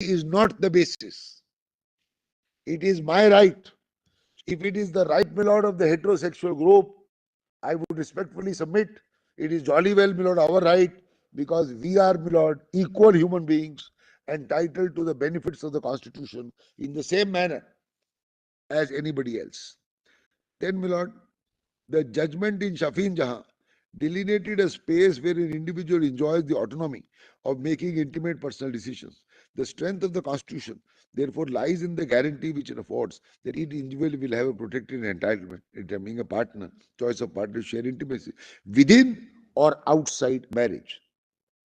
is not the basis. It is my right. If it is the right, my lord, of the heterosexual group, I would respectfully submit. It is jolly well, my lord, our right, because we are, my lord, equal human beings entitled to the benefits of the Constitution in the same manner as anybody else. Then, my lord, the judgment in Shafin Jahan delineated a space where an individual enjoys the autonomy of making intimate personal decisions. The strength of the Constitution, therefore, lies in the guarantee which it affords that each individual will have a protected entitlement in determining a partner, choice of partner, share intimacy within or outside marriage.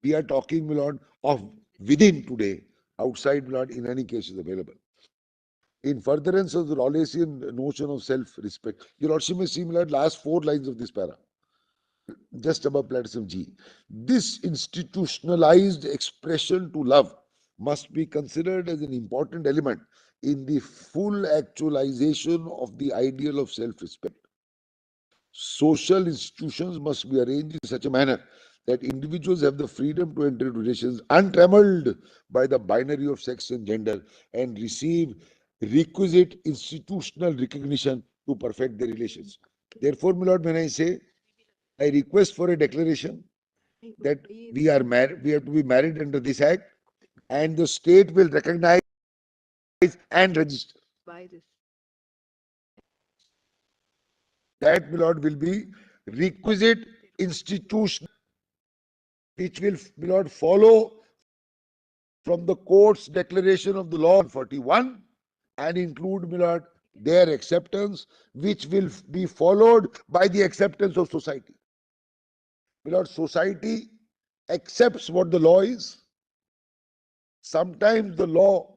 We are talking, my lord, of within today. Outside, my lord, in any case is available. In furtherance of the Rawlsian notion of self-respect, your lordship may see, my lord, last 4 lines of this para, just above platinum G. This institutionalized expression to love must be considered as an important element in the full actualization of the ideal of self-respect. Social institutions must be arranged in such a manner that individuals have the freedom to enter into relations untrammeled by the binary of sex and gender and receive requisite institutional recognition to perfect their relations. Therefore, my lord, when I say I request for a declaration that we are married, we have to be married under this act, and the state will recognize and register. That, my lord, will be requisite institution which will, my lord, follow from the court's declaration of the law 41 and include, my lord, their acceptance, which will be followed by the acceptance of society. My lord, society accepts what the law is. Sometimes the law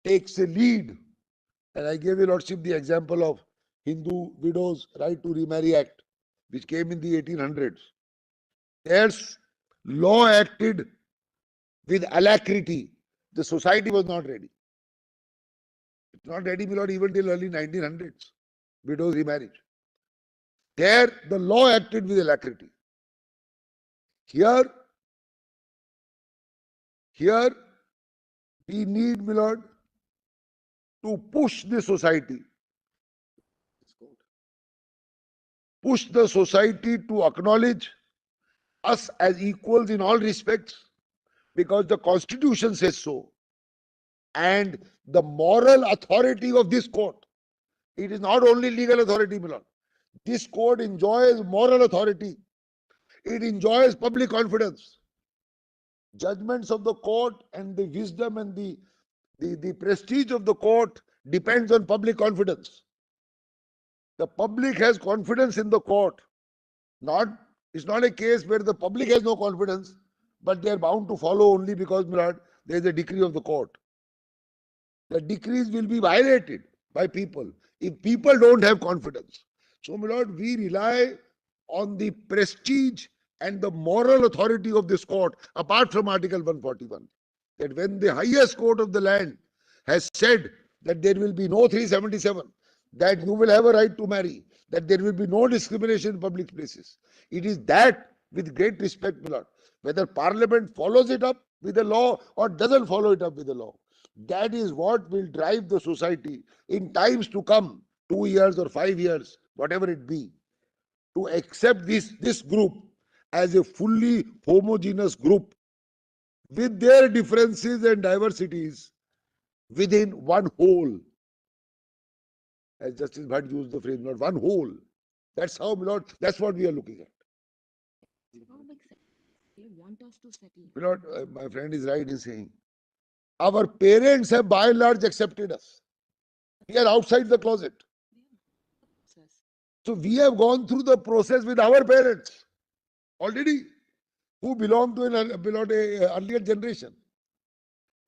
takes a lead. And I gave your lordship the example of Hindu widows' right to remarry act, which came in the 1800s. There's law acted with alacrity. The society was not ready. It's not ready, my lord, even till early 1900s. Widows remarriage. There, the law acted with alacrity. Here, we need, my lord, to push the society. Push the society to acknowledge us as equals in all respects, because the Constitution says so. And the moral authority of this court, it is not only legal authority, my lord. This court enjoys moral authority. It enjoys public confidence. Judgments of the court and the wisdom and the prestige of the court depends on public confidence. The public has confidence in the court. It's not a case where the public has no confidence, but they are bound to follow only because, my lord, there is a decree of the court. The decrees will be violated by people if people don't have confidence. So, my lord, we rely on the prestige and the moral authority of this court, apart from Article 141, that when the highest court of the land has said that there will be no 377, that you will have a right to marry, that there will be no discrimination in public places. It is that, with great respect, my lord, whether Parliament follows it up with the law or doesn't follow it up with the law, that is what will drive the society in times to come, 2 years or 5 years, whatever it be, to accept this group as a fully homogeneous group with their differences and diversities within one whole. As Justice Bhatt used the phrase, not one whole. That's how, my lord, that's what we are looking at. My lord, my friend is right in saying, our parents have by and large accepted us. We are outside the closet. So we have gone through the process with our parents already, who belong to an earlier generation,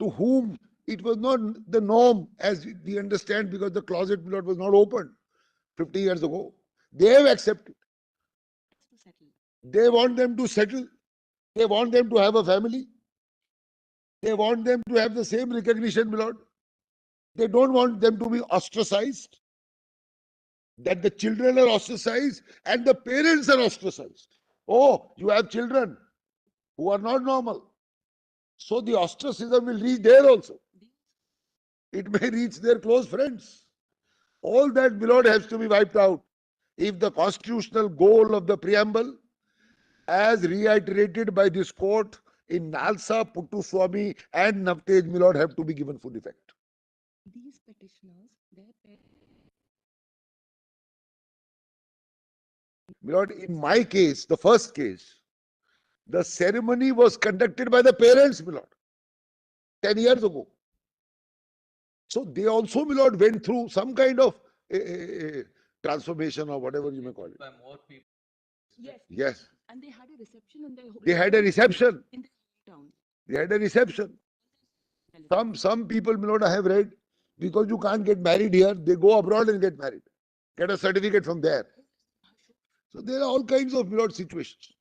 to whom it was not the norm as we understand, because the closet, my lord, was not opened 50 years ago. They have accepted. They want them to settle. They want them to have a family. They want them to have the same recognition, my lord. They don't want them to be ostracized. That the children are ostracized and the parents are ostracized. Oh, you have children who are not normal. So the ostracism will reach there also. It may reach their close friends. All that, my lord, has to be wiped out. If the constitutional goal of the preamble, as reiterated by this court in Nalsa, Puttuswamy and Navtej, my lord, have to be given full effect. These petitioners, My lord, in my case, the first case, the ceremony was conducted by the parents, my lord, 10 years ago. So they also, my lord, went through some kind of transformation or whatever you may call it. By more people. yes, Yes, and they had a reception in their they had a reception. in their hometown. They had a reception. Some people, my lord, I have read, because you can't get married here, they go abroad and get married, get a certificate from there. So there are all kinds of, my lord, situations.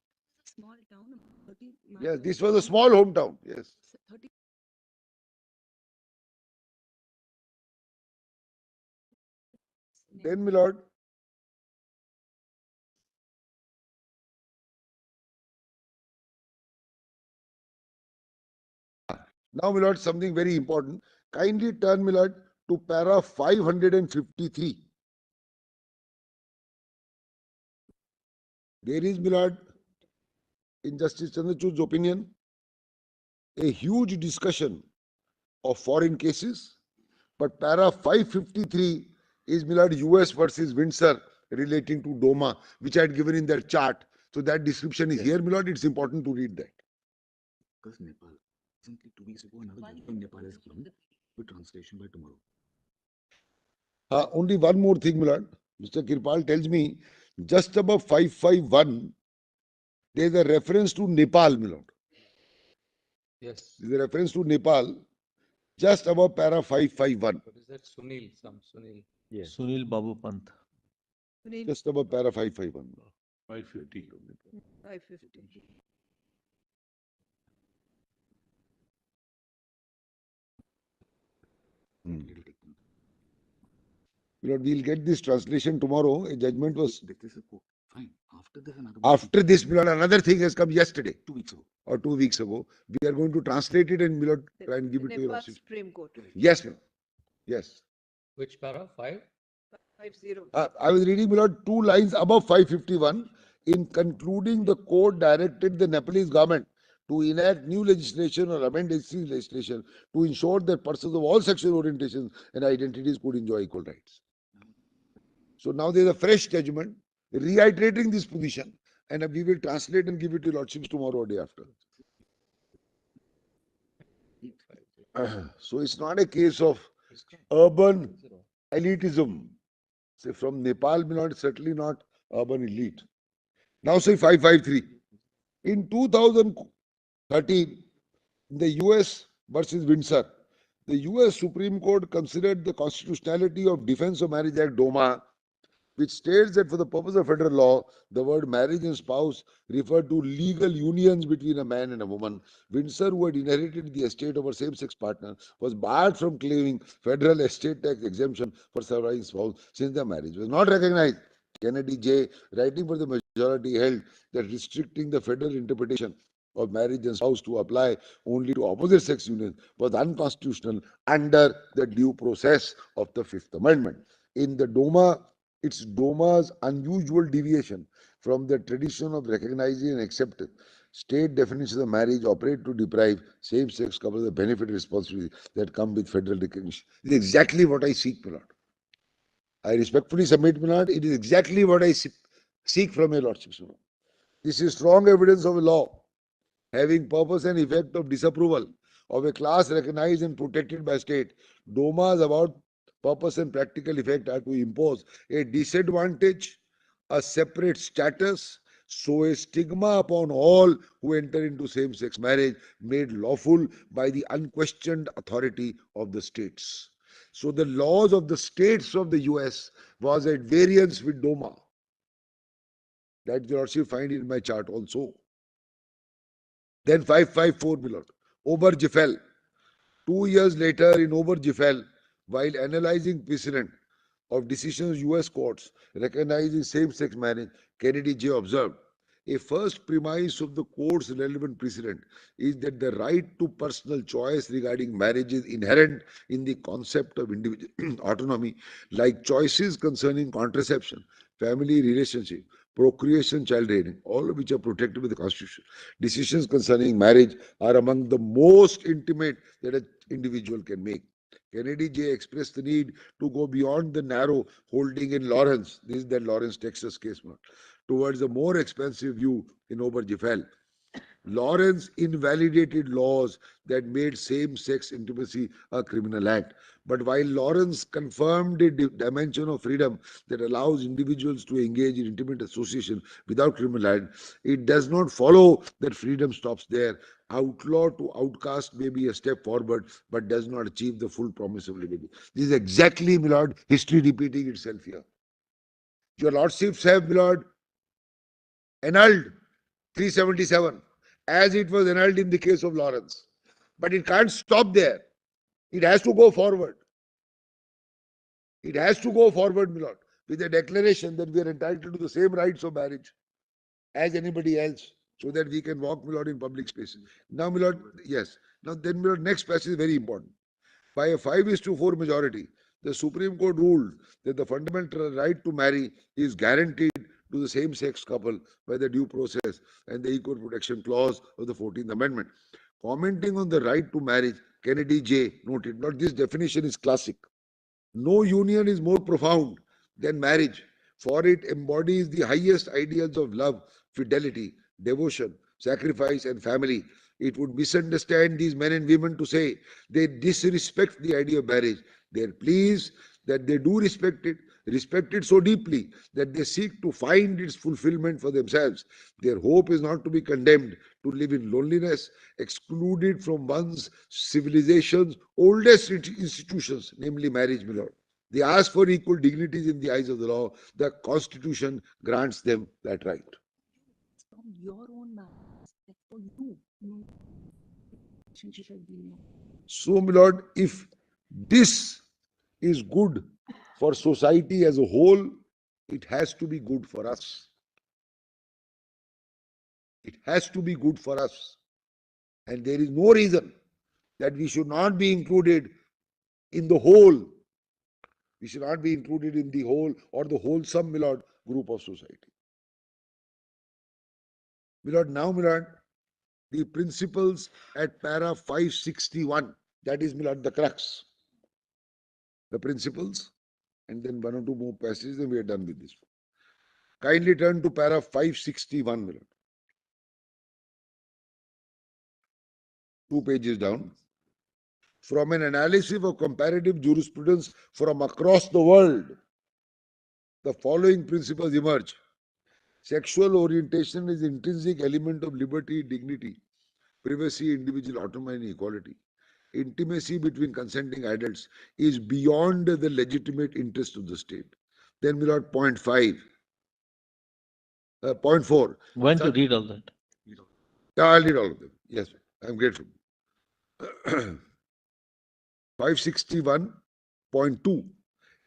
Small town, 30 Yes, this was a small hometown. Yes. 30. Then, my lord, now, my lord, something very important. Kindly turn, my lord, to para 553. There is, my lord, in Justice Chandrachud's opinion, a huge discussion of foreign cases, but para 553 is, my lord, US versus Windsor relating to DOMA, which I had given in that chart. So that description is here, my lord. It's important to read that. Because Nepal, recently 2 weeks ago, another judge from Nepal has come with translation by tomorrow. Only one more thing, my lord. Mr. Kirpal tells me just above 551, there is a reference to Nepal, my lord. Yes. There is a reference to Nepal just above para 551. What is that? Sunil, some Sunil. Yes. Sunil Babu Pant. Just above para 551. 550. 550. Lord, we'll get this translation tomorrow. A judgment was. This is a court. Fine. After this, another. After this, Lord, another thing has come yesterday 2 weeks ago. or 2 weeks ago. We are going to translate it and Lord, try and give it to you. Nepal Supreme Court. Yes, ma'am. Yes. Which para? 5? 50. I was reading, Lord, 2 lines above 551. In concluding, the court directed the Nepalese government to enact new legislation or amend existing legislation to ensure that persons of all sexual orientations and identities could enjoy equal rights. So now there is a fresh judgment reiterating this position, and we will translate and give it to Lordships tomorrow or day after. So it's not a case of urban elitism. Say from Nepal, not certainly not urban elite. Now say 553. In 2013, in the US versus Windsor, the US Supreme Court considered the constitutionality of Defense of Marriage Act DOMA, which states that for the purpose of federal law, the word marriage and spouse referred to legal unions between a man and a woman. Windsor, who had inherited the estate of her same-sex partner, was barred from claiming federal estate tax exemption for surviving spouse since the marriage was not recognized. Kennedy J., writing for the majority, held that restricting the federal interpretation of marriage and spouse to apply only to opposite sex unions was unconstitutional under the due process of the Fifth Amendment. In the DOMA, it's DOMA's unusual deviation from the tradition of recognizing and accepting state definitions of marriage operate to deprive same-sex couples of the benefit and responsibility that come with federal recognition. This is exactly what I seek, my lord. I respectfully submit, my lord, it is exactly what I seek from your lordship, my lord. This is strong evidence of a law having purpose and effect of disapproval of a class recognized and protected by state. DOMA's about purpose and practical effect are to impose a disadvantage, a separate status, so a stigma upon all who enter into same-sex marriage made lawful by the unquestioned authority of the states. So the laws of the states of the US was at variance with DOMA. That you also find in my chart also. Then 554 below. Obergefell. 2 years later in Obergefell, while analyzing precedent of decisions of US courts recognizing same-sex marriage, Kennedy J. observed A first premise of the court's relevant precedent is that the right to personal choice regarding marriage is inherent in the concept of individual autonomy, like choices concerning contraception, family relationship, procreation, child rearing, all of which are protected by the Constitution. Decisions concerning marriage are among the most intimate that an individual can make. Kennedy J. expressed the need to go beyond the narrow holding in Lawrence, this is that Lawrence, Texas case, towards a more expansive view in Obergefell. Lawrence invalidated laws that made same sex intimacy a criminal act. But while Lawrence confirmed a dimension of freedom that allows individuals to engage in intimate association without criminal act, it does not follow that freedom stops there. Outlaw to outcast may be a step forward, but does not achieve the full promise of liberty. This is exactly, my lord, history repeating itself here. Your lordships have, my lord, annulled 377 as it was annulled in the case of Lawrence. But it can't stop there. It has to go forward. It has to go forward, my lord, with a declaration that we are entitled to the same rights of marriage as anybody else, so that we can walk, my lord, in public spaces. Now, my lord, yes. Now, then, my lord, next passage is very important. By a 5:4 majority, the Supreme Court ruled that the fundamental right to marry is guaranteed to the same-sex couple by the due process and the equal protection clause of the 14th Amendment. Commenting on the right to marriage, Kennedy J. noted, "Not this definition is classic. No union is more profound than marriage, for it embodies the highest ideals of love, fidelity, devotion, sacrifice, and family. It would misunderstand these men and women to say they disrespect the idea of marriage. They are pleased that they do respect it so deeply that they seek to find its fulfillment for themselves. Their hope is not to be condemned to live in loneliness, excluded from one's civilization's oldest institutions, namely marriage, my lord. They ask for equal dignities in the eyes of the law. The Constitution grants them that right." From your own marriage, like for you, no relationship has been. So, my lord, if this is good for society as a whole, it has to be good for us. It has to be good for us. And there is no reason that we should not be included in the whole. We should not be included in the whole or the wholesome, my lord, group of society. My lord, now, my lord, the principles at para 561, that is, my lord, the crux. The principles, and then one or two more passages, and we are done with this. Kindly turn to para 561, my lord. 2 pages down. From an analysis of comparative jurisprudence from across the world, the following principles emerge. Sexual orientation is an intrinsic element of liberty, dignity, privacy, individual autonomy, and equality. Intimacy between consenting adults is beyond the legitimate interest of the state. Then we got point 5. Point 4. When to read all that? Yeah, I'll read all of them. Yes, I'm grateful. 561.2.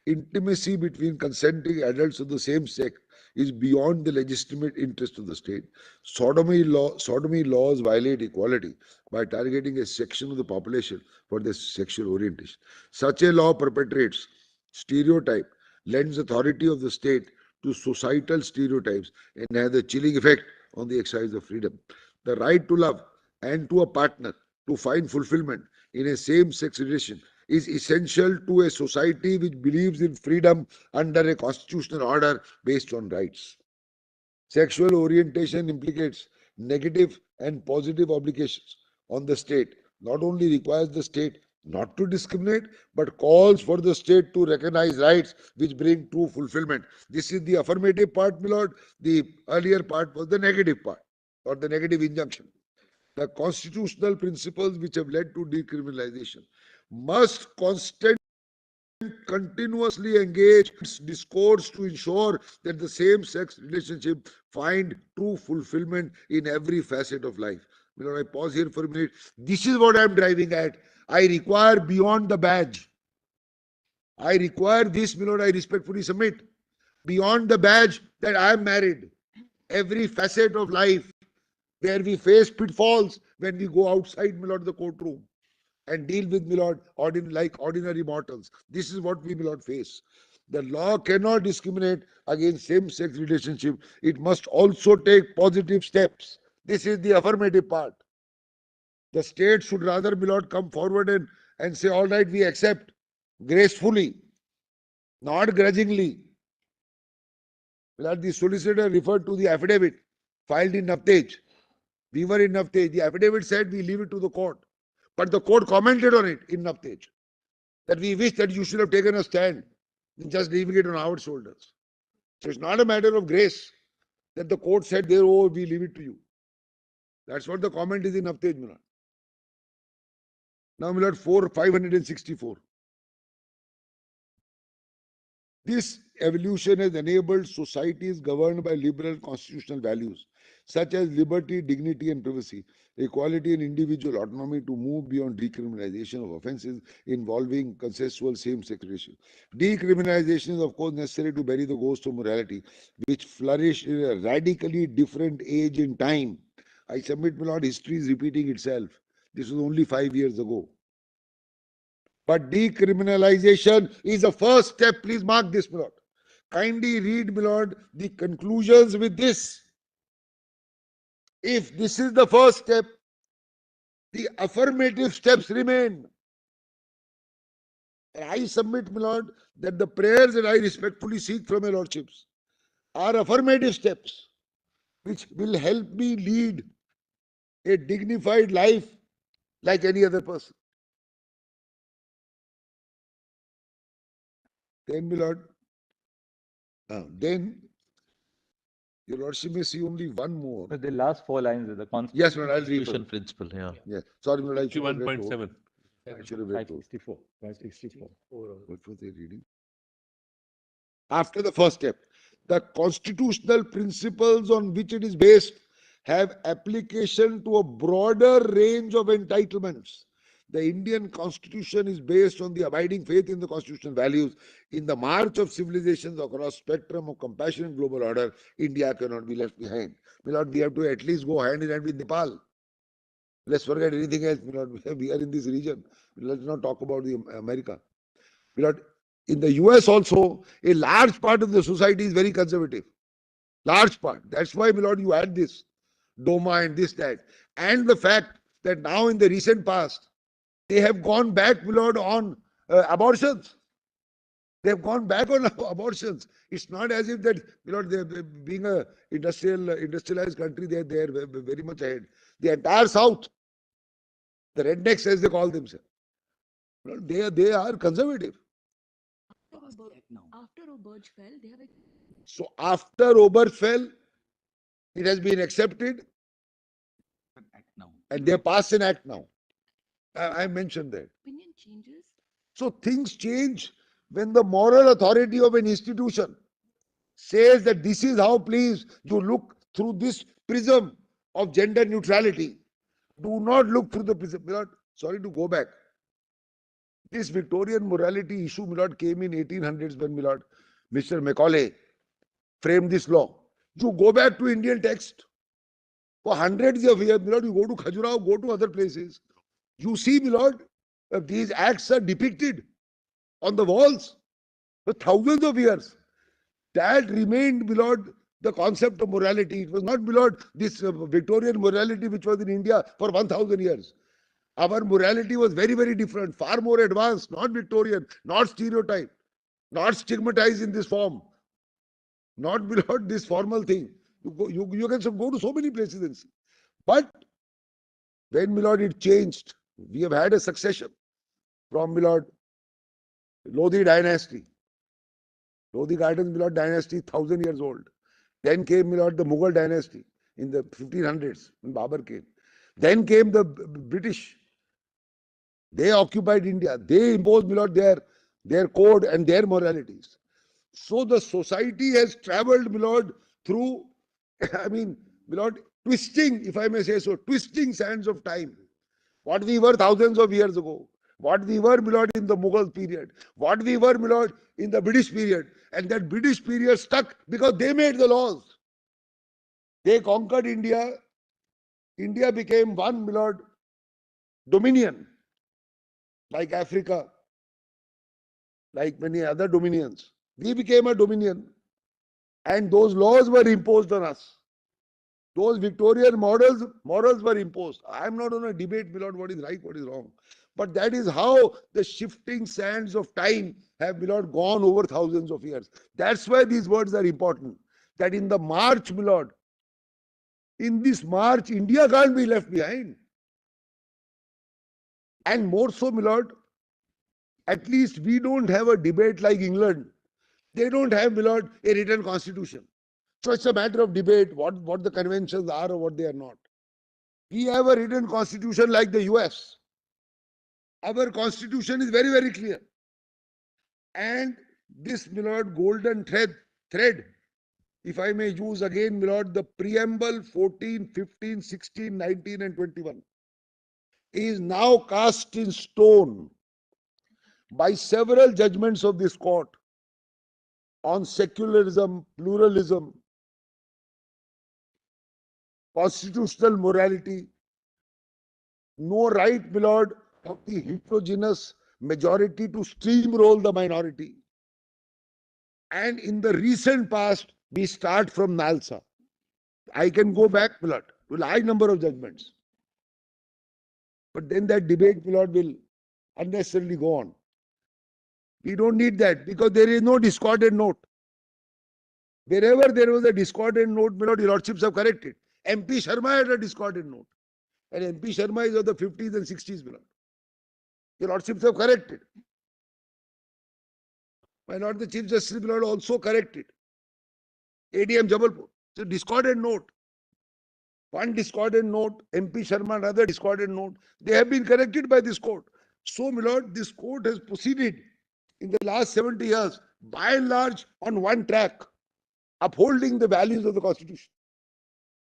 Intimacy between consenting adults of the same sex is beyond the legitimate interest of the state. Sodomy laws violate equality by targeting a section of the population for their sexual orientation. Such a law perpetrates stereotype, lends authority of the state to societal stereotypes, and has a chilling effect on the exercise of freedom. The right to love and to a partner to find fulfillment in a same-sex relation is essential to a society which believes in freedom under a constitutional order based on rights. Sexual orientation implicates negative and positive obligations on the state. Not only requires the state not to discriminate, but calls for the state to recognize rights which bring true fulfillment. This is the affirmative part, my lord. The earlier part was the negative part, or the negative injunction. The constitutional principles which have led to decriminalization must continuously engage discourse to ensure that the same-sex relationship find true fulfillment in every facet of life. I pause here for a minute. This is what I'm driving at. I require beyond the badge. I require this, my lord, I respectfully submit. Beyond the badge that I am married. every facet of life where we face pitfalls when we go outside, my lord, the courtroom and deal with, my lord, like ordinary mortals. This is what we, my lord, face. The law cannot discriminate against same-sex relationship. It must also take positive steps. This is the affirmative part. The state should rather, my lord, come forward and say, all right, we accept gracefully, not grudgingly. My lord, the solicitor referred to the affidavit filed in Navtej. We were in Navtej. The affidavit said we leave it to the court. But the court commented on it in Navtej that we wish that you should have taken a stand in just leaving it on our shoulders. So it's not a matter of grace that the court said there, oh, we leave it to you. That's what the comment is in Navtej, my lord. Now, my lord, 564. This evolution has enabled societies governed by liberal constitutional values such as liberty, dignity, and privacy, equality, and individual autonomy to move beyond decriminalization of offenses involving consensual same-sex relations. Decriminalization is, of course, necessary to bury the ghost of morality, which flourished in a radically different age and time. I submit, my lord, history is repeating itself. This was only 5 years ago. But decriminalization is a first step. Please mark this, my lord. Kindly read, my lord, the conclusions with this. If this is the first step, the affirmative steps remain. And I submit, my lord, that the prayers that I respectfully seek from your lordships are affirmative steps which will help me lead a dignified life like any other person. Then, my lord, then your lordship may see only one more. The last 4 lines of the Yes, Lord, I'll read Constitution it. principle, yeah. Yes. Sorry, my lord, I should have read 51.7. I should have read those. 564. 564. What was they reading? After the first step, the constitutional principles on which it is based have application to a broader range of entitlements. The Indian constitution is based on the abiding faith in the constitutional values. In the march of civilizations across spectrum of compassionate global order, India cannot be left behind. My lord, we have to at least go hand in hand with Nepal. Let's forget anything else. My lord, we are in this region. Let's not talk about the America. My lord, in the US also, a large part of the society is very conservative. Large part. That's why, my lord, you had this DOMA and this, that. And the fact that now in the recent past, they have gone back, my lord, on abortions. They have gone back on abortions. It's not as if that, my lord, they being a industrialized country, they are very much ahead. The entire South, the rednecks as they call themselves, they are conservative. After Oberge fell, they have So after Ober fell, it has been accepted An act now. and they passed an act now. I mentioned that. opinion changes. So things change when the moral authority of an institution says that this is how, please, you look through this prism of gender neutrality. Do not look through the prism. Milord, sorry to go back. This Victorian morality issue, Milord, came in 1800s when, Milord, Mr. Macaulay framed this law. You go back to Indian text. For hundreds of years, Milord, you go to Khajuraho, go to other places. You see, Milord, these acts are depicted on the walls for thousands of years. That remained, Milord, the concept of morality. It was not, Milord, this Victorian morality which was in India for 1000 years. Our morality was very, very different, far more advanced, not Victorian, not stereotyped, not stigmatized in this form, not, Milord, this formal thing. You can go to so many places and see. But when, Milord, it changed, we have had a succession from, Milord, Lodi dynasty. Lodi Gardens, Milord, dynasty, 1000 years old. Then came, Milord, the Mughal dynasty in the 1500s when Babur came. Then came the British. They occupied India. They imposed, Milord, their code and their moralities. So the society has traveled, Milord, through, I mean, Milord, twisting, if I may say so, twisting sands of time. What we were thousands of years ago, what we were, Milord, in the Mughal period, what we were, Milord, in the British period. And that British period stuck because they made the laws. They conquered India. India became one, my lord, dominion, like Africa, like many other dominions. We became a dominion, and those laws were imposed on us. Those Victorian morals were imposed. I am not on a debate, my lord, what is right, what is wrong. But that is how the shifting sands of time have, my lord, gone over thousands of years. That's why these words are important. That in the march, my lord, in this march, India can't be left behind. And more so, my lord, at least we don't have a debate like England. They don't have, my lord, a written constitution. So it's a matter of debate what the conventions are or what they are not. We have a written constitution like the US. Our constitution is very, very clear. And this, my lord, golden thread, if I may use again, my lord, the preamble 14, 15, 16, 19, and 21, is now cast in stone by several judgments of this court on secularism, pluralism, constitutional morality, no right, my lord, of the heterogeneous majority to steamroll the minority. And in the recent past, we start from Nalsa. I can go back, my lord, to a large number of judgments. But then that debate, my lord, will unnecessarily go on. We don't need that because there is no discordant note. Wherever there was a discordant note, my lord, your lordships have corrected. MP Sharma had a discordant note. And MP Sharma is of the 50s and 60s, my lord. Your lordships have corrected. My lord, the Chief Justice, my lord, also corrected. ADM Jabalpur. It's a discordant note. One discordant note, MP Sharma, another discordant note. They have been corrected by this court. So, my lord, this court has proceeded in the last 70 years, by and large, on one track, upholding the values of the Constitution,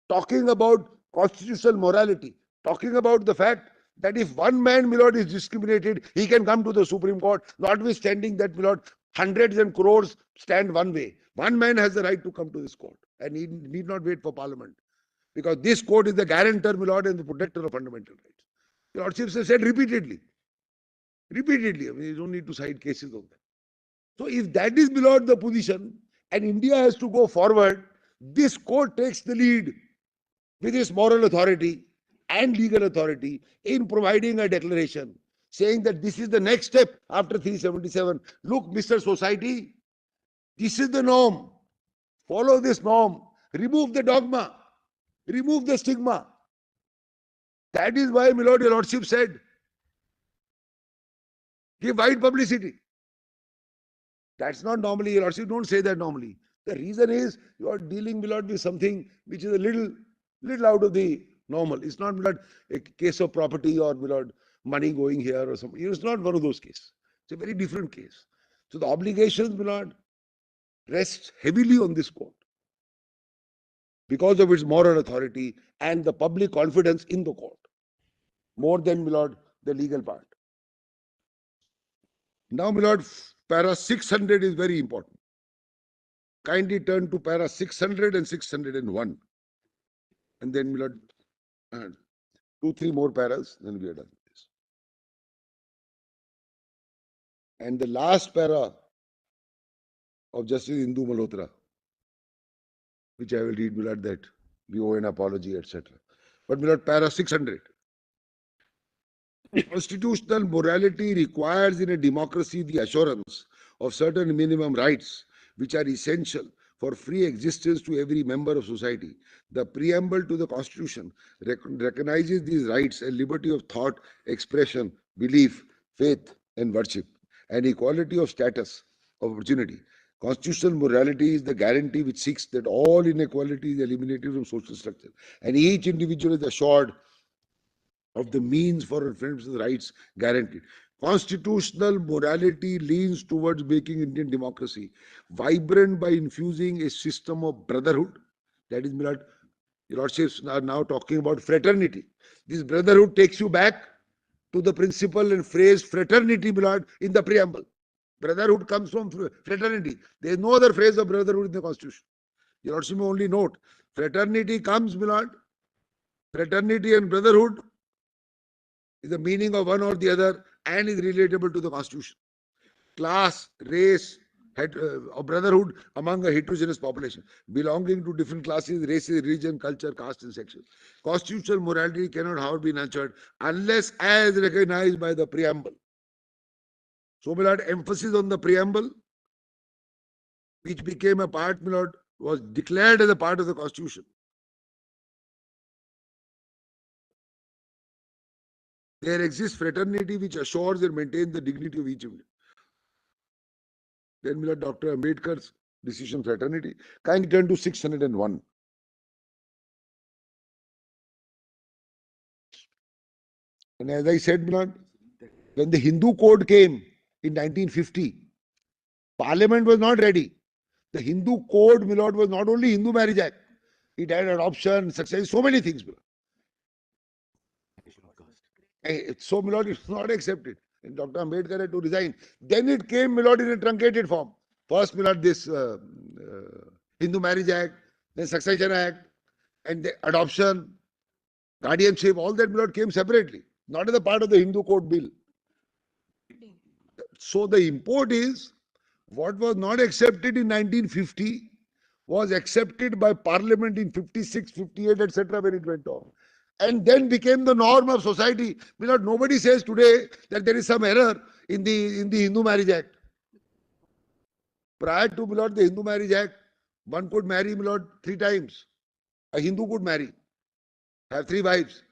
talking about constitutional morality, talking about the fact that if one man, my lord, is discriminated, he can come to the Supreme Court, notwithstanding that, my lord, hundreds and crores stand one way. One man has the right to come to this court and he need not wait for Parliament. Because this court is the guarantor, my lord, and the protector of fundamental rights. The lordships have said repeatedly. Repeatedly. I mean, you don't need to cite cases of that. So if that is, my lord, the position, and India has to go forward, this court takes the lead with its moral authority and legal authority in providing a declaration saying that this is the next step after 377. Look, Mr. Society, this is the norm. Follow this norm. Remove the dogma. Remove the stigma. That is why, my lord, your lordship said, give wide publicity. That's not normally, your lordship don't say that normally. The reason is you are dealing, my lord, with something which is a little out of the normal. It's not, my lord, a case of property or, my lord, money going here or something. It's not one of those cases. It's a very different case. So the obligations, my lord, rest heavily on this court because of its moral authority and the public confidence in the court, more than, my lord, the legal part. Now, my lord, para 600 is very important. Kindly turn to para 600 and 601. And then, my lord, 2-3 more paras, then we are done with this. And the last para of Justice Indu Malhotra, which I will read, my lord, that we owe an apology, etc. But, my lord, para 600. Constitutional morality requires in a democracy the assurance of certain minimum rights which are essential for free existence to every member of society. The preamble to the Constitution recognizes these rights and liberty of thought, expression, belief, faith, and worship, and equality of status, of opportunity. Constitutional morality is the guarantee which seeks that all inequality is eliminated from social structure, and each individual is assured of the means for defense rights guaranteed. Constitutional morality leans towards making Indian democracy vibrant by infusing a system of brotherhood. That is, your lordships are now talking about fraternity. This brotherhood takes you back to the principle and phrase fraternity, my lord, in the preamble. Brotherhood comes from fraternity. There is no other phrase of brotherhood in the Constitution. Your lordship may only note Fraternity comes, my lord. Fraternity and brotherhood is the meaning of one or the other and is relatable to the constitution. Class, race, or brotherhood among a heterogeneous population belonging to different classes, races, religion, culture, caste, and section. Constitutional morality cannot, however, be nurtured unless as recognized by the preamble. So, my lord, emphasis on the preamble, which became a part, my lord, was declared as a part of the constitution. There exists fraternity which assures and maintains the dignity of each Indian. Then, my lord, Dr. Ambedkar's decision fraternity. Kindly turn to 601. And as I said, my lord, when the Hindu code came in 1950, Parliament was not ready. The Hindu code, my lord, was not only Hindu Marriage Act. It had adoption, success, so many things. My lord. So, my lord, it's not accepted. And Dr. Ambedkar had to resign. Then it came, my lord, in a truncated form. First, my lord, this Hindu Marriage Act, then Succession Act, and the adoption, guardianship, all that, my lord, came separately, not as a part of the Hindu code bill. So the import is, what was not accepted in 1950 was accepted by Parliament in 56, 58, etc. when it went on. And then became the norm of society. Nobody says today that there is some error in the Hindu Marriage Act. Prior to the Hindu Marriage Act, one could marry 3 times. A Hindu could marry, have 3 wives.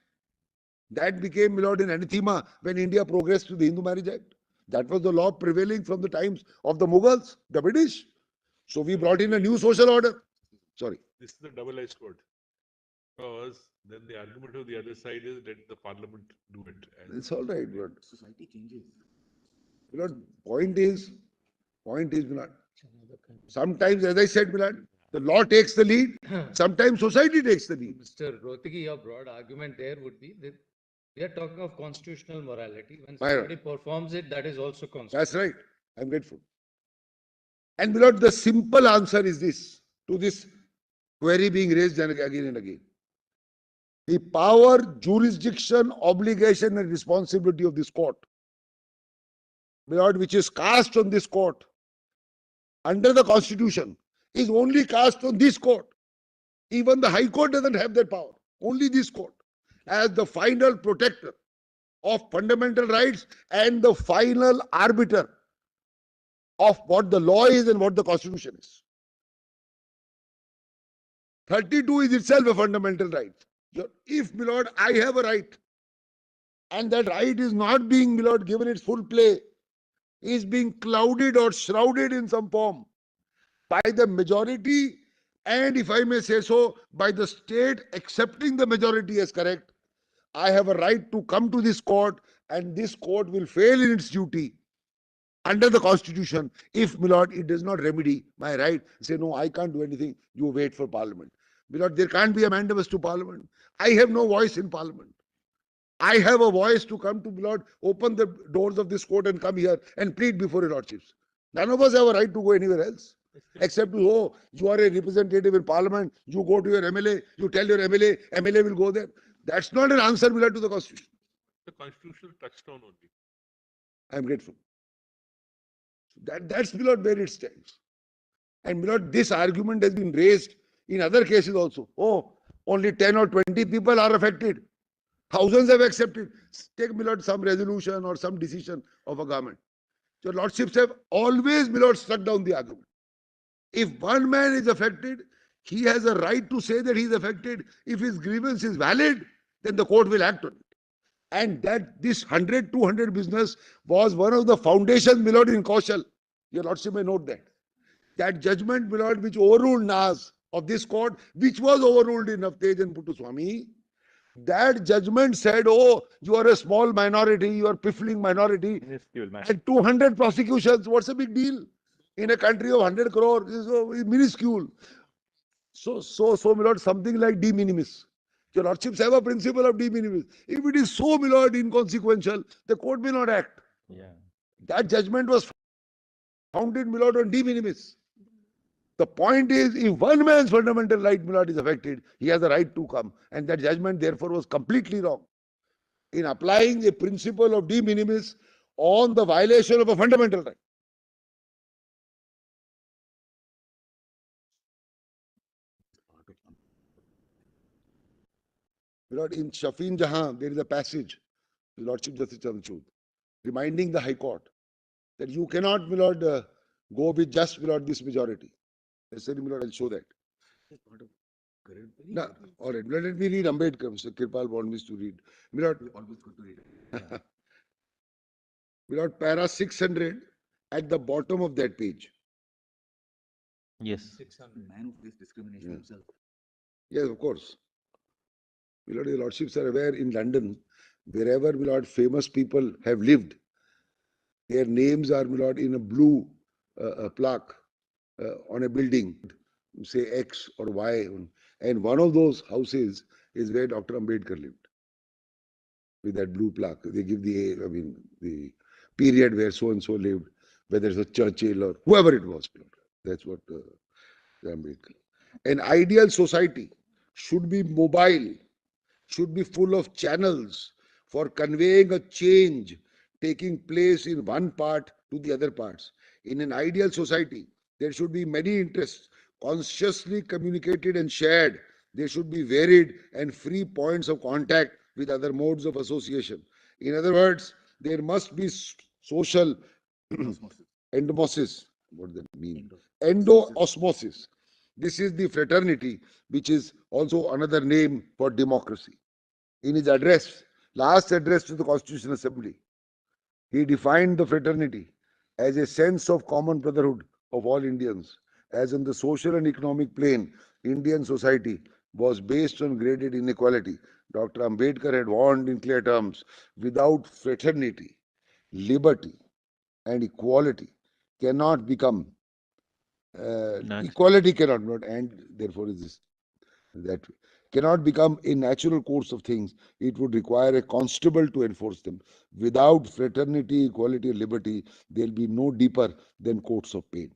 That became an anathema when India progressed to the Hindu Marriage Act. That was the law prevailing from the times of the Mughals, the British. So we brought in a new social order. Sorry. This is the double-edged sword. Because then the argument of the other side is let the parliament do it. And It's all right, but Society changes. point is, sometimes, as I said, the law takes the lead. Sometimes society takes the lead. Mr. Rotigi, your broad argument there would be that we are talking of constitutional morality. When Right. somebody performs it, that is also constitutional. That's right. I'm grateful. And the simple answer is this, to this query being raised again and again. The power, jurisdiction, obligation, and responsibility of this court, which is cast on this court under the Constitution, is only cast on this court. Even the High Court doesn't have that power. Only this court, as the final protector of fundamental rights and the final arbiter of what the law is and what the Constitution is. 32 is itself a fundamental right. If, my lord, I have a right, and that right is not being, my lord, given its full play, is being clouded or shrouded in some form by the majority, and if I may say so, by the state accepting the majority as correct, I have a right to come to this court, and this court will fail in its duty under the Constitution if, my lord, it does not remedy my right. Say, no, I can't do anything. You wait for Parliament. My lord, there can't be a mandamus to Parliament. I have no voice in Parliament. I have a voice to come to, my lord, open the doors of this court and come here and plead before your lordships. None of us have a right to go anywhere else. Except to, oh, you are a representative in Parliament, you go to your MLA, you tell your MLA, MLA will go there. That's not an answer, my lord, to the Constitution. the constitutional touchstone only. I am grateful. That's, my lord, where it stands. And, my lord, this argument has been raised in other cases also. Oh, only 10 or 20 people are affected. Thousands have accepted. Take, my lord, some resolution or some decision of a government. Your lordships have always, my lord, struck down the argument. If one man is affected, he has a right to say that he is affected. If his grievance is valid, then the court will act on it. And that this 100, 200 business was one of the foundations, my lord, in Kaushal. Your lordship may note that. That judgment, my lord, which overruled Nas of this court, which was overruled in Avtej and Puttaswamy, that judgment said, oh, you are a small minority, you are piffling minority, Minuscule man. and 200 prosecutions, what's a big deal? In a country of 100 crore, is minuscule. So, my lord, something like de minimis. Your lordships have a principle of de minimis. If it is so, my lord, inconsequential, the court may not act. Yeah. That judgment was founded, my lord, on de minimis The point is, if one man's fundamental right, my lord, is affected, he has the right to come. And that judgment, therefore, was completely wrong in applying a principle of de minimis on the violation of a fundamental right. Part of My lord, in Shafin Jahan, there is a passage, Lordship Justice Chandrachud, reminding the High Court that you cannot, my lord, go with just, my lord, this majority. Necessarily, my lord, I'll show that. it's part of current. No, all right, let me read Ambedkar. Mr. Kirpal wanted me to read. My lord, Always good to read. Yeah. my lord, para 600 at the bottom of that page. Yes. 600. Man who faced discrimination Yeah. himself. Yes, of course. My lord, your lordships are aware in London, wherever, my lord, famous people have lived, their names are, my lord, in a blue plaque on a building, say X or Y. And one of those houses is where Dr. Ambedkar lived, with that blue plaque. They give the period where so and so lived, whether it's a Churchill or whoever it was. That's what Ambedkar. An ideal society should be mobile, should be full of channels for conveying a change taking place in one part to the other parts. In an ideal society, there should be many interests consciously communicated and shared. There should be varied and free points of contact with other modes of association. In other words, there must be social Osmosis. endomosis. What does that mean? Endo- Endo-osmosis. This is the fraternity, which is also another name for democracy. In his address, last address to the Constitutional Assembly, he defined the fraternity as a sense of common brotherhood of all Indians. As in the social and economic plane, Indian society was based on graded inequality. Dr. Ambedkar had warned in clear terms, without fraternity, liberty, and equality cannot become equality cannot not, and therefore is this that way, cannot become a natural course of things. It would require a constable to enforce them. Without fraternity, equality, and liberty, there'll be no deeper than coats of paint.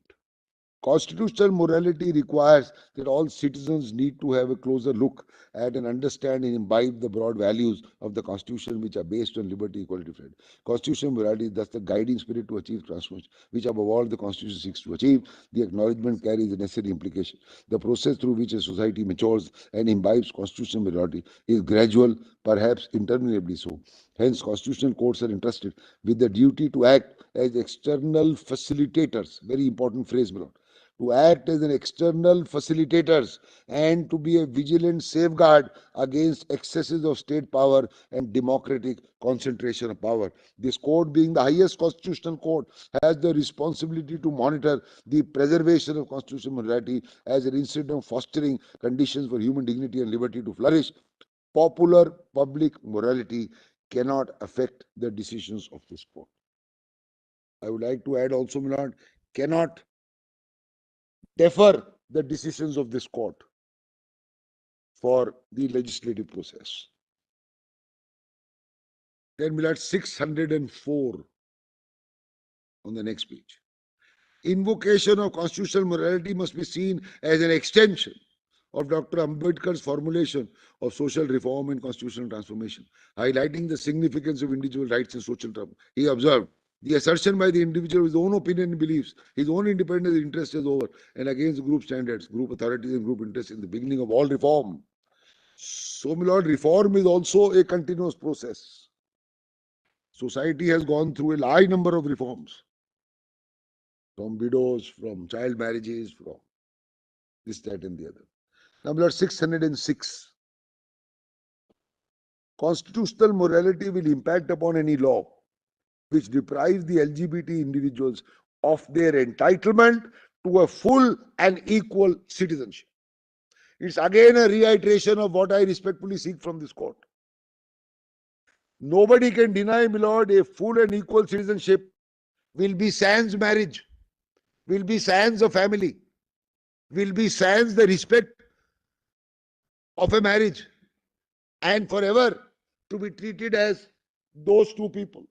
Constitutional morality requires that all citizens need to have a closer look at and understand and imbibe the broad values of the Constitution, which are based on liberty, equality, freedom. Constitutional morality is thus the guiding spirit to achieve transformation, which above all the Constitution seeks to achieve. The acknowledgement carries a necessary implication. The process through which a society matures and imbibes constitutional morality is gradual, perhaps interminably so. Hence, constitutional courts are entrusted with the duty to act as external facilitators. Very important phrase, my lord, to act as an external facilitators and to be a vigilant safeguard against excesses of state power and democratic concentration of power. This court, being the highest constitutional court, has the responsibility to monitor the preservation of constitutional morality as an instrument of fostering conditions for human dignity and liberty to flourish. Popular public morality cannot affect the decisions of this court. I would like to add also, my lord, cannot defer the decisions of this court for the legislative process. Then we'll add 604 on the next page. Invocation of constitutional morality must be seen as an extension of Dr. Ambedkar's formulation of social reform and constitutional transformation, highlighting the significance of individual rights and social terms. He observed, the assertion by the individual of his own opinion and beliefs, his own independent interest is over, and against group standards, group authorities, and group interests in the beginning of all reform. So, my lord, reform is also a continuous process. Society has gone through a large number of reforms, from widows, from child marriages, from this, that, and the other. Now, my lord, 606. Constitutional morality will impact upon any law which deprives the LGBT individuals of their entitlement to a full and equal citizenship. It's again a reiteration of what I respectfully seek from this court. Nobody can deny, my lord, a full and equal citizenship will be sans marriage, will be sans a family, will be sans the respect of a marriage, and forever to be treated as those two people.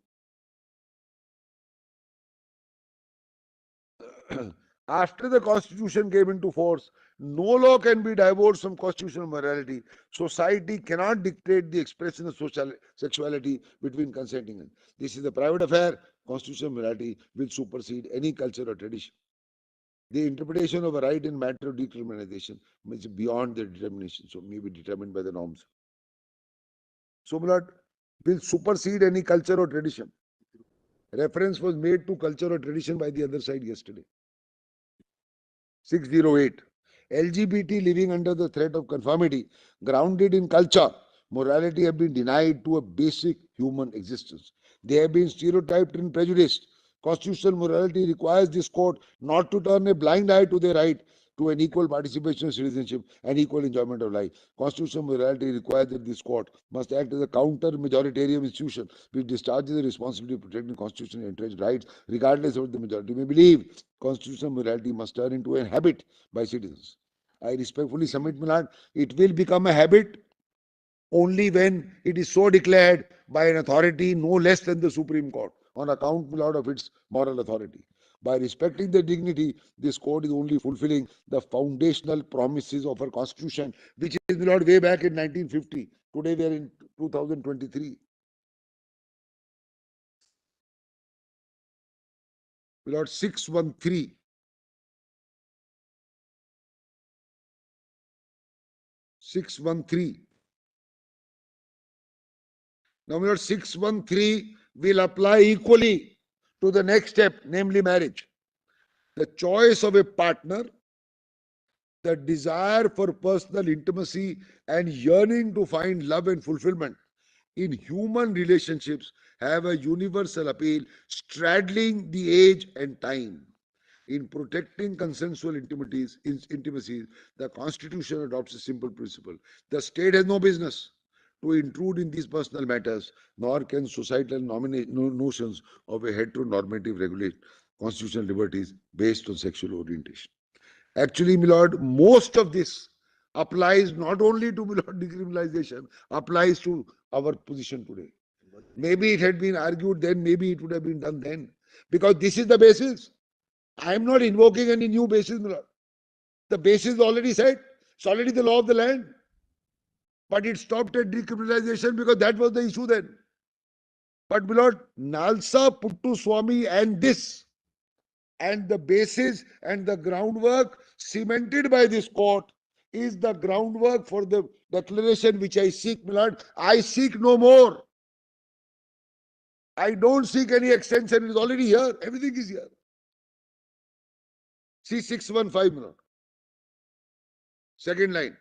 After the constitution came into force, no law can be divorced from constitutional morality. Society cannot dictate the expression of social sexuality between consenting men. This is a private affair. Constitutional morality will supersede any culture or tradition. The interpretation of a right in matter of decriminalization is beyond their determination, so may be determined by the norms. So, my lord, will supersede any culture or tradition. Reference was made to culture or tradition by the other side yesterday. 608. LGBT living under the threat of conformity, grounded in culture, morality have been denied to a basic human existence. They have been stereotyped and prejudiced. Constitutional morality requires this court not to turn a blind eye to their right to an equal participation in citizenship and equal enjoyment of life. Constitutional morality requires that this court must act as a counter majoritarian institution which discharges the responsibility of protecting constitutionally entrenched rights regardless of what the majority may believe. Constitutional morality must turn into a habit by citizens. I respectfully submit, my lord, it will become a habit only when it is so declared by an authority no less than the Supreme Court on account, my lord, of its moral authority. By respecting the dignity, this court is only fulfilling the foundational promises of our constitution, which is, my lord, way back in 1950. Today we are in 2023. My lord, 613. 613. Now, my lord, 613 will apply equally to the next step, namely marriage. The choice of a partner, the desire for personal intimacy, and yearning to find love and fulfillment in human relationships have a universal appeal, straddling the age and time. In protecting consensual intimacies, the Constitution adopts a simple principle. The state has no business to intrude in these personal matters, nor can societal notions of a heteronormative regulate constitutional liberties based on sexual orientation. Actually, my lord, most of this applies not only to, my lord, decriminalization, applies to our position today. Maybe it had been argued then, maybe it would have been done then. Because this is the basis. I am not invoking any new basis, my lord. The basis is already set. It's already the law of the land. But it stopped at decriminalization because that was the issue then. But, my lord, Nalsa Puttu Swami and this, and the basis and the groundwork cemented by this court is the groundwork for the declaration which I seek, my lord. I seek no more. I don't seek any extension. It is already here. Everything is here. See 615, my lord. Second line.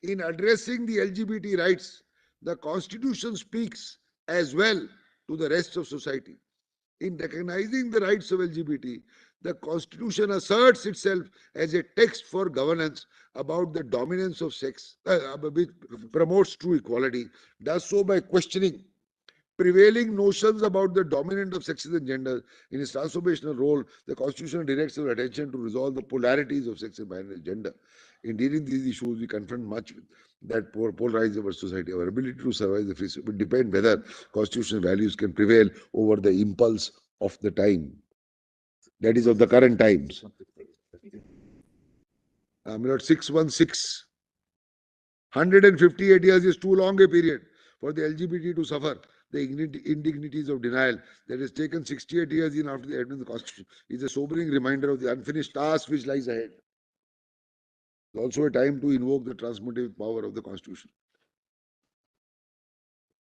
In addressing the LGBT rights, the Constitution speaks as well to the rest of society. In recognizing the rights of LGBT, the Constitution asserts itself as a text for governance about the dominance of sex, which promotes true equality, does so by questioning prevailing notions about the dominant of sexes and gender. In its transformational role, the Constitution directs our attention to resolve the polarities of sex and binary gender. In dealing with these issues, we confront much that polarize our society. Our ability to survive the free will depend whether constitutional values can prevail over the impulse of the time, that is of the current times. My lord, 616. 158 years is too long a period for the LGBT to suffer the indignities of denial that has taken 68 years in after the advent of the Constitution is a sobering reminder of the unfinished task which lies ahead. It's also a time to invoke the transformative power of the Constitution.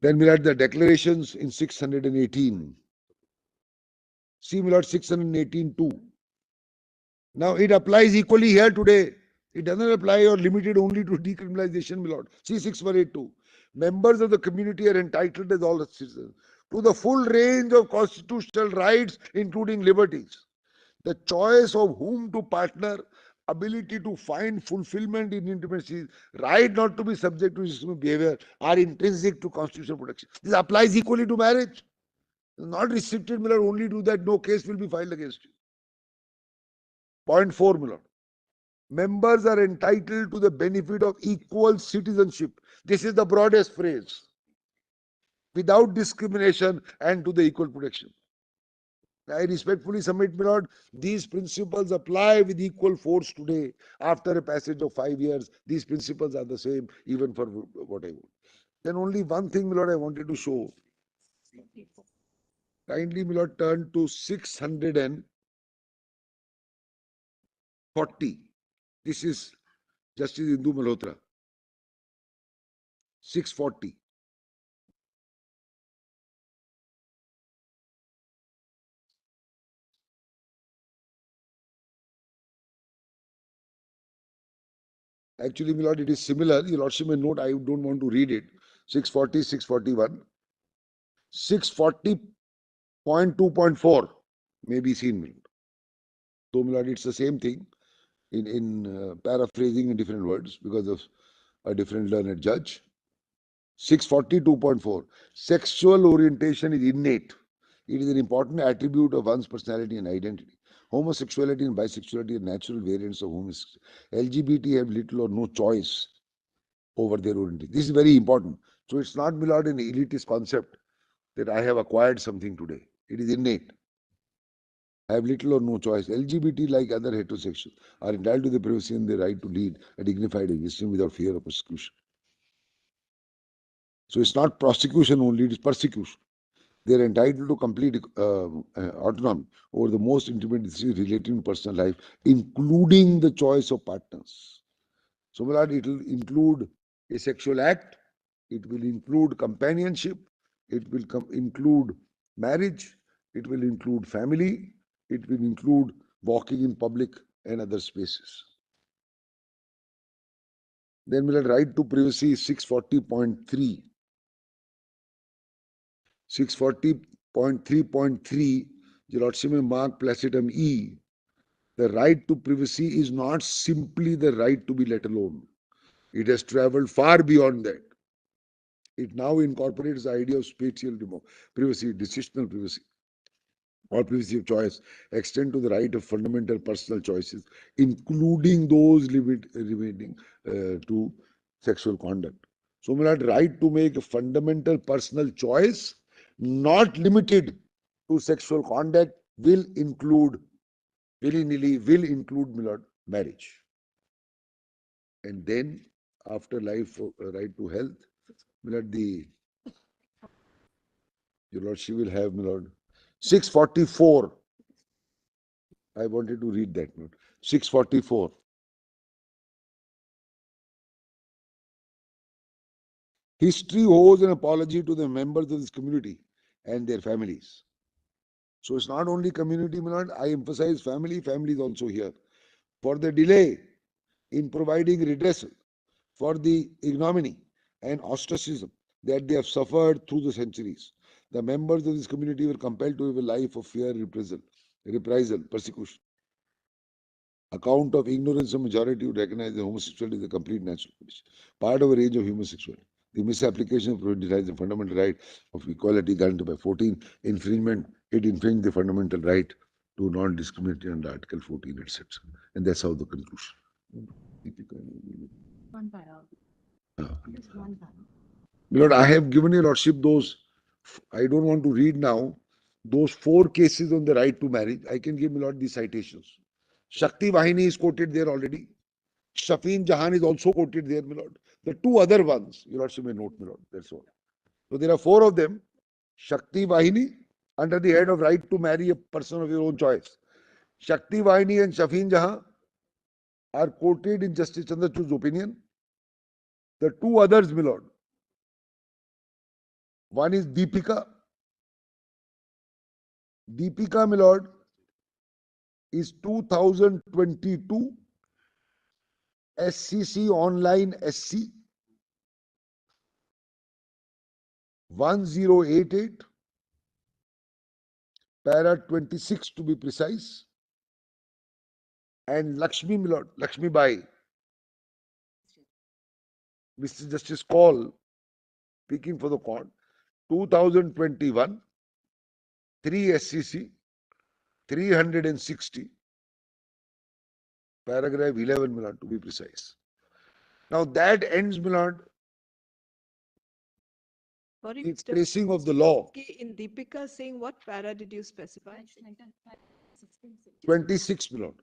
Then we'll add the declarations in 618. See, we'll add 618 too. Now it applies equally here today. It doesn't apply or limited only to decriminalization, my lord. See 6182. Members of the community are entitled as all citizens to the full range of constitutional rights, including liberties. The choice of whom to partner, ability to find fulfillment in intimacy, right not to be subject to systemic behavior are intrinsic to constitutional protection. This applies equally to marriage. Not restricted, my lord, only to that no case will be filed against you. Point 4, my lord. Members are entitled to the benefit of equal citizenship. This is the broadest phrase. Without discrimination and to the equal protection. I respectfully submit, my lord, these principles apply with equal force today. After a passage of 5 years, these principles are the same, even for whatever. Then only one thing, my lord, I wanted to show. Kindly, my lord, turn to 640. This is Justice Indu Malhotra. 640. Actually, my lord, it is similar. Your lordship may note, I don't want to read it. 640, 641. 640.2.4 may be seen, my lord. So, my lord, it's the same thing in paraphrasing in different words because of a different learned judge. 642.4. Sexual orientation is innate. It is an important attribute of one's personality and identity. Homosexuality and bisexuality are natural variants of homosexuality. LGBT have little or no choice over their orientation. This is very important. So it's not, my lord, an elitist concept that I have acquired something today. It is innate. I have little or no choice. LGBT, like other heterosexuals, are entitled to the privacy and the right to lead a dignified existence without fear of persecution. So it's not prosecution only, it is persecution. They are entitled to complete autonomy over the most intimate decisions relating to personal life, including the choice of partners. So, my lord, it will include a sexual act, it will include companionship, it will include marriage, it will include family, it will include walking in public and other spaces. Then, my lord, right to privacy is 640.3. 640.3.3, your lordship may mark placetum E. The right to privacy is not simply the right to be let alone. It has traveled far beyond that. It now incorporates the idea of spatial privacy, decisional privacy, or privacy of choice, extend to the right of fundamental personal choices, including those relating to sexual conduct. So, my lord, right to make a fundamental personal choice, not limited to sexual conduct, will include, willy-nilly, will include, my lord, marriage. And then, after life, right to health, my lord, your lordship will have, my lord, 644. I wanted to read that note. 644. History owes an apology to the members of this community and their families. So it's not only community, my lord. I emphasize family. Family is also here. For the delay in providing redressal for the ignominy and ostracism that they have suffered through the centuries. The members of this community were compelled to live a life of fear, reprisal, persecution. Account of ignorance of majority would recognize that homosexuality is a complete natural condition, part of a range of human sexuality. The misapplication of the fundamental right of equality guaranteed by 14, infringement, it infringed the fundamental right to non-discrimination under Article 14, etc. And that's how the conclusion. One para. Uh, Just one para. My lord, I have given your lordship those, I don't want to read now, those 4 cases on the right to marriage. I can give my lord these citations. Shakti Vahini is quoted there already. Shafeen Jahan is also quoted there, my lord. The 2 other ones, your lordship may note, my lord. That's all. So there are 4 of them. Shakti Vahini, under the head of right to marry a person of your own choice. Shakti Vahini and Shafeen Jahan are quoted in Justice Chandrachud's opinion. The 2 others, my lord. One is Deepika. Deepika, my lord, is 2022 SCC Online SC 1088, para 26 to be precise. And Lakshmi, my lord, Lakshmi Bai, Mr. Justice Call, speaking for the court, 2021, 3 SCC, 360, paragraph 11, my lord, to be precise. Now that ends, my lord, Sorry, it's Mr. tracing of the law. Okay, in Deepika saying what para did you specify? 26, my lord.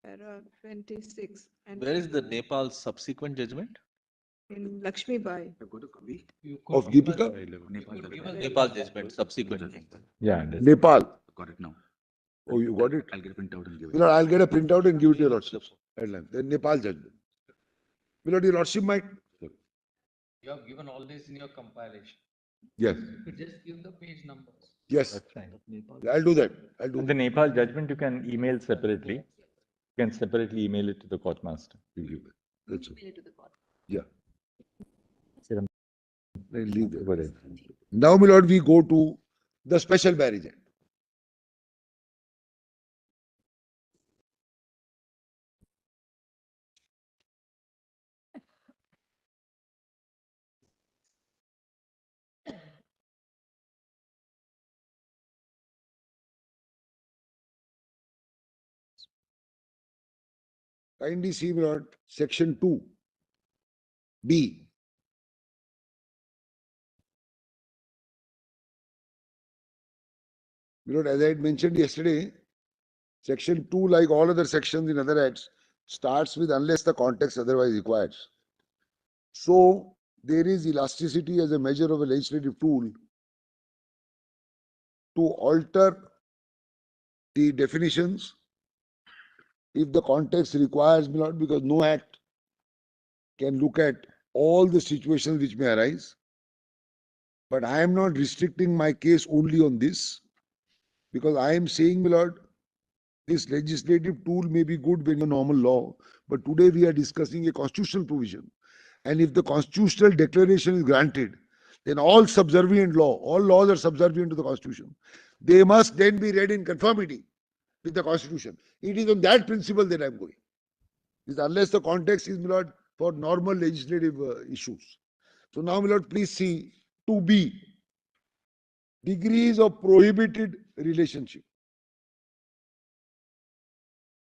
Para 26. And Where is the Nepal subsequent judgment? in Lakshmi Bai. I've got a copy. You Of could give us- Deepika? Nepal you could give judgment. us Nepal judgment subsequent. Yeah, that's Nepal. Got it now. Oh, you got it? I'll get a printout and give My it. lord, I'll get a printout and give it to your lordship. Headline. Then Nepal judgment. My lord, your lordship might. You have given all this in your compilation. Yes, You could just give the page numbers. yes. That's fine. I'll do that. I'll do And that. the Nepal judgment, you can email separately. You can separately email it to the court master. Thank you. That's it. Email it to the court. Yeah. Sir, I'll leave Go that. ahead. Now, my lord, we go to the special marriage act. Kindly see, my lord, section 2, B. My lord, as I had mentioned yesterday, section 2, like all other sections in other acts, starts with unless the context otherwise requires. So, there is elasticity as a measure of a legislative tool to alter the definitions if the context requires, my lord, because no act can look at all the situations which may arise. But I am not restricting my case only on this, because I am saying, my lord, this legislative tool may be good when a normal law, but today we are discussing a constitutional provision. And if the constitutional declaration is granted, then all subservient law, all laws are subservient to the constitution. They must then be read in conformity with the constitution. It is on that principle that I am going. Is unless the context is, my lord, for normal legislative issues. So now, my lord, please see 2B, degrees of prohibited relationship.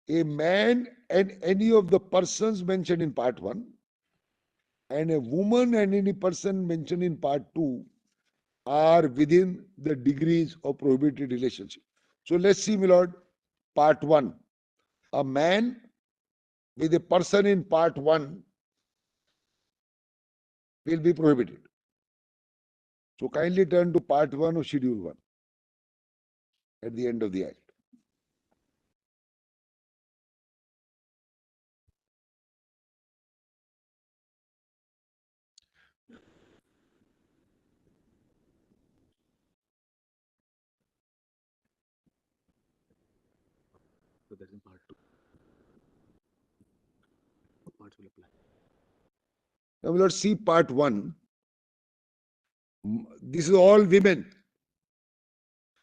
A man and any of the persons mentioned in part 1 and a woman and any person mentioned in part 2 are within the degrees of prohibited relationship. So let's see, my lord, part 1. A man with a person in part 1 will be prohibited. So kindly turn to part 1 of schedule 1 at the end of the act. So that's in part 2. What parts will apply? Now, my lord, see part 1. This is all women.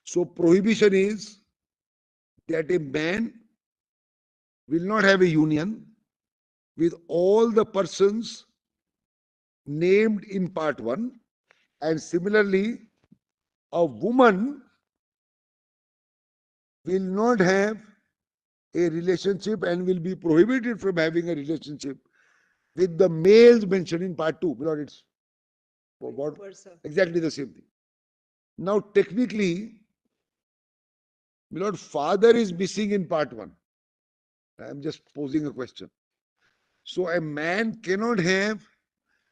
So prohibition is that a man will not have a union with all the persons named in part 1, and similarly a woman will not have a relationship and will be prohibited from having a relationship with the males mentioned in part 2. My lord, it's what, Versa. exactly the same thing. Now technically, my lord, father is missing in part 1. I am just posing a question. So a man cannot have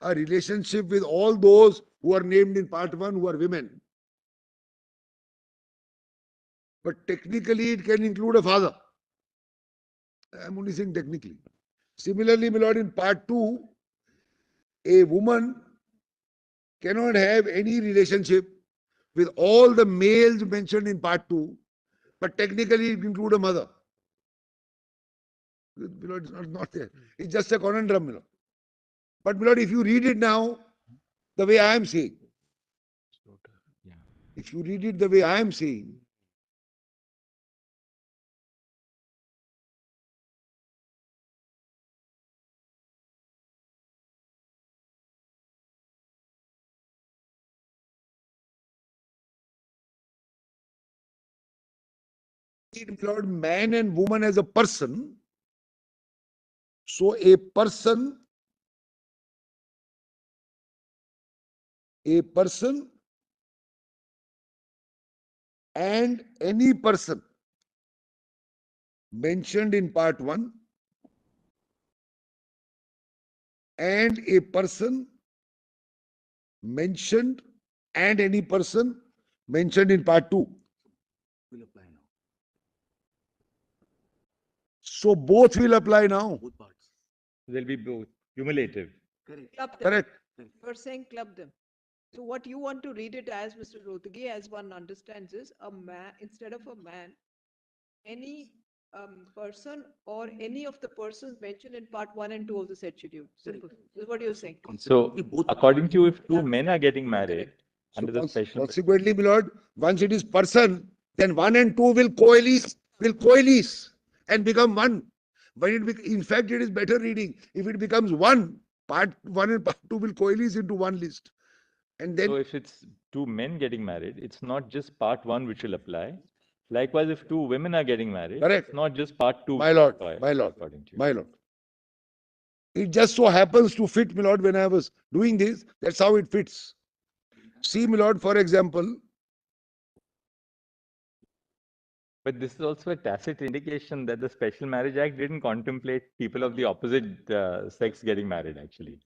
a relationship with all those who are named in part 1 who are women. But technically it can include a father. I am only saying technically. Similarly, my lord, in part 2, a woman cannot have any relationship with all the males mentioned in part 2, but technically it include a mother. My lord, it's not there. It's just a conundrum, my lord. But my lord, if you read it now, the way I am saying, if you read it the way I am saying, my lord, man and woman as a person. So a person a person and any person mentioned in part 1 and a person mentioned and any person mentioned in part 2. Will apply now. So both will apply now. Both parts. They'll be both cumulative. Correct. Club them. Correct. You're saying club them. So what you want to read it as, Mr. Rohtgi, as one understands, is a man, instead of a man, any person or any of the persons mentioned in part 1 and 2 of the said schedule. Simple. This is what you're saying. So Both according to you, if two men are getting married So under the special, consequently, my lord, once it is person, then 1 and 2 will coalesce and become one. But in fact, it is better reading. If it becomes one, part 1 and part 2 will coalesce into one list. And so then, if it's two men getting married, it's not just part 1 which will apply. Likewise, if two women are getting married, Correct. it's not just part 2. my lord, which will apply, my lord, according to you. my lord. It just so happens to fit, my lord, when I was doing this, that's how it fits. See, my lord, for example, But this is also a tacit indication that the Special Marriage Act didn't contemplate people of the opposite sex getting married, actually.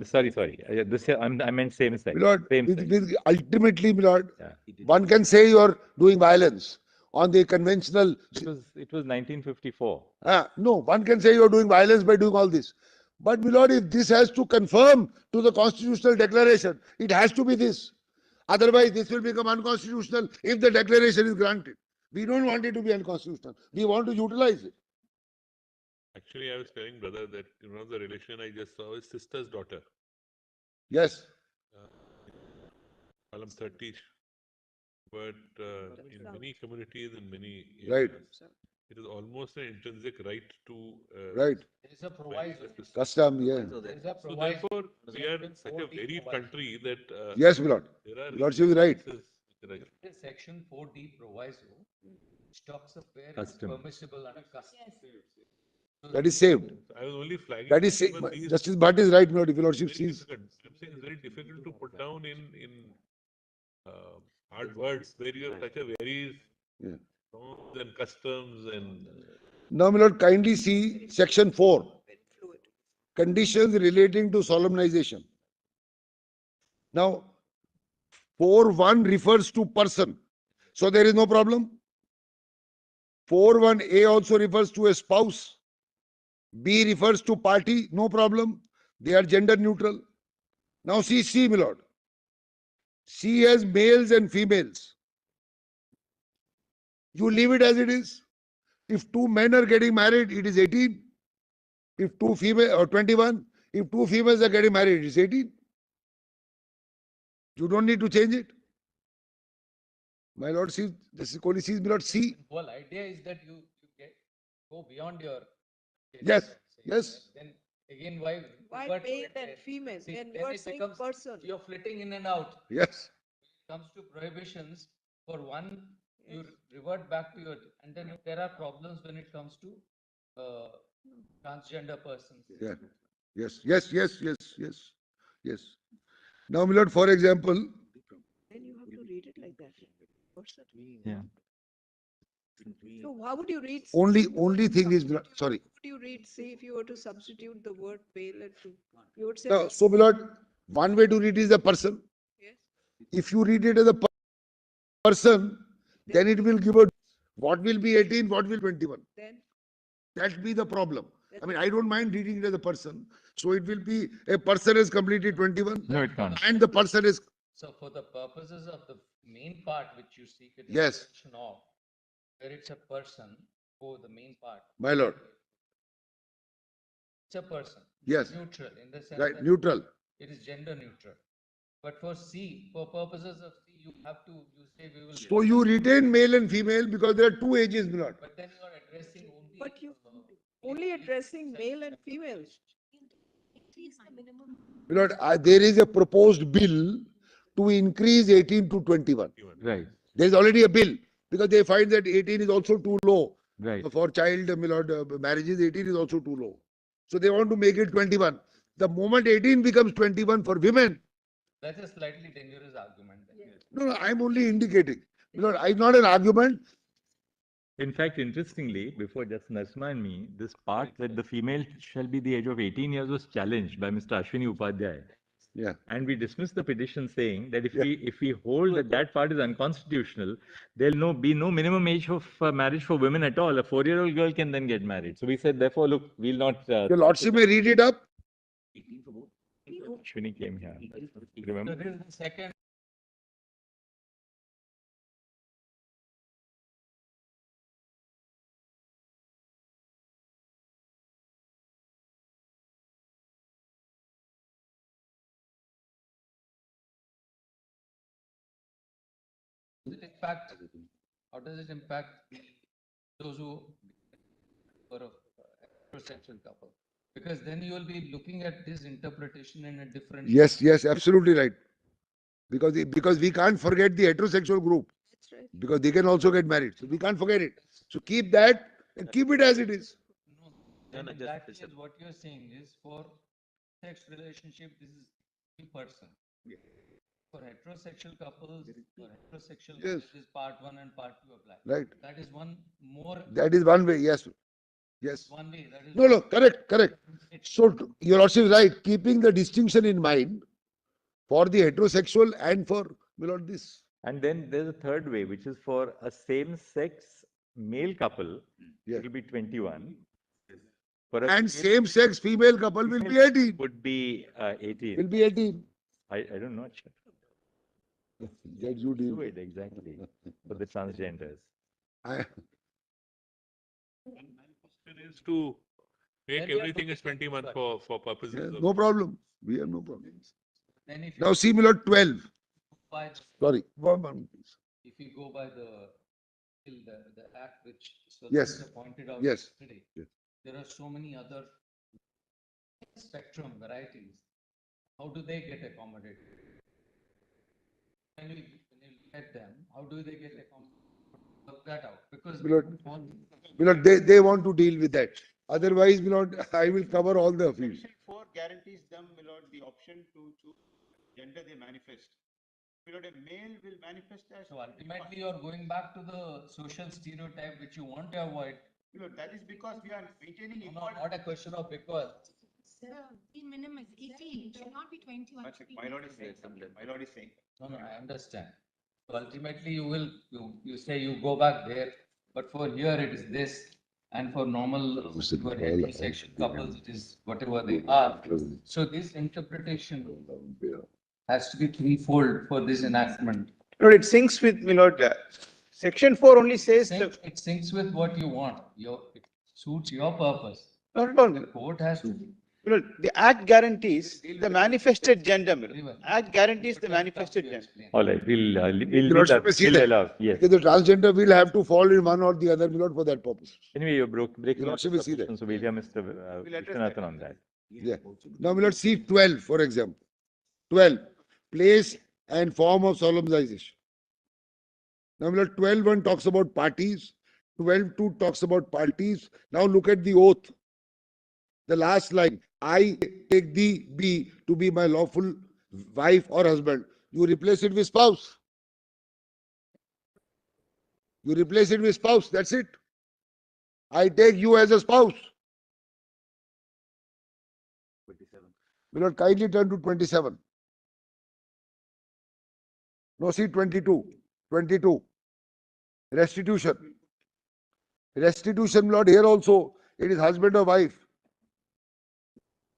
Sorry. I meant same sex. my lord, Same sex. with ultimately, my lord, Yeah. one can say you're doing violence on the conventional. It was 1954. No, one can say you're doing violence by doing all this. But, my lord, if this has to conform to the constitutional declaration, it has to be this. Otherwise, this will become unconstitutional if the declaration is granted. We don't want it to be unconstitutional. We want to utilize it. Actually, I was telling brother that one of the relation I just saw is sister's daughter. Yes. Column 30. But in many communities, in many Right. areas, it is almost an intrinsic right to Right. There is a proviso. Custom, yeah. There is a So proviso. therefore, we are such a varied country that Yes, my lord. there are Lordship is right. cases which are- This section 4D proviso, which talks of where it's Custom. permissible under custom. That is saved. I was only flagging. That is even saved. these Justice Bhatt is right, my lord. If your lordship very sees. difficult. I'm saying it's very difficult to put down in hard words where you have such a varied Yeah. norms and customs and Now, my lord, kindly see section 4. Fluid. Conditions relating to solemnization. Now, 4.1 refers to person. So there is no problem. 4.1a also refers to a spouse. B refers to party, no problem. They are gender neutral. Now see C, my lord. C has males and females. You leave it as it is. If two men are getting married, it is 18. If two female or 21. If two females are getting married, it is 18. You don't need to change it. My lord sees, this is Kohli sees, my lord C. The whole idea is that you go beyond your. Yes, and say yes. that. Then again, why? Why revert to male it and then? female? See, Then then you are it saying becomes- person. You're flitting in and out. Yes. Comes to prohibitions, for one, you revert back to your, and then there are problems when it comes to transgender persons. Yeah. Yes. Now, my lord, for example, Then you have to read it like that. Person. Yeah. So how would you read? only if you were to thing is, substitute- sorry. How would you read C if you were to substitute the word male and two? You would say. Now, so my lord, one way to read is the person. Yes. If you read it as a person, then it will give a what will be 18, what will 21. Then That be the problem. I mean, I don't mind reading it as a person. So it will be a person has completed 21 No, it can't. and the person is, So for the purposes of the main part which you seek a Yes. definition of, where it's a person, the main part. my lord, It's a person. Yes. Neutral in the sense right, that neutral. it is gender neutral. But for C, for purposes of C, you have to, you say we will. So you retain male and female because there are two ages, my lord. But then you are addressing only. But you only addressing male and female. Increase the minimum. My lord, there is a proposed bill to increase 18 to 21. Right. There is already a bill because they find that 18 is also too low. Right. For child, my lord, marriages, 18 is also too low. So they want to make it 21. The moment 18 becomes 21 for women, That's a slightly dangerous argument then. No, no, I'm only indicating. My lord, it's not an argument. In fact, interestingly, before just Narsma and me, this part that the female shall be the age of 18 years was challenged by Mr. Ashwini Upadhyay. Yeah. And we dismissed the petition saying that if Yeah. we hold that that part is unconstitutional, there'll be no minimum age of marriage for women at all. A 4-year-old girl can then get married. So we said, therefore, look, we'll not. Your lordship may read it up. Ashwini came here. So Remember? this is the second. How does it impact those who are a heterosexual couple? Because then you will be looking at this interpretation in a different. Yes, yes, absolutely right. Because we can't forget the heterosexual group. That's right. Because they can also get married. So we can't forget it. So keep that and keep it as it is. No, then in that case, what you're saying is for sex relationship, this is the person. For heterosexual couples, for heterosexual, Yes. this is part 1 and part 2 apply. Right. That is one more, That is one way. Yes. Yes. one way, that is. No, no, correct, correct. It- So your lordship is right. Keeping the distinction in mind for the heterosexual and for, my lord, this. And then there's a third way, which is for a same-sex male couple, Yeah. it will be 21. For a And female same-sex female couple will be 18. would be 18. Will be 18. I don't know. That you deal Do with. it exactly for the transgenders. I- It is to make Then we have everything to- as 21 for purposes yeah, of. no problem. We have no problem. Then if Now you see, my lord, 12. go by, Sorry. One moment, please. if you go by the act which Yes. Solicitor pointed out Yes. yesterday, Yes. there are so many other spectrum varieties. How do they get accommodated? When you get them, how do they get accommodated? Work that out, because. My lord, my lord, they want to deal with that. Otherwise, my lord, I will cover all the fields. Section 4 guarantees them, my lord, the option to choose gender they manifest. My lord, a male will manifest as. So ultimately, you're going back to the social stereotype which you want to avoid. My lord, that is because we are maintaining No, equality. not a question of because. The minimum is 18, it should not be 21. it should be My lord is 18. saying, my lord is saying. No, no, I understand. So ultimately, you say you go back there, but for here it is this, and for normal your heterosexual couples, it is whatever they are. So this interpretation has to be threefold for this enactment. Lord, it syncs with, my lord, section 4 only says. It syncs with what you want, it suits your purpose. No, no, no. Court has to. My lord, the act guarantees the manifested gender, my Very well. lord. Act guarantees the But that manifested you gender. explain. All right, Your lordship may see we'll that. allow. Yes. Because the transgender will have to fall in one or the other, my lord, for that purpose. Anyway, you're breaking Your up the lordship will see that. submission, so we'll hear Mr. We'll address that. Vishwanathan on that. Yeah. Now, my lord, see 12, for example. 12, place and form of solemnization. Now, my lord, 12.1 talks about parties. 12.2 talks about parties. Now look at the oath. The last line, I take thee be to be my lawful wife or husband. You replace it with spouse. You replace it with spouse. That's it. I take you as a spouse. 27. Will not kindly turn to 27. No, see 22. 22. Restitution. Restitution, Lord, here also it is husband or wife.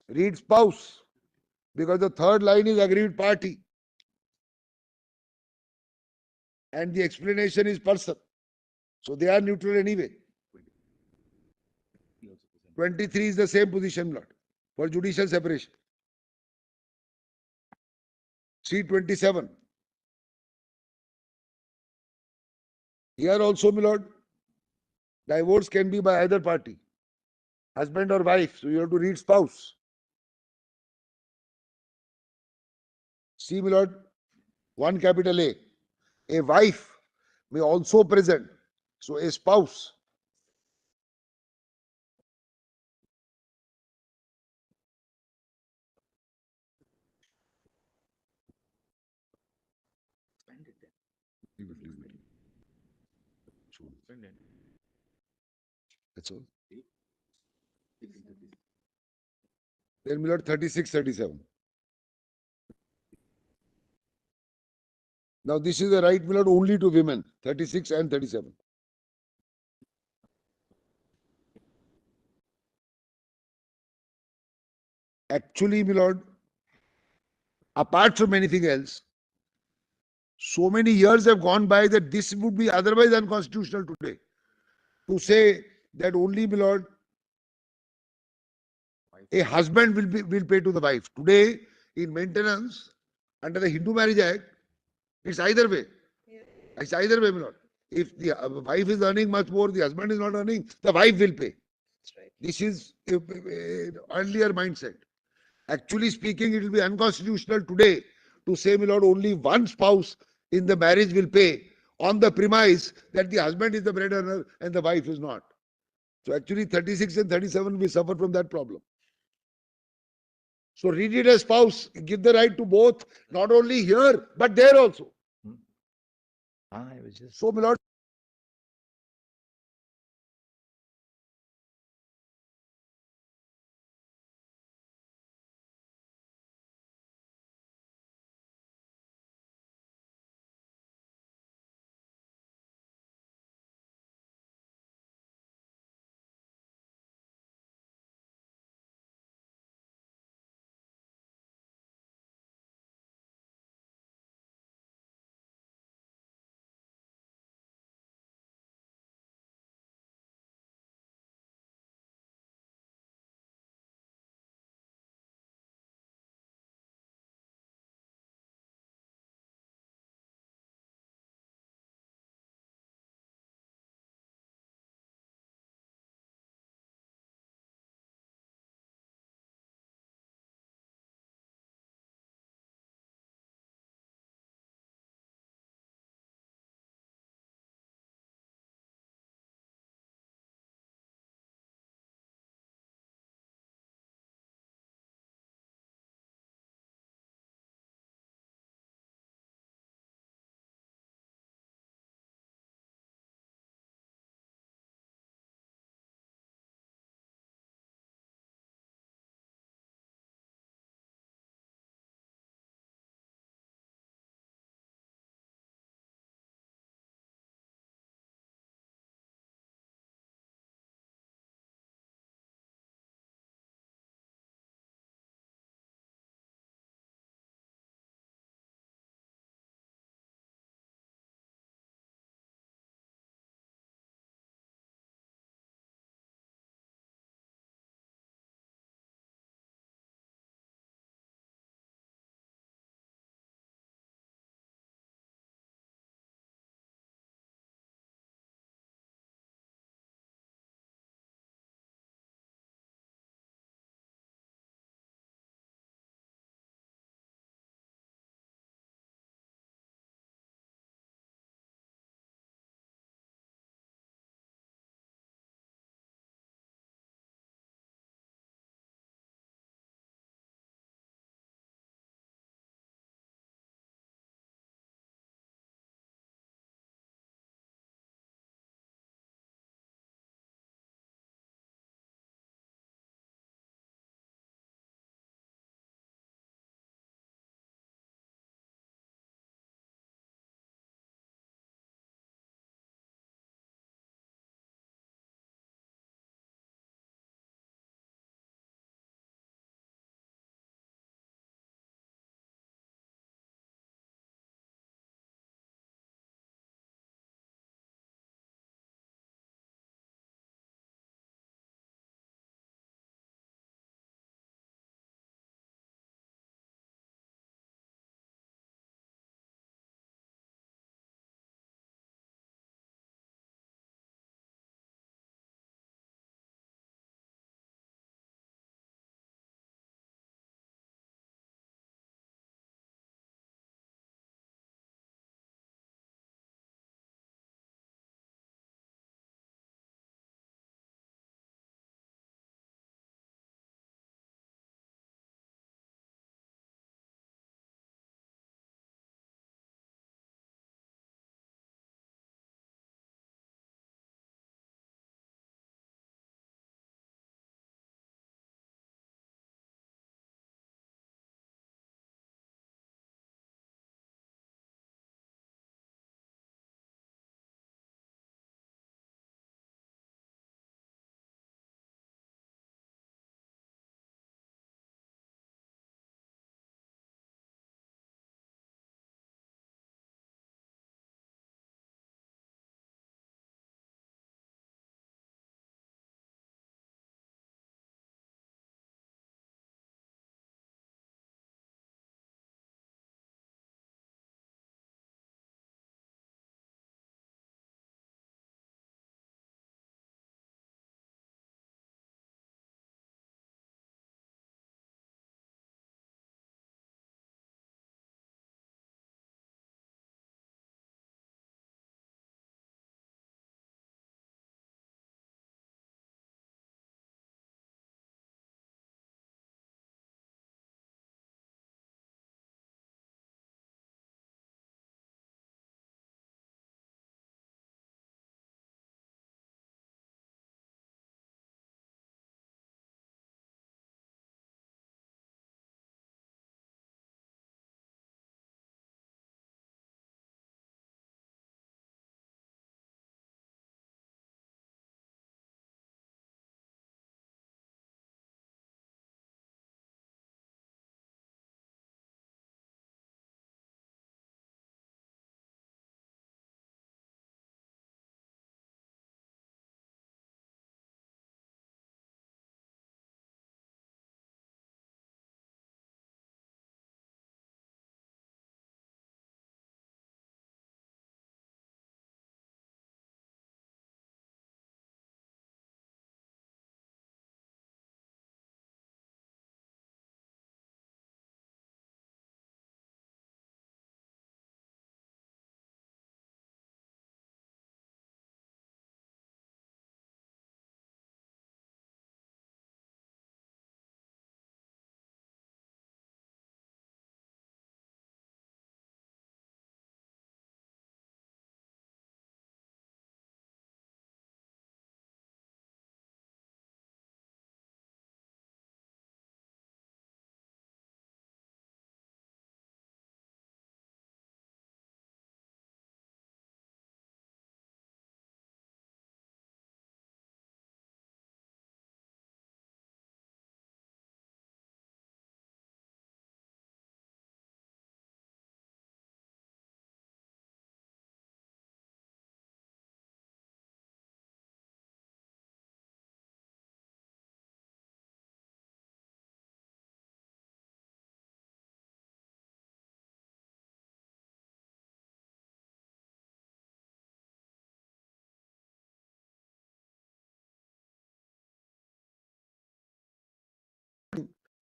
Read spouse. Because the third line is aggrieved party. And the explanation is person. So they are neutral anyway. 23 is the same position, Lord, for judicial separation. See 27. Here also, my lord, divorce can be by either party, husband or wife. So you have to read spouse. See, my lord, 1 capital A. A wife may also present. So a spouse. That's all. Then my lord 36, 37. Now this is the right, my lord, only to women, 36 and 37. Actually, my lord, apart from anything else, so many years have gone by that this would be otherwise unconstitutional today. To say that only, my lord, a husband will pay to the wife. Today, in maintenance, under the Hindu Marriage Act, it's either way. It's either way, my lord. If the wife is earning much more, the husband is not earning, the wife will pay. That's right. This is earlier mindset. Actually speaking, it will be unconstitutional today to say, my lord, only one spouse in the marriage will pay on the premise that the husband is the bread earner and the wife is not. So actually 36 and 37 we suffer from that problem. So read it as spouse, give the right to both, not only here, but there also. I was just. So, my lord,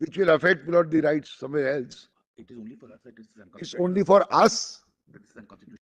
which will affect, my lord, the rights somewhere else. It is only for us that it is It's unconstitutional. only for us. That is unconstitutional.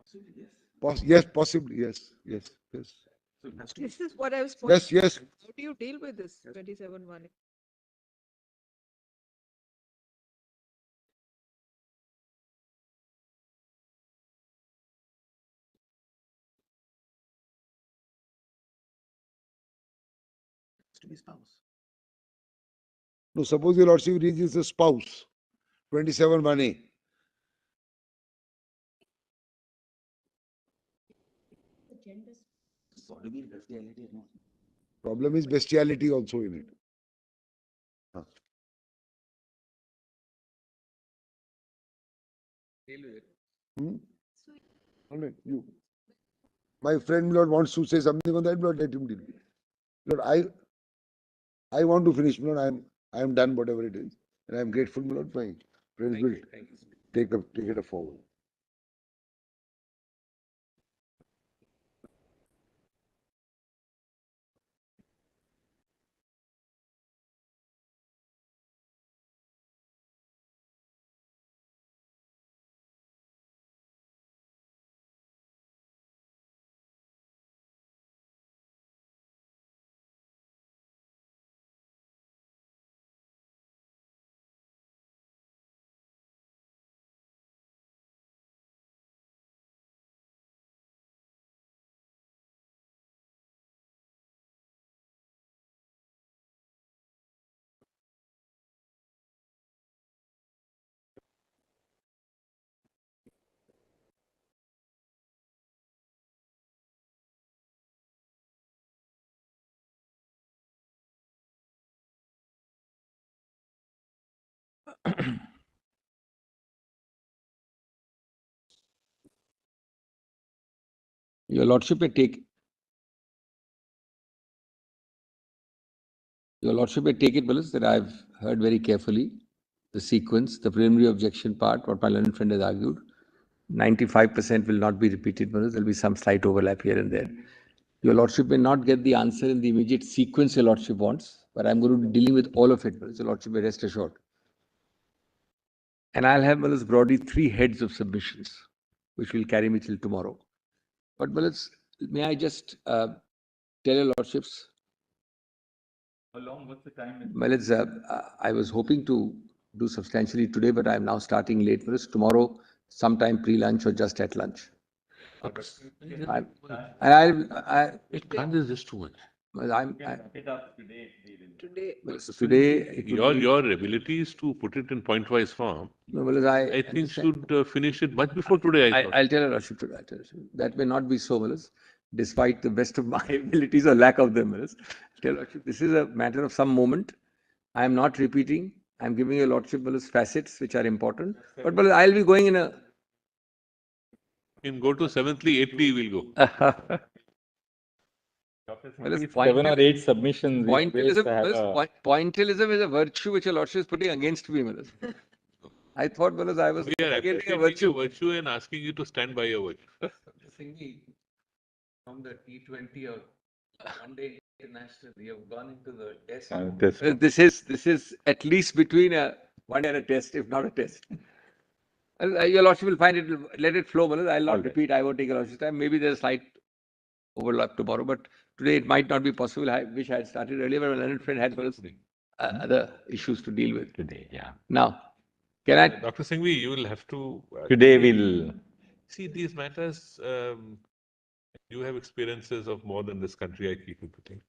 Absolutely, yes. Yes, possibly. Yes, yes, yes. So it has to be. This is what I was pointing. Yes, yes. How do you deal with this 27(1)? To be spouse. No, suppose your lordship reads a spouse, 27(1)(a). Sodomy, bestiality, no. Problem is bestiality also in it. Huh. Deal with it. Hmm? All right, you. My friend Lord wants to say something on that, Lord, let him deal with it. Lord, I want to finish, Lord. I am done whatever it is. And I am grateful, Lord. My friends will take it forward. Your Lordship may take. Your Lordship may take it, Willis, that I've heard very carefully the sequence, the preliminary objection part, what my learned friend has argued. 95% will not be repeated, Willis. There'll be some slight overlap here and there. Your Lordship may not get the answer in the immediate sequence your Lordship wants, but I'm going to be dealing with all of it, Willis. Your Lordship may rest assured. And I'll have, Willis, broadly 3 heads of submissions, which will carry me till tomorrow. But, Willis, may I just tell your Lordships? How long? What's the time? Well, I was hoping to do substantially today, but I'm now starting late. Whereas tomorrow, sometime pre-lunch or just at lunch. I, It can't be just too much. well, It up today. Today. so today, it would be- Your abilities to put it in point-wise form, no, well, I think should finish it much before today. I thought. I'll tell you, Lordship, today. I'll tell you. That may not be so, Willis, despite the best of my abilities or lack of them, Willis. Tell Lordship, this is a matter of some moment. I am not repeating. I'm giving your Lordship, Willis, facets which are important. But, Willis, I'll be going in a. You can go to 7thly, 8thly, we'll go. Well, it's 7 or 8 submissions. we always Pointillism, have a- pointillism is a virtue which your Lordship is putting against me, Willis. I thought, Willis, I was We are propagating a appreciating virtue. your virtue and asking you to stand by your virtue. From the T20 or one day international, we have gone into the test. This is at least between a one and a test, if not a test. Your Lordship will find it, let it flow, Willis. I'll not All right. repeat, I won't take your Lordship's time. Maybe there's a slight overlap tomorrow, but today it might not be possible. I wish I had started earlier, but my learned friend had Willis, other issues to deal with. Today, yeah. Now, can I? Dr. Singhvi, you will have to. Today we'll. See, these matters, you have experiences of more than this country, I keep repeating.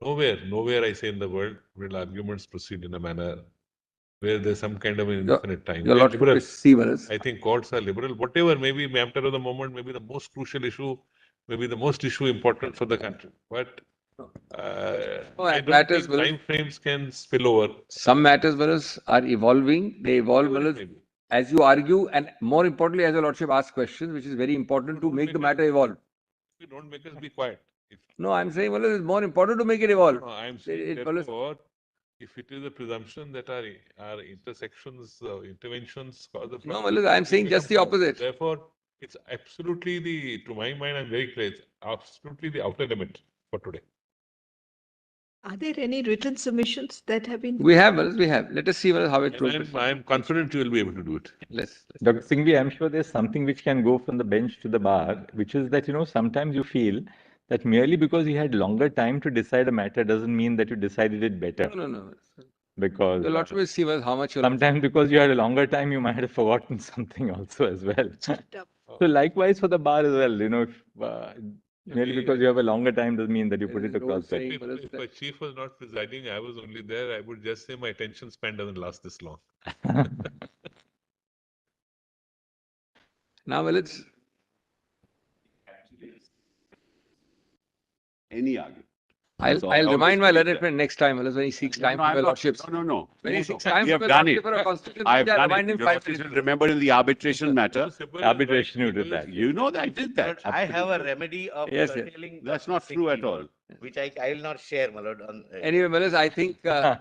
Nowhere I say in the world will arguments proceed in a manner where there's some kind of an infinite time. Your They're Lordship liberal. will see, Willis. I think courts are liberal. Whatever, maybe matter of the moment, maybe the most crucial issue, maybe the most issue important for the country. But I don't matters, think Willis. time frames can spill over. Some matters, Willis, are evolving. They evolve, Whatever it Willis, may be. as you argue, and more importantly, as your Lordship asks questions, which is very important to make the matter evolve. If you don't make us be quiet. No, I'm saying, Willis, it's more important to make it evolve. No, I'm saying Willis, therefore, if it is a presumption that our intersections, interventions cause the No, problem, Willis, I'm saying become just the problem. opposite. Therefore, it's absolutely to my mind, I'm very clear, it's absolutely the outer limit for today. Are there any written submissions that have been? We have, Willis, we have. Let us see, Willis, how it And progresses. I'm confident you will be able to do it. Let's. Dr. Singhvi, I'm sure there's something which can go from the bench to the bar, which is that, sometimes you feel that merely because you had longer time to decide a matter doesn't mean that you decided it better. No. Because Your Lordship will see, Willis, how much your sometimes because you had a longer time, you might have forgotten something also as well. So likewise for the bar as well, if, merely because you have a longer time doesn't mean that you put it across better. If my chief was not presiding, I was only there, I would just say my attention span doesn't last this long. Now, Willis, Any argument. I'll remind my learned friend next time, Willis, when he seeks time from your Lordships. No. When he seeks time We from have your done Lordship it. for a constitutional I have bench, I'll done remind it. him Your 5 Lordship minutes. will remember in the arbitration matter. Arbitration, you did that. You know that I did that. I have a remedy of Yes, yes. curtailing. That's not true at all. Which I will not share, my lord. Anyway, Willis, I think, I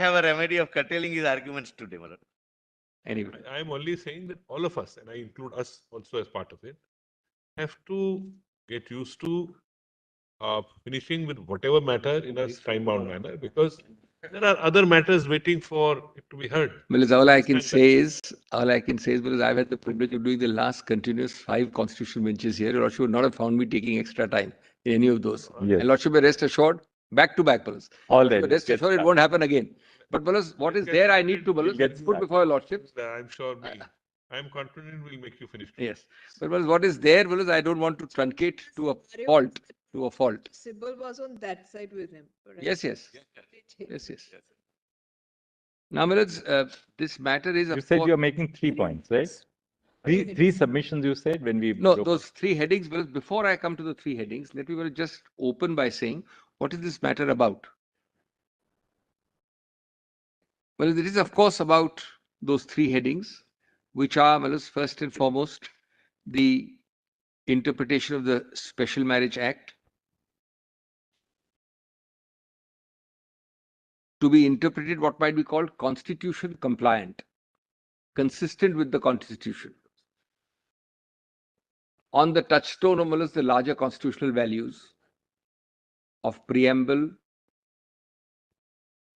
have a remedy of curtailing his arguments today, my lord. anyway. I'm only saying that all of us, and I include us also as part of it, have to get used to finishing with whatever matter in a time-bound manner, because there are other matters waiting for it to be heard. Willis, all I can say is, Willis, I've had the privilege of doing the last continuous 5 constitutional benches here. Your Lordship would not have found me taking extra time in any of those. Yes. And Lordship, may rest assured, back to back, Willis. All right. Rest assured, it won't happen again. But Willis, what is there I need to, Willis, Get put before your Lordship. I'm sure I'm confident we'll make you finish. Yes. But Willis, what is there, Willis, I don't want to truncate to a fault. Sybil was on that side with him. Right? Yes. Now, Willis, this matter is. You said you're making 3 points, right? Three submissions you said when we. No, those 3 headings, Willis, before I come to the 3 headings, let me just open by saying, what is this matter about? Well, it is, of course, about those three headings, which are, well, first and foremost, the interpretation of the Special Marriage Act to be interpreted what might be called constitution compliant, consistent with the Constitution. On the touchstone of, well, the larger constitutional values of preamble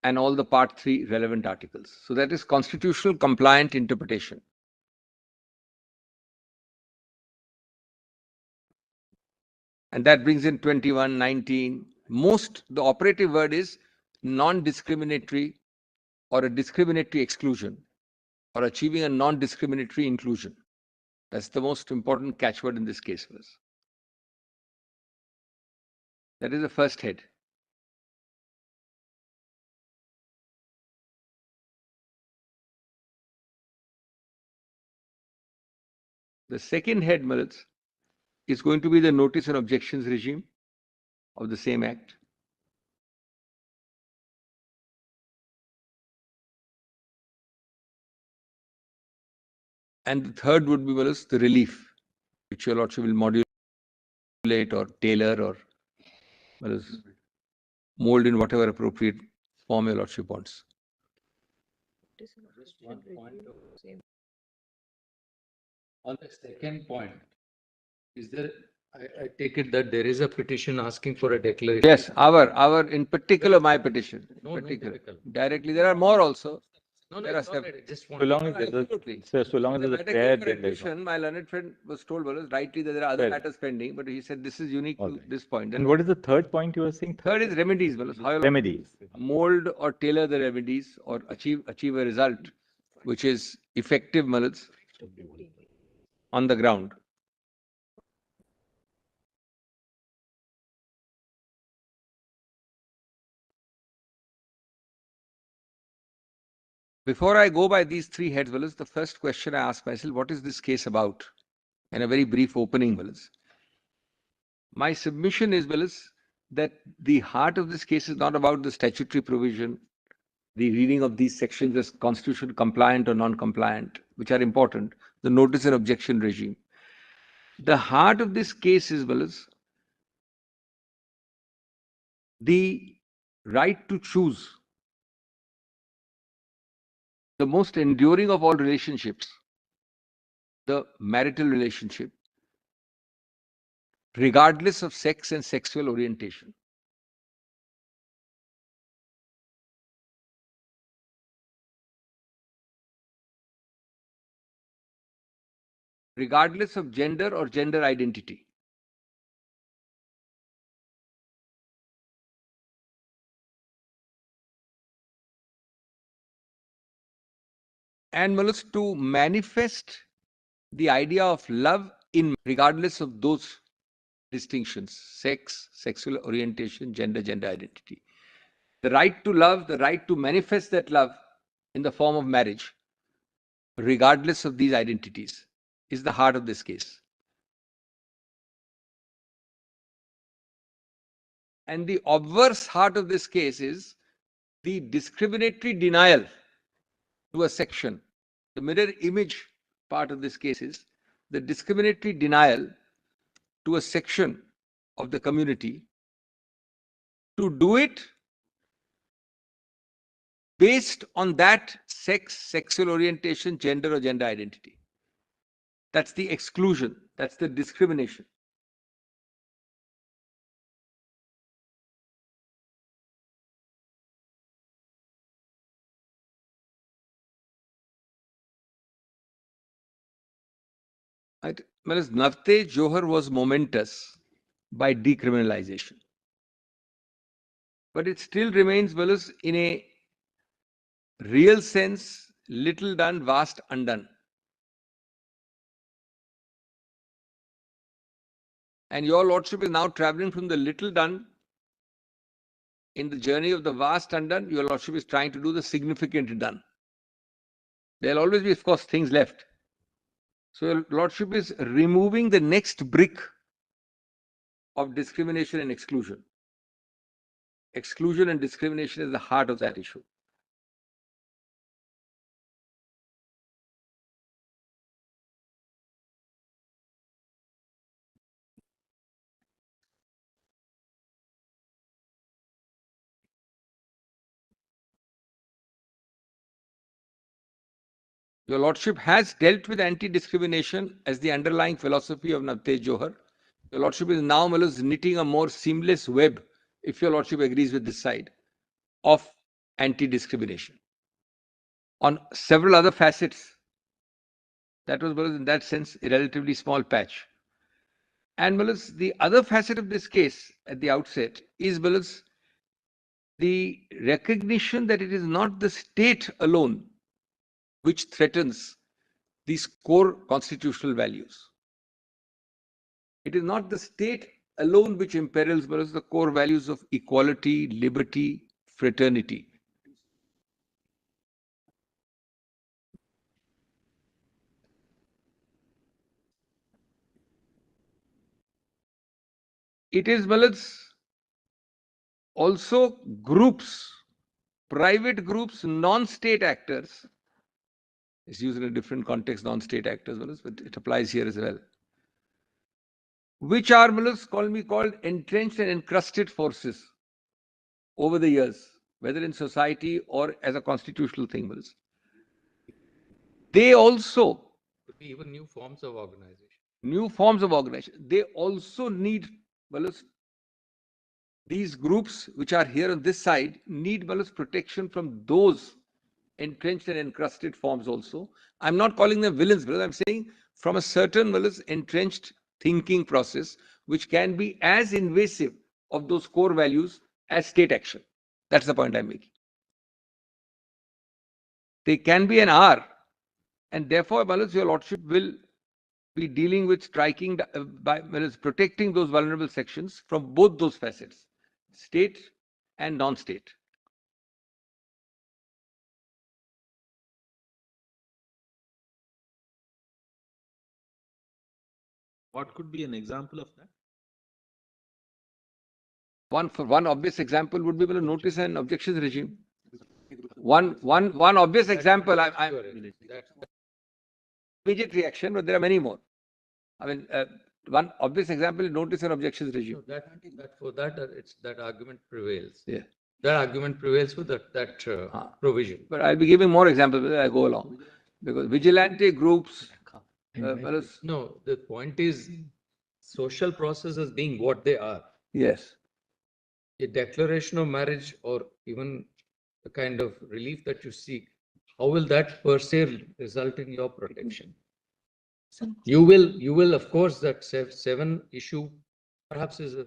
and all the Part 3 relevant articles. So that is constitutional compliant interpretation. And that brings in 21, 19. The operative word is non-discriminatory or a discriminatory exclusion or achieving a non-discriminatory inclusion. That's the most important catchword in this case. That is the first head. The second head, Maritz, is going to be the notice and objections regime of the same act. And the third would be, Maritz, the relief, which your lordship will modulate or tailor or, Maritz, mold in whatever appropriate form your lordship wants. Just one point on the second point, is there, I take it that there is a petition asking for a declaration? Yes, in particular, my petition. No, no, typical. Directly, there are more also. No, There no, it's are all right. I just So want. long as there's a, Absolutely. so long as The there's a matter prayer, came for then there's no. admission. My learned friend was told, well, rightly that there are other Well. matters pending, but he said this is unique All to right. this point. And what is the third point you were saying? Third is remedies, well, how you Remedies. mold or tailor the remedies or achieve a result which is effective, Maritz, on the ground. Before I go by these three heads, Willis, the first question I ask myself, what is this case about? And a very brief opening, Willis. My submission is, Willis, that the heart of this case is not about the statutory provision, the reading of these sections as constitution compliant or non-compliant, which are important, the notice and objection regime. The heart of this case is, Willis, the right to choose. The most enduring of all relationships, the marital relationship, regardless of sex and sexual orientation. Regardless of gender or gender identity. And Malus, to manifest the idea of love in regardless of those distinctions, sex, sexual orientation, gender identity. The right to love, the right to manifest that love in the form of marriage, regardless of these identities, is the heart of this case. And the obverse heart of this case is the discriminatory denial to a section. The mirror image part of this case is the discriminatory denial to a section of the community to do it based on that sex, sexual orientation, gender or gender identity. That's the exclusion. That's the discrimination. Right? Whereas Navte Johar was momentous by decriminalization. But it still remains, Willis, in a real sense, little done, vast undone. And your lordship is now traveling from the little done in the journey of the vast undone. Your lordship is trying to do the significant done. There'll always be, of course, things left. So your lordship is removing the next brick of discrimination and exclusion. Exclusion and discrimination is the heart of that issue. Your Lordship has dealt with anti-discrimination as the underlying philosophy of Navtej Johar. Your Lordship is now knitting a more seamless web, if Your Lordship agrees with this side, of anti-discrimination. On several other facets, that was, in that sense, a relatively small patch. And the other facet of this case at the outset is the recognition that it is not the state alone which threatens these core constitutional values. It is not the state alone which imperils the core values of equality, liberty, fraternity. It is also groups, private groups, non-state actors. It's used in a different context, non-state actors, but it applies here as well. Which are called entrenched and encrusted forces over the years, whether in society or as a constitutional thing. They also Could be even new forms of organization. They also need, these groups which are here on this side need protection from those entrenched and encrusted forms also. I'm not calling them villains, brother. I'm saying from a certain entrenched thinking process, which can be as invasive of those core values as state action. That's the point I'm making. They can be an R, and therefore, Your Lordship will be dealing with striking by protecting those vulnerable sections from both those facets, state and non-state. What could be an example of that? One obvious example would be the notice and objections regime. One obvious example. Immediate reaction, but there are many more. I mean, one obvious example is notice and objections regime. No, for that, that argument prevails. Yeah. That argument prevails for that provision. But I'll be giving more examples as I go along, because vigilante groups. No, the point is social processes being what they are. Yes. A declaration of marriage or even the kind of relief that you seek, how will that per se result in your protection? You will, of course, that 7 issue perhaps is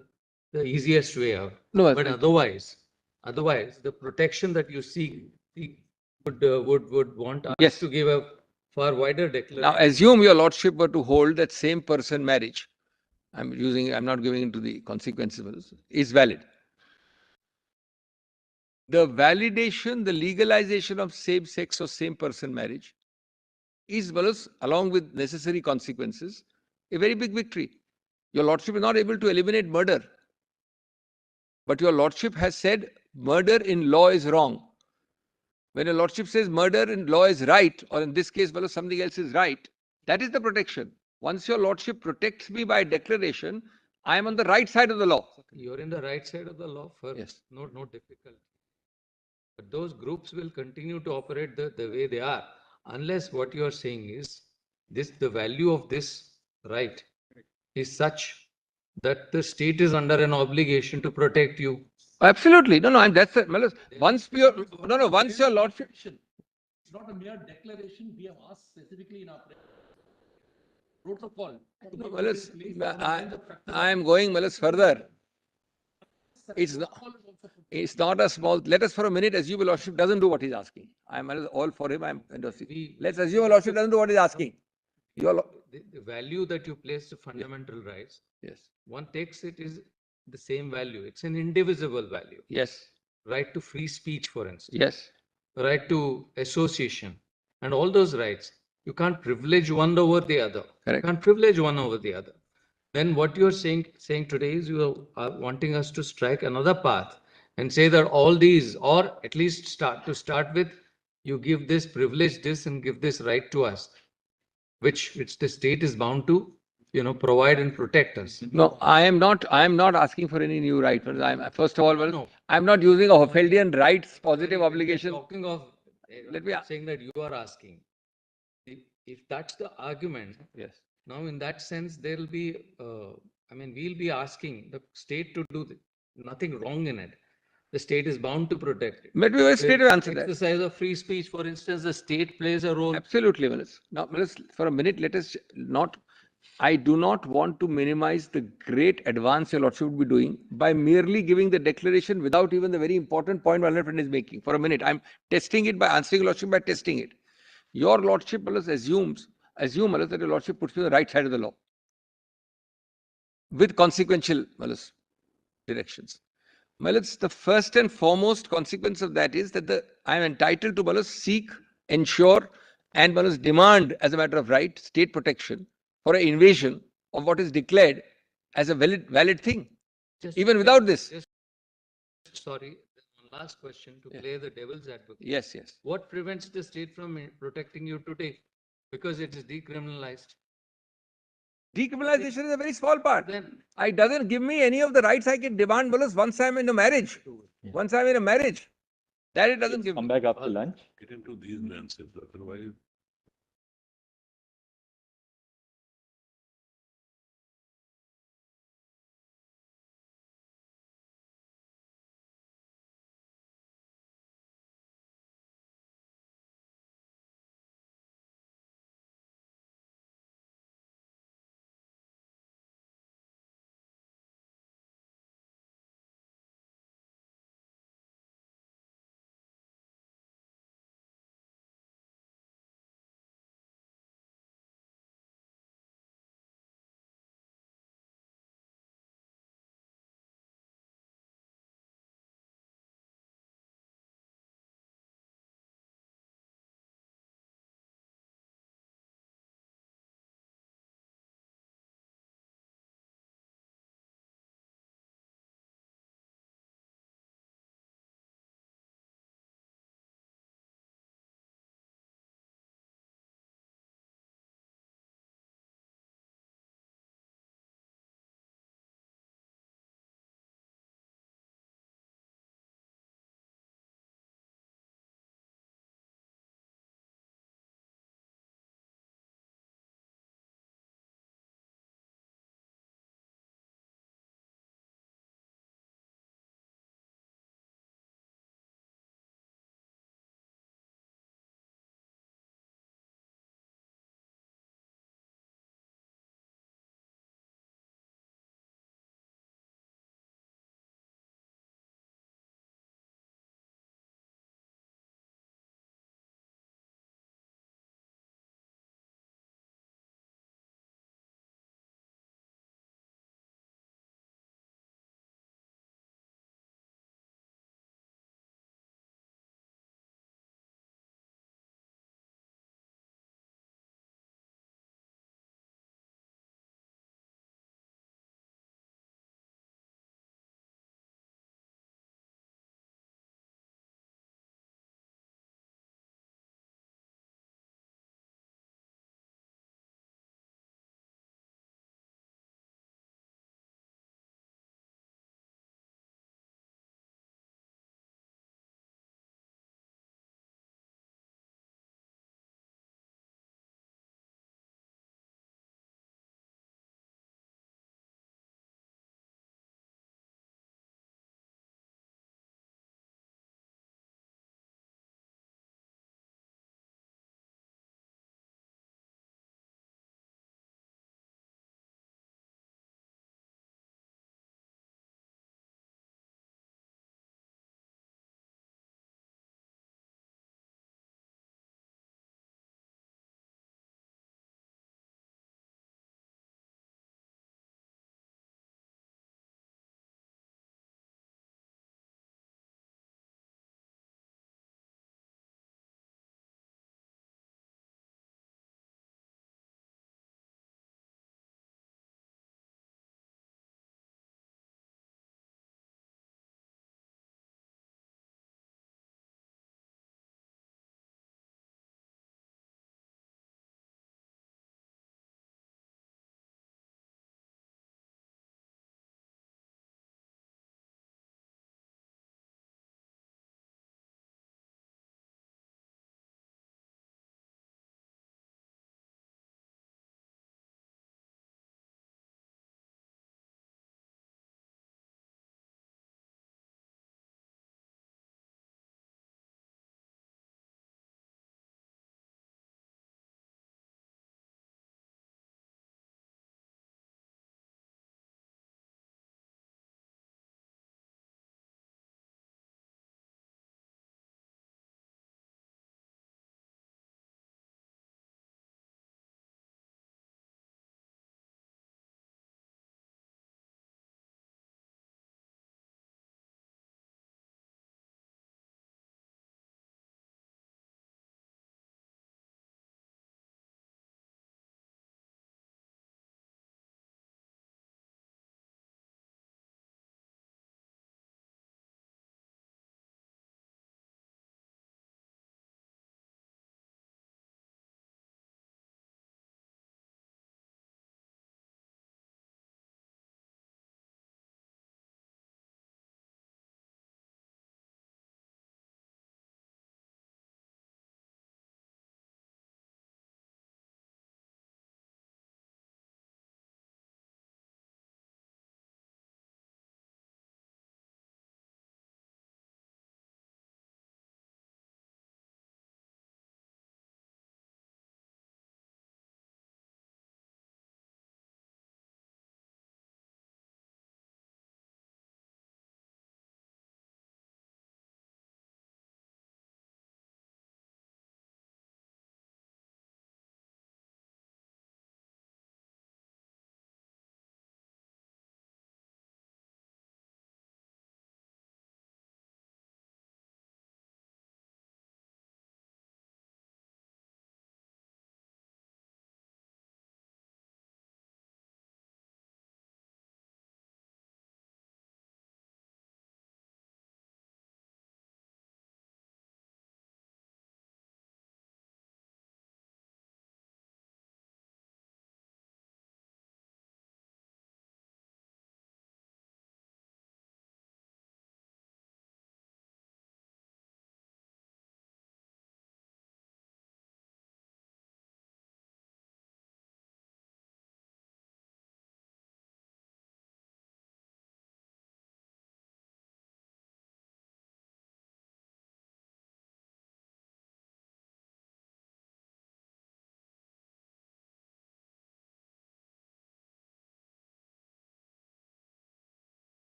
the easiest way out. No, but otherwise, the protection that you seek would want us Yes. to give a far wider declaration. Now, assume Your Lordship were to hold that same person marriage. I'm not giving into the consequences, is valid. The validation, the legalization of same-sex or same-person marriage is, along with necessary consequences, a very big victory. Your Lordship is not able to eliminate murder. But Your Lordship has said murder in law is wrong. When Your Lordship says murder in law is right, or in this case, something else is right, that is the protection. Once Your Lordship protects me by declaration, I am on the right side of the law. You're in the right side of the law for Yes. no difficulty. But those groups will continue to operate the way they are, unless what you are saying is the value of this right is such that the state is under an obligation to protect you. Absolutely. No, that's it. Once Your Lordship. It's not a mere declaration. We have asked specifically in our protocol. I am going further. It's not a small. Let us for a minute assume Your Lordship doesn't do what he's asking. I'm all for him. Let's assume Your Lordship doesn't do what he's asking. The value that you place to fundamental rights, Yes. one takes it is the same value. It's an indivisible value. Yes. Right to free speech, for instance. Yes. Right to association, and all those rights. You can't privilege one over the other. Correct. You can't privilege one over the other. Then what you're saying today is you are wanting us to strike another path and say that all these, or at least start with, you give this privilege this and give this right to us, which the state is bound to, provide and protect us. No, I am not asking for any new right. First of all, I'm not using a Hoffeldian rights positive obligation. Talking of, saying that you are asking. if that's the argument, Yes. now in that sense, there'll be, I mean, we'll be asking the state to do nothing wrong in it. The state is bound to protect it. Let me very straight away answer that. Exercise of free speech, for instance, the state plays a role. Absolutely, Manas. Now, Manas, for a minute, let us not. I do not want to minimize the great advance your Lordship would be doing by merely giving the declaration without even the very important point my learned friend is making. For a minute, I'm testing it by answering your Lordship by testing it. Your Lordship, Manas, assume, Manas, that your Lordship puts you on the right side of the law with consequential, Manas, directions. Malas, the first and foremost consequence of that is that I am entitled to, Malas, seek, ensure, and Malas, demand as a matter of right state protection for an invasion of what is declared as a valid thing, even without this. Sorry, one last question to Yeah. play the devil's advocate. Yes, yes. What prevents the state from protecting you today? Because it is decriminalized. Decriminalization is a very small part. Then It doesn't give me any of the rights I can demand, Malas, once I'm in a marriage. Yeah. Once I'm in a marriage, that it doesn't give Come me. back after lunch. Get into these nuances, otherwise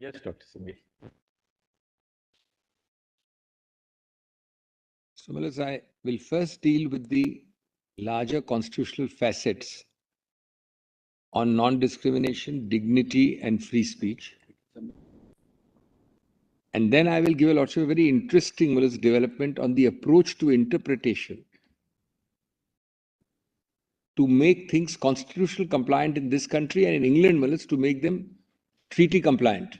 Yes, Dr. Singh. So, Malas, I will first deal with the larger constitutional facets on non-discrimination, dignity, and free speech. And then I will give a lot of very interesting Malas, development on the approach to interpretation to make things constitutional compliant in this country and in England, Malas, to make them treaty compliant.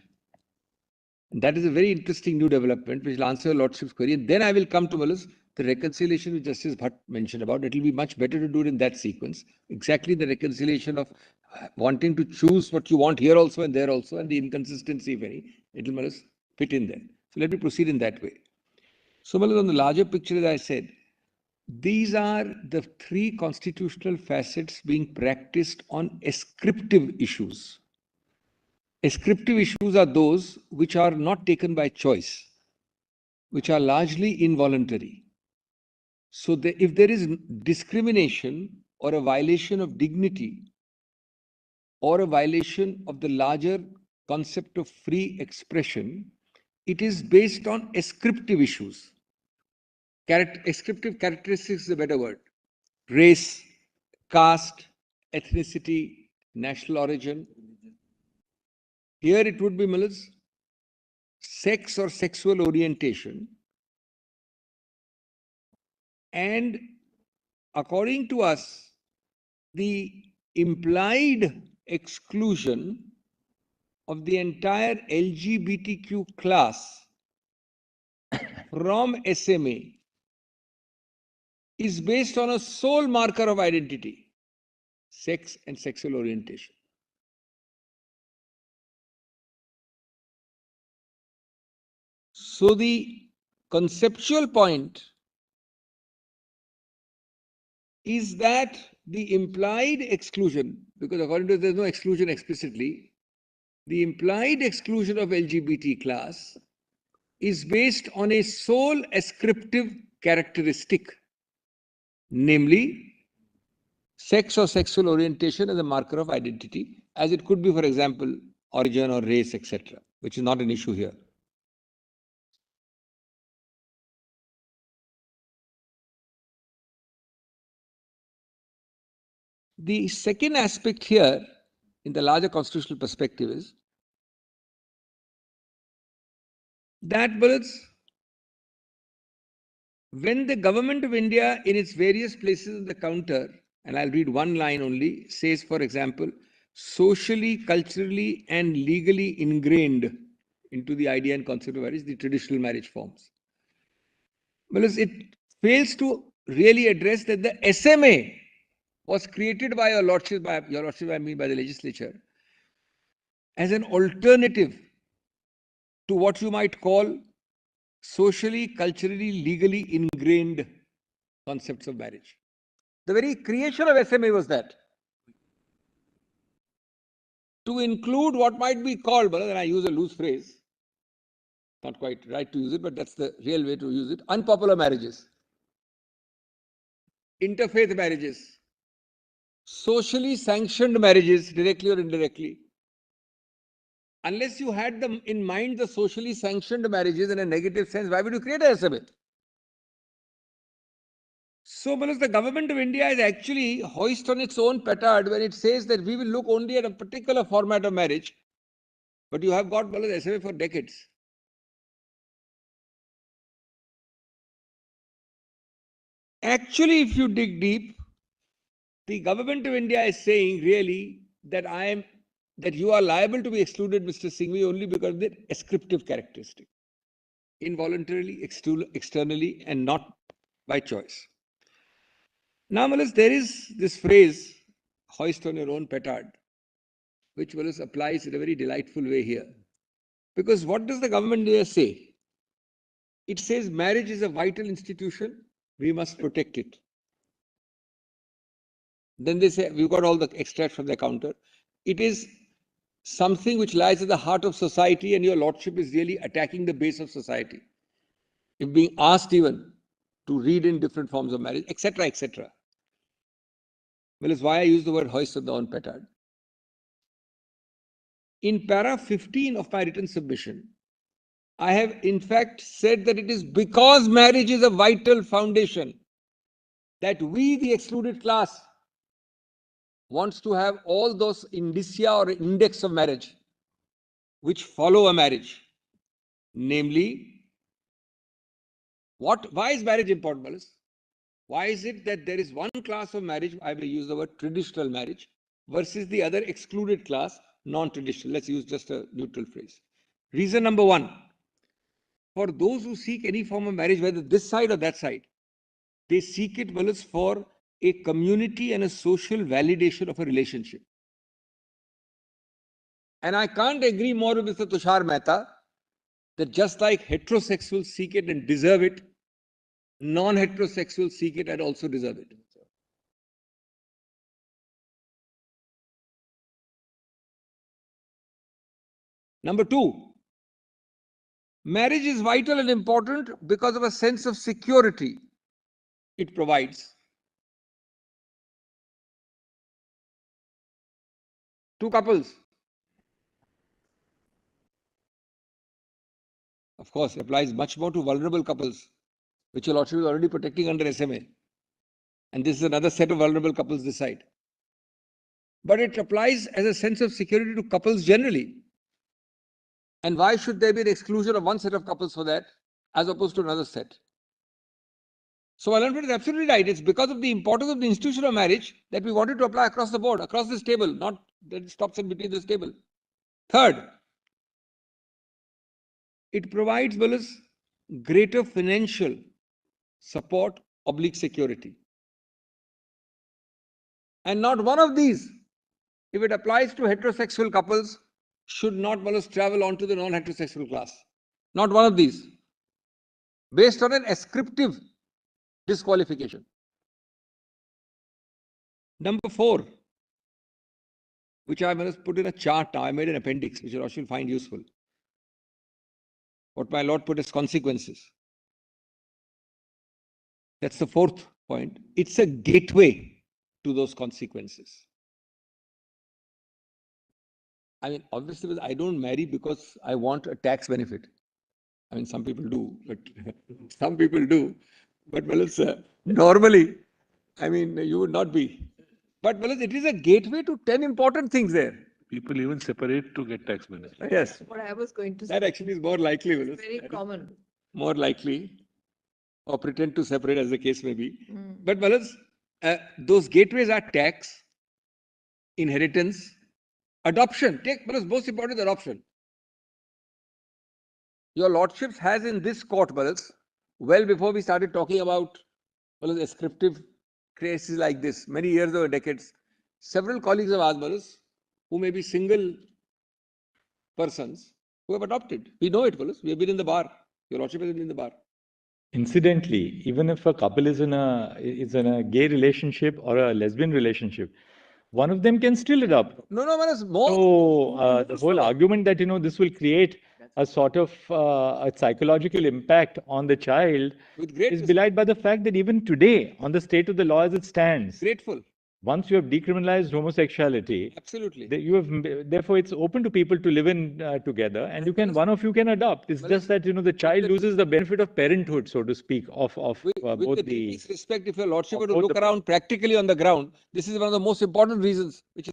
And that is a very interesting new development which will answer your Lordship's query. And then I will come to Malas, the reconciliation which Justice Bhatt mentioned about. It will be much better to do it in that sequence. Exactly the reconciliation of wanting to choose what you want here also and there also, and the inconsistency, if any, it will Malas fit in there. So let me proceed in that way. So Malas, on the larger picture, as I said, these are the three constitutional facets being practiced on ascriptive issues. Ascriptive issues are those which are not taken by choice, which are largely involuntary. So if there is discrimination or a violation of dignity or a violation of the larger concept of free expression, it is based on ascriptive issues. Ascriptive characteristics is a better word. Race, caste, ethnicity, national origin. Here it would be Malas, sex or sexual orientation. And according to us, the implied exclusion of the entire LGBTQ class from SMA is based on a sole marker of identity, sex and sexual orientation. So the conceptual point is that the implied exclusion, because according to us, there's no exclusion explicitly, the implied exclusion of LGBT class is based on a sole ascriptive characteristic, namely sex or sexual orientation as a marker of identity, as it could be, for example, origin or race, etc., which is not an issue here. The second aspect here, in the larger constitutional perspective, is that when the government of India, in its various places of the counter, and I'll read one line only, says, for example, socially, culturally, and legally ingrained into the idea and concept of marriage, the traditional marriage forms. Well, it fails to really address that the SMA was created by your lordship, I mean by the legislature, as an alternative to what you might call socially, culturally, legally ingrained concepts of marriage. The very creation of SMA was that. To include what might be called, and I use a loose phrase, not quite right to use it, but that's the real way to use it, unpopular marriages, interfaith marriages, socially sanctioned marriages, directly or indirectly. Unless you had them in mind, the socially sanctioned marriages in a negative sense, why would you create a SMA? So, the government of India is actually hoist on its own petard when it says that we will look only at a particular format of marriage, but you have got SMA for decades. Actually, if you dig deep, the government of India is saying really that you are liable to be excluded, Mr. Singhvi, only because of the ascriptive characteristic, involuntarily, externally, and not by choice. Now, there is this phrase, hoist on your own petard, which applies in a very delightful way here. Because what does the government there say? It says marriage is a vital institution, we must protect it. Then they say, we've got all the extracts from the counter. It is something which lies at the heart of society, and your lordship is really attacking the base of society. If being asked even to read in different forms of marriage, etc., etc. Well, it's why I use the word hoist on the own petard. in para 15 of my written submission, I have in fact said that it is because marriage is a vital foundation that we, the excluded class, wants to have all those indicia or index of marriage which follow a marriage. Namely, why is marriage important, Malas? Why is it that there is one class of marriage, I will use the word traditional marriage, versus the other excluded class, non-traditional? Let's use just a neutral phrase. Reason number one, for those who seek any form of marriage, whether this side or that side, they seek it, Malas, for a community and a social validation of a relationship. And I can't agree more with Mr. Tushar Mehta that just like heterosexuals seek it and deserve it, non-heterosexuals seek it and also deserve it. Number two, marriage is vital and important because of a sense of security it provides. Two couples. Of course, it applies much more to vulnerable couples, which your lordship is already protecting under SMA. And this is another set of vulnerable couples this side. But it applies as a sense of security to couples generally. And why should there be an exclusion of one set of couples for that as opposed to another set? So my learned is absolutely right. It's because of the importance of the institution of marriage that we wanted to apply across the board, across this table, not that it stops in between this table. Third, it provides Willis greater financial support oblique security. And not one of these, if it applies to heterosexual couples, should not Willis travel on to the non-heterosexual class. Not one of these. Based on an ascriptive disqualification. Number four, which I must put in a chart now, I made an appendix, which you will find useful. What my Lord put as consequences. That's the fourth point. It's a gateway to those consequences. I mean, obviously, I don't marry because I want a tax benefit. I mean, some people do, but some people do. But well, it's normally, I mean, you would not be. But well, it is a gateway to 10 important things there. People even separate to get tax benefit. Yes. What I was going to say. That actually is more likely. Well, It's very common. more likely, or pretend to separate as the case may be. Mm. But Malas, those gateways are tax, inheritance, adoption. Take Malas, most important is adoption. Your lordships has in this court, Malas, well before we started talking about Malas, ascriptive cases like this, many years or decades, several colleagues of ours, Malas, who may be single persons, who have adopted. We know it, Malas. We have been in the bar. Your lordship has been in the bar. Incidentally, even if a couple is in a gay relationship or a lesbian relationship, one of them can still adopt. No, Manas, more. So the whole argument that this will create a sort of a psychological impact on the child is belied by the fact that even today, on the state of the law as it stands, Grateful. once you have decriminalized homosexuality, Absolutely. Therefore it's open to people to live in together, and one of you can adopt. It's just that the child loses the benefit of parenthood, so to speak, of with both the the. deepest respect, if your lordship were to look around practically on the ground, this is one of the most important reasons, which is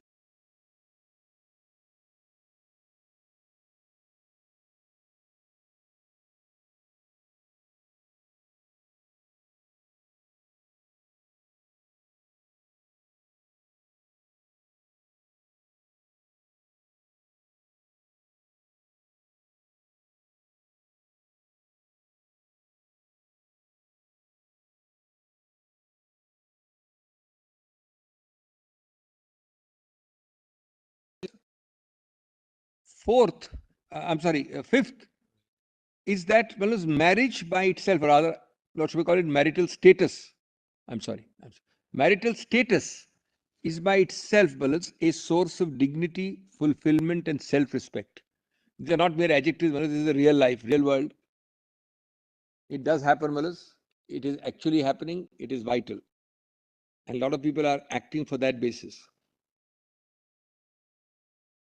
fifth, is that well as marriage by itself, or rather, what should we call it, marital status. Marital status is by itself, Balas, a source of dignity, fulfillment, and self-respect. These are not mere adjectives, Balas. This is a real life, real world. It does happen, Balas. It is actually happening. It is vital. And a lot of people are acting for that basis.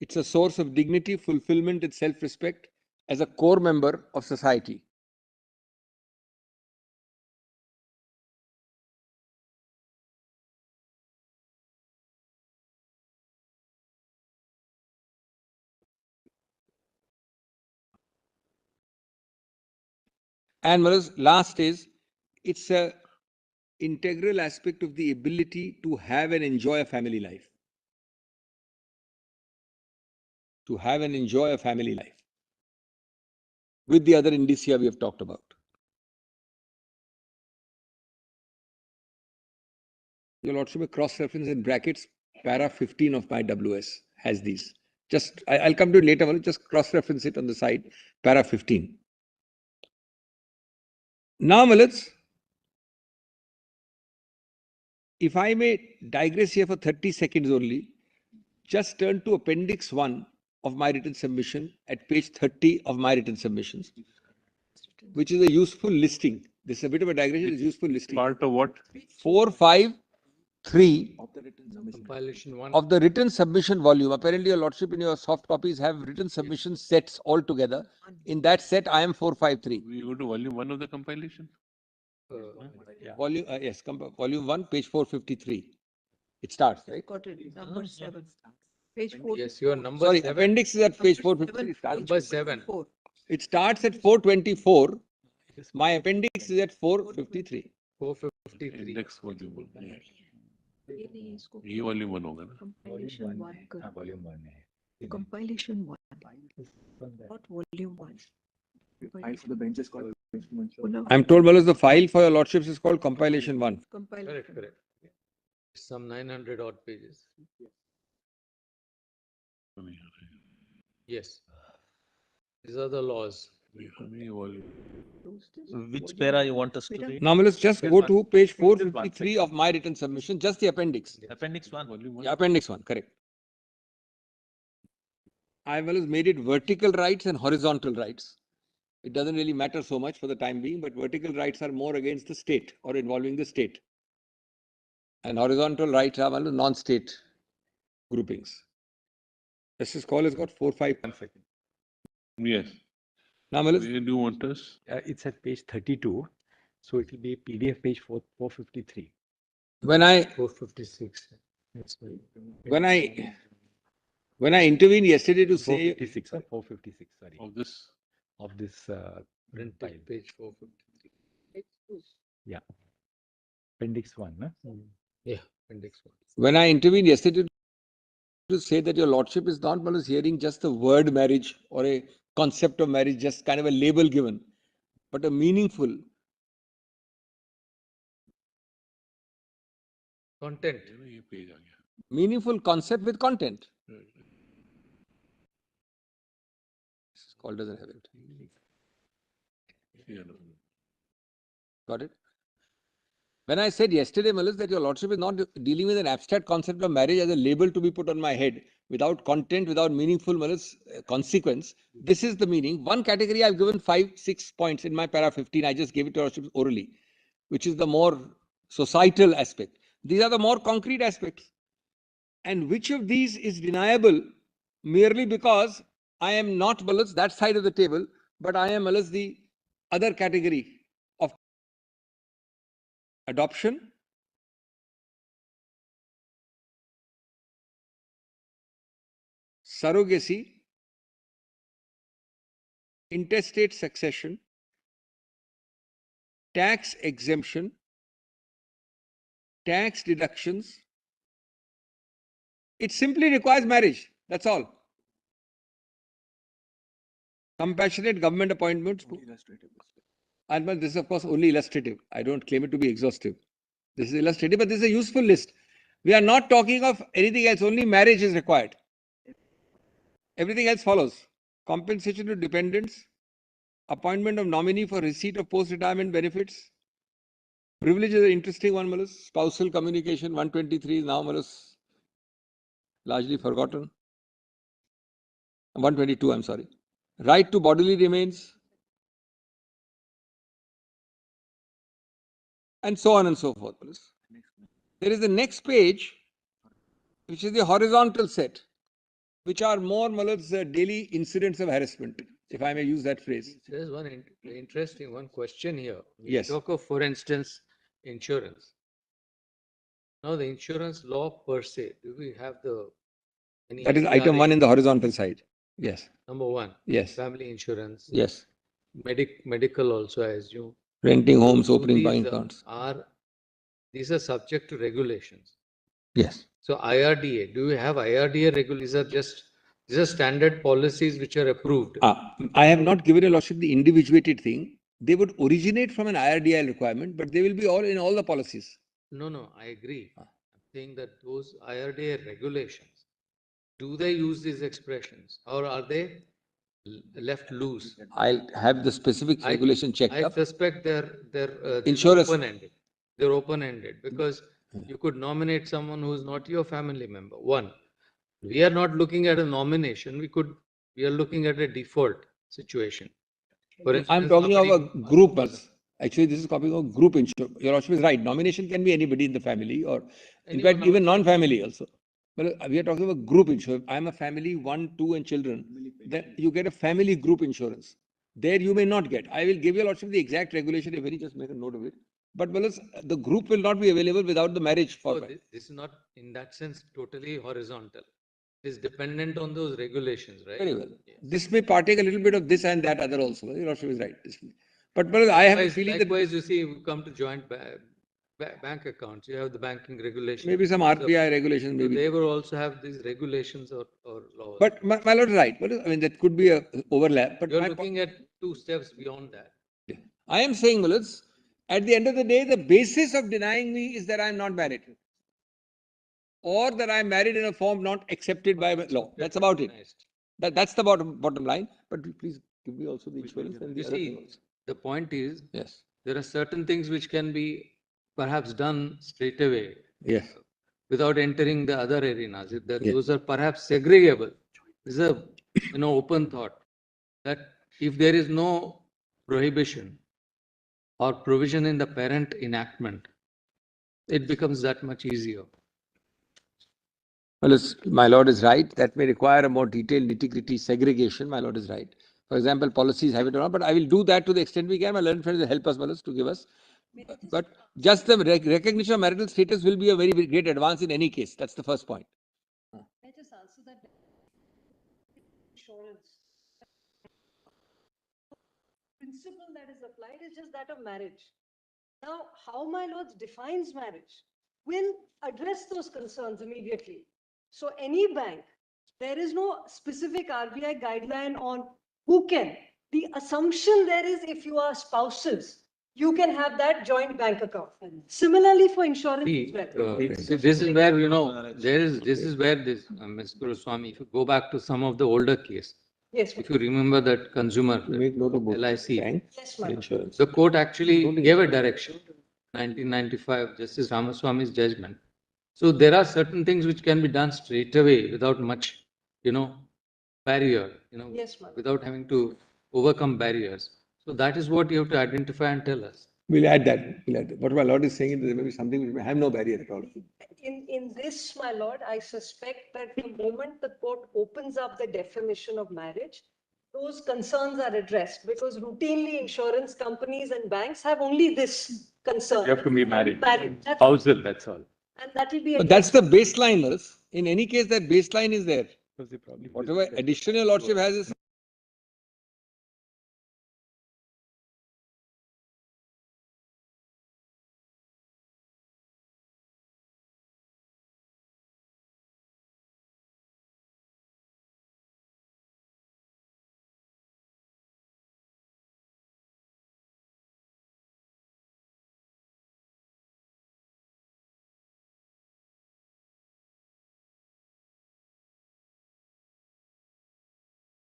It's a source of dignity, fulfillment, and self-respect as a core member of society. And last is, it's a integral aspect of the ability to have and enjoy a family life. To have and enjoy a family life. With the other indicia we have talked about. Your Lordship, a cross-reference in brackets, para 15 of my WS has these. Just, I'll come to it later, just cross-reference it on the side, para 15. Now, Malats, if I may digress here for 30 seconds only, just turn to Appendix 1 of my written submission at page 30 of my written submissions, which is a useful listing. This is a bit of a digression, it's a useful listing. Part of what? 453 Compilation 1. of the written submission volume. Apparently, Your Lordship, in your soft copies have written submission sets all together. In that set, I am 453. We go to volume 1 of the compilation? Volume, yes, volume 1, page 453. It starts, right? Got it, number 7. Page 4. Yes, your number Sorry, 7. appendix is at page 453. Number 7. It starts at 424. My appendix is at 453. 453. Index volume 1. ये volume 1 होगा ना? Compilation 1. volume 1 है. Compilation 1. Not volume 1. File for the bench is called. I'm told, Malas, the file for Your Lordships is called compilation 1. Correct, correct. Some 900 odd pages. Yes. These are the laws. Which para you want us to read? Now, Malas, just go to page 453 of my written submission, just the appendix. Appendix 1. Yeah, appendix 1, correct. I Malas made it vertical rights and horizontal rights. It doesn't really matter so much for the time being, but vertical rights are more against the state or involving the state. And horizontal rights are non-state groupings. Justice Call has got 4, 5. 1 second. Yes. Now, Where do you want us? It's at page 32. So it will be PDF page 453. when I 456. when I intervened yesterday to say 456, 456, sorry. Of this? Of this print file. Printed page 453. Yeah. Appendix 1, no? Yeah, appendix 1. when I intervened yesterday to say that Your Lordship is not Malas hearing just the word marriage or a concept of marriage, just kind of a label given, but a meaningful Content. ये page आ गया. meaningful concept with content. This call doesn't have it. Yeah, no. Got it? When I said yesterday, Malas, that Your Lordship is not dealing with an abstract concept of marriage as a label to be put on my head without content, without meaningful Malas consequence, this is the meaning. One category I've given 5, 6 points in my para 15. I just gave it to Your Lordship orally, which is the more societal aspect. These are the more concrete aspects. And which of these is deniable merely because I am not Malas that side of the table, but I am Malas the other category of adoption, surrogacy, intestate succession, tax exemption, tax deductions. It simply requires marriage. That's all. Compassionate government appointments. And this is, of course, only illustrative. I don't claim it to be exhaustive. This is illustrative, but this is a useful list. We are not talking of anything else. Only marriage is required. Everything else follows. Compensation to dependents, appointment of nominee for receipt of post-retirement benefits. Privilege is an interesting one, Malas. Spousal communication, 123 is now, Malas, largely forgotten. 122, I'm sorry. Right to bodily remains. And so on and so forth, Malas. There is the next page, which is the horizontal set. which are more daily incidents of harassment, if I may use that phrase. There's one interesting one question here. We Yes. talk of, for instance, insurance. Now, the insurance law per se, do we have any That is idea item the- 1 in the horizontal side. Yes. Number one, Yes. family insurance, Yes. medical also, I assume. Renting homes, So opening these bank accounts. These are subject to regulations. Yes. So IRDA, do we have IRDA regulations? These are standard policies which are approved. I have not given a lordship the individuated thing. They would originate from an IRDA requirement, but they will be all in all the policies. No, I agree. I'm saying that those IRDA regulations, do they use these expressions or are they left loose? I'll have the specific regulation checked I up. suspect they're Insurance. open-ended. They're open-ended because you could nominate someone who is not your family member. One, we are not looking at a nomination. We are looking at a default situation. For I'm instance, talking of a somebody- group. Actually, this is copying of group insurance. Your lordship is right. Nomination can be anybody in the family or, in Anyone fact, even outside. non-family also. But we are talking about group insurance. I'm a family, 1, 2, and children. Then you get a family group insurance. There you may not get. I will give your lordship the exact regulation if any, just make a note of it. But the group will not be available without the marriage So format. this is not, in that sense, totally horizontal. It is dependent on those regulations, right? Very well. Yes. This may partake a little bit of this and that other also. Your lordship is right. But I have a feeling that Likewise, you see, you come to joint bank accounts, you have the banking regulations. maybe some RBI regulations, So maybe. they will also have these regulations or laws. But my lord is right. I mean, that could be a overlap. But You're my looking at 2 steps beyond that. I am saying, Mulaz, at the end of the day, the basis of denying me is that I am not married. Or that I am married in a form not accepted by law. That's about it. That's the bottom line. But please give me also the insurance and the You other thing see, also. the point is, Yes. there are certain things which can be perhaps done straight away Yes. without entering the other arenas. Yes. Those are perhaps segregable. This is a open thought that if there is no prohibition or provision in the parent enactment, it becomes that much easier. Well, my lord is right. That may require a more detailed nitty-gritty segregation. My lord is right. For example, policies have it or not, but I will do that to the extent we can. My learned friends will help us, Malas, to give us. But just the recognition of marital status will be a very great advance in any case. That's the first point. I just answer that insurance. Principle that is applied is just that of marriage. Now, how my lords defines marriage will address those concerns immediately. So any bank, there is no specific RBI guideline on who can. The assumption there is if you are spouses, you can have that joint bank account. Similarly for insurance as well. This is where, this is where Ms. Guruswamy, if you go back to some of the older case, Yes, if you remember that consumer, Make note of both. LIC, Bank yes, and ma'am. insurance. the court actually gave a direction, 1995, Justice Ramaswamy's judgment. So there are certain things which can be done straight away without much, barrier, Yes, ma'am. without having to overcome barriers. So that is what you have to identify and tell us. We'll add that. What my lord is saying is there may be something which may have no barrier at all. In this, my lord, I suspect that the moment the court opens up the definition of marriage, those concerns are addressed because routinely insurance companies and banks have only this concern. You have to be married. That's- Spousal, that's all. And that will be. But that's the baseline, Malas. In any case, that baseline is there. Because they probably Whatever additional lordship has is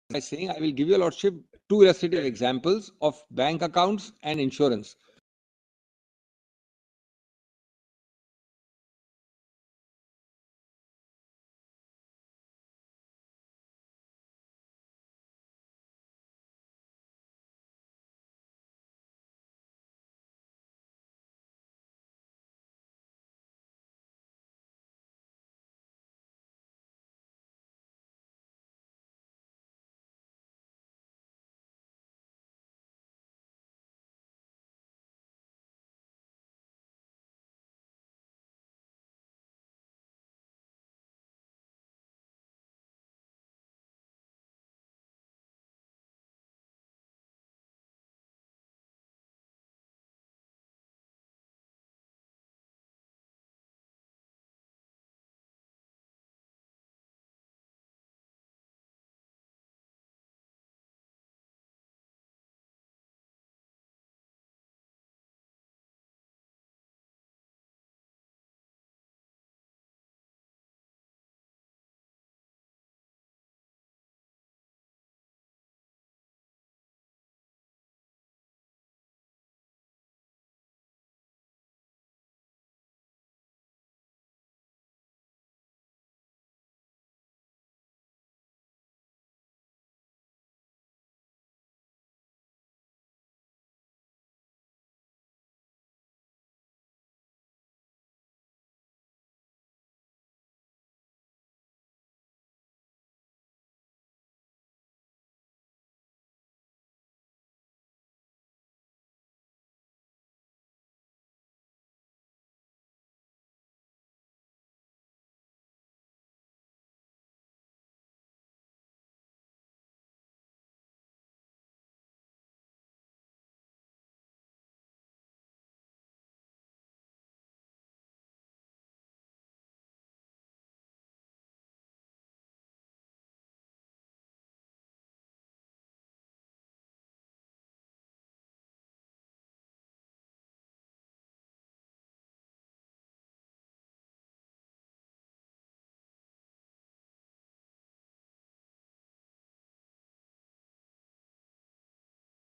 by saying I will give your lordship 2 illustrative examples of bank accounts and insurance.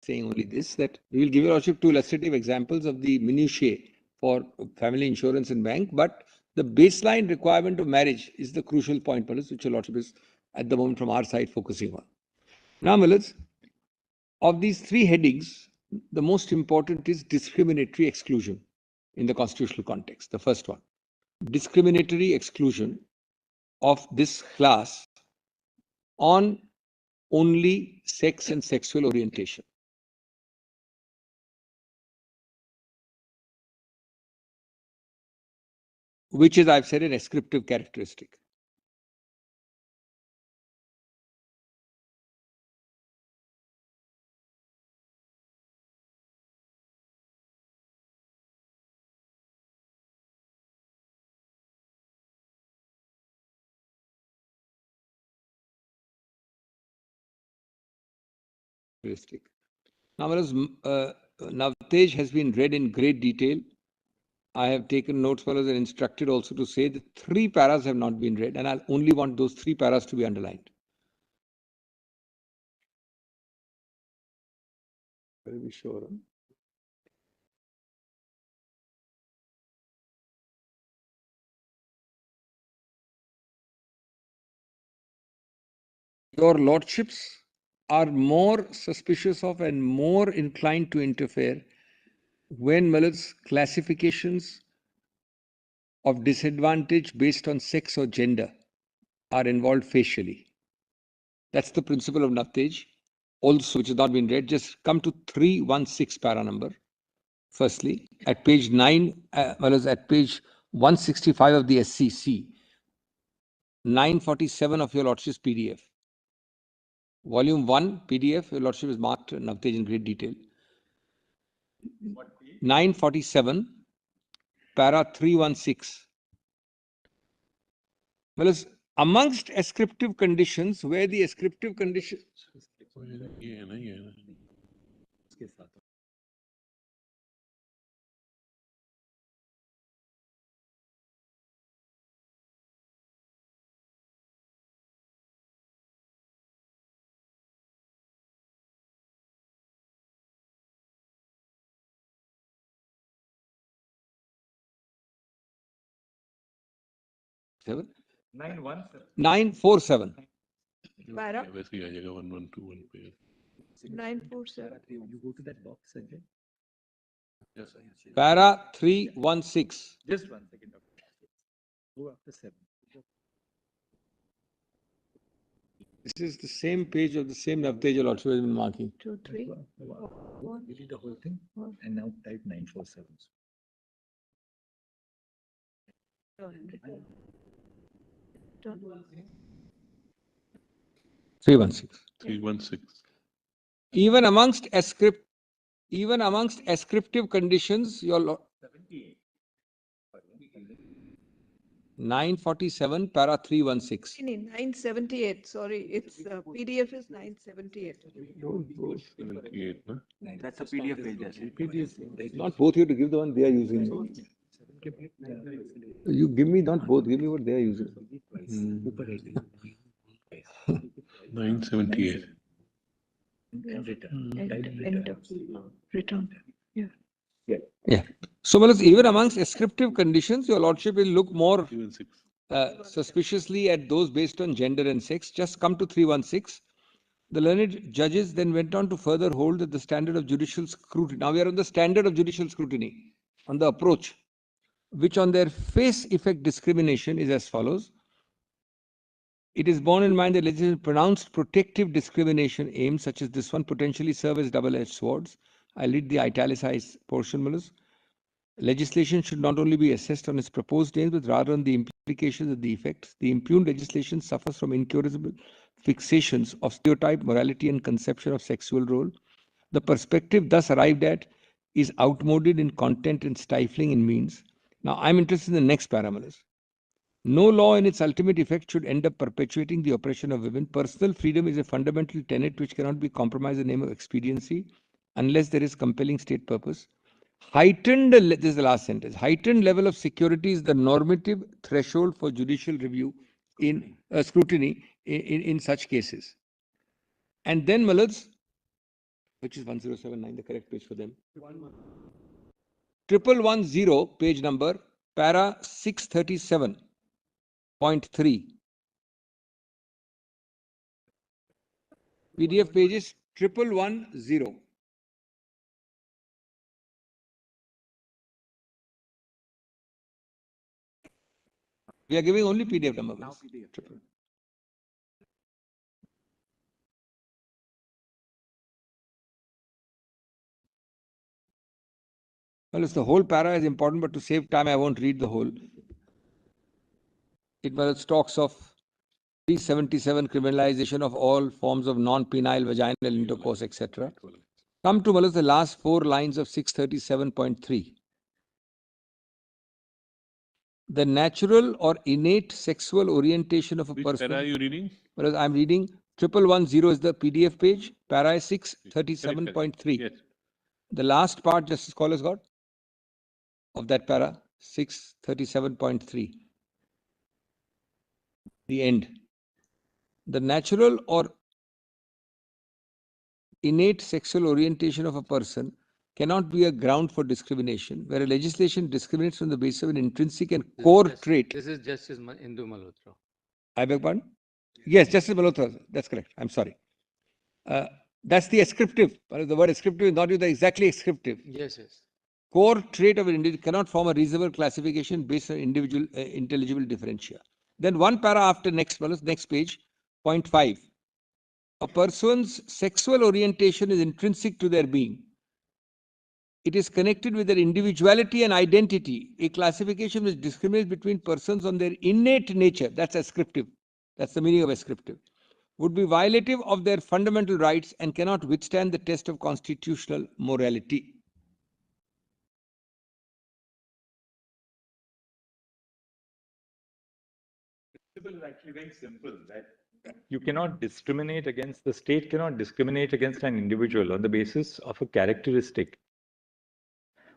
saying only this, that we will give your lordship two illustrative examples of the minutiae for family insurance and bank, but the baseline requirement of marriage is the crucial point, Malas, which your lordship is at the moment from our side focusing on. Now, Malas, of these three headings, the most important is discriminatory exclusion in the constitutional context. The first one, discriminatory exclusion of this class on only sex and sexual orientation. Which is, I've said, an ascriptive characteristic. Now, whereas Navtej has been read in great detail, I have taken notes for us and instructed also to say that 3 paras have not been read, and I'll only want those 3 paras to be underlined. Very sure. Huh? Your lordships are more suspicious of and more inclined to interfere when Miller's classifications of disadvantage based on sex or gender are involved facially. That's the principle of Navtej. Also, which has not been read, just come to 316 para number. Firstly, at page 9, at page 165 of the SCC, 947 of your lordship's PDF. Volume 1 PDF, your lordship is marked Navtej in great detail. 947, para 316. Well, as amongst ascriptive conditions, where the ascriptive condition. Seven? 947. Para वैसे ही आ जाएगा 1121 पे 947. You go to that box again. Para 316. Just 1 second. Go after 7. This is the same page of the same Navtej your lordship has been marking. 2, 3. You read the whole thing and now type 947. 316. 316 Even amongst ascriptive conditions, your 947 para 316. 978. Sorry, it's PDF is 978. 78 ना That's a PDF page. PDF. Not both you have to give the one they are using. You give me not both, give me what they are using. 978 Enter. Return. Yeah. So, well, even amongst ascriptive conditions, your lordship will look more 316 suspiciously at those based on gender and sex. Just come to 316. The learned judges then went on to further hold that the standard of judicial scrutiny. Now we are on the standard of judicial scrutiny, on the approach, which on their face effect discrimination is as follows. It is borne in mind that legislation pronounced protective discrimination aims such as this one potentially serve as double-edged swords. I read the italicized portion, Mulus. Legislation should not only be assessed on its proposed aims, but rather on the implications of the effects. The impugned legislation suffers from incurable fixations of stereotype, morality, and conception of sexual role. The perspective thus arrived at is outmoded in content and stifling in means. Now, I'm interested in the next parameters. No law in its ultimate effect should end up perpetuating the oppression of women. Personal freedom is a fundamental tenet which cannot be compromised in the name of expediency unless there is compelling state purpose. This is the last sentence. Heightened level of security is the normative threshold for judicial review in scrutiny in such cases. And then, Malads, Which is 1079, the correct page for them. 1110, page number, para 637.3. PDF pages 1110. We are giving only PDF number. Now PDF. Well, it's the whole para is important, but to save time, I won't read the whole. It talks of 377 criminalization of all forms of non-penile vaginal intercourse, etc. Come to the last 4 lines of 637.3. The natural or innate sexual orientation of a Which person. para are you reading? Whereas I'm reading 1110 is the PDF page, para 637.3. Yes. The last part, Justice Scholars got, of that para, 637.3. The end. The natural or innate sexual orientation of a person cannot be a ground for discrimination, where a legislation discriminates on the basis of an intrinsic and core trait. This is Justice Indu Malhotra. I beg pardon? Yes, Justice Malhotra, that's correct. I'm sorry. That's the ascriptive. The word ascriptive is not used exactly ascriptive. Yes, yes. Core trait of an individual cannot form a reasonable classification based on individual intelligible differentia. Then one para after next page, 0.5. A person's sexual orientation is intrinsic to their being. It is connected with their individuality and identity. A classification which discriminates between persons on their innate nature, that's ascriptive. That's the meaning of ascriptive. Would be violative of their fundamental rights and cannot withstand the test of constitutional morality. Principle is actually very simple, that you cannot discriminate against, the state cannot discriminate against an individual on the basis of a characteristic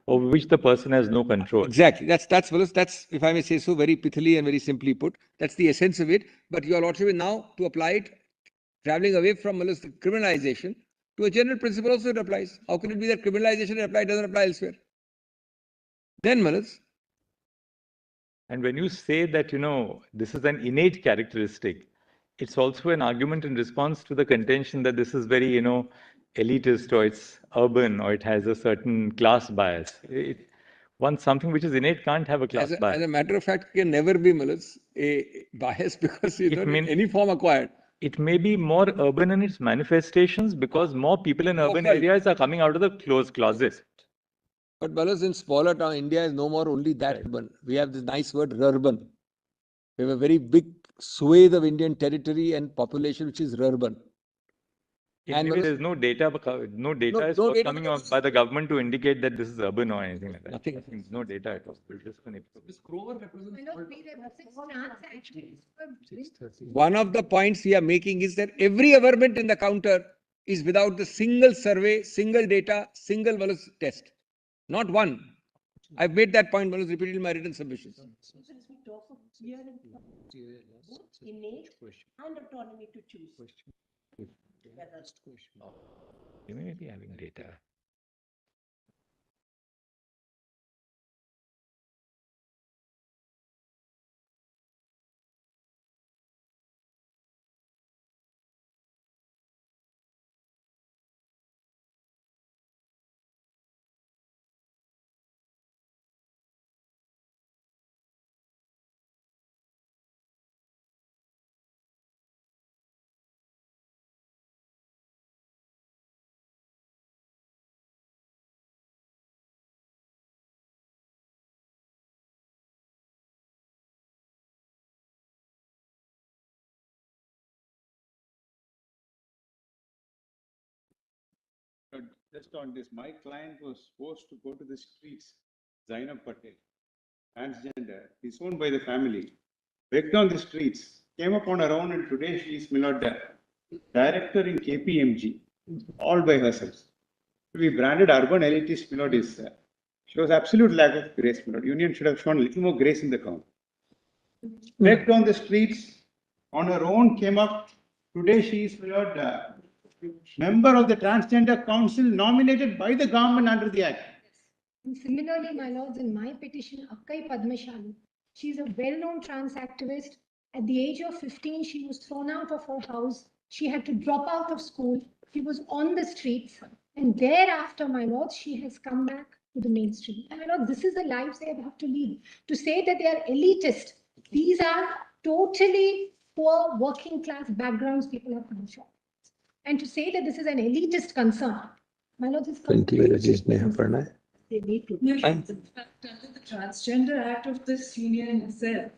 over which the person has no control. Exactly. That's if I may say so, very pithily and very simply put. That's the essence of it. But your lordship now to apply it, traveling away from criminalization to a general principle also it applies. How can it be that criminalization doesn't apply elsewhere? Then, and when you say that, this is an innate characteristic, it's also an argument in response to the contention that this is very, elitist, or it's urban, or it has a certain class bias. Something which is innate can't have a class bias. As a matter of fact, it can never be a bias because it's not in any form acquired. It may be more urban in its manifestations because more people in urban areas are coming out of the closed closet. But in smaller town, India is no more only that urban. We have this nice word, rurban. We have a very big swathe of Indian territory and population which is rurban. And maybe there's no data is coming out by the government to indicate that this is urban or anything like that. Nothing. No data at all. One of the points we are making is that every government in the counter is without the single survey, single data, single test. Not one. I've made that point repeatedly in my written submissions. Innate and autonomy to choose. You may be having data. Just on this, my client was forced to go to the streets, Zainab Patel, transgender, disowned by the family, begged on the streets, came up on her own, and today she is director in KPMG, all by herself. To be branded urban elitist, is shows absolute lack of grace. Union should have shown a little more grace in the count. Begged on the streets, on her own, came up. Today she is member of the Transgender Council nominated by the government under the Act. And similarly, my lords, in my petition, Akkai Padmashalu, she's a well-known trans activist. At the age of 15, she was thrown out of her house. She had to drop out of school. She was on the streets. And thereafter, my lords, she has come back to the mainstream. And my lords, this is the lives they have to lead. To say that they are elitist, these are totally poor working class backgrounds people have come from. And to say that this is an elitist concern, my lords, is 20 मेरा जिसने यहाँ पढ़ना है They need to. And- In fact, under the Transgender Act of this union itself,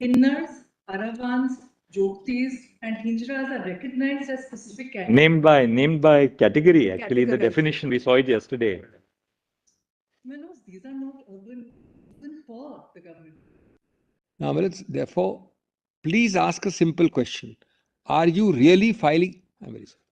Kinnars, Aravans, Jyotis, and Hinjras are recognized as specific categories. Named by category, actually, in the Categorized. definition, we saw it yesterday. Manoj, these are not urban, even for the government. Now, Amrit, therefore, please ask a simple question. Are you really filing? I'm very sorry.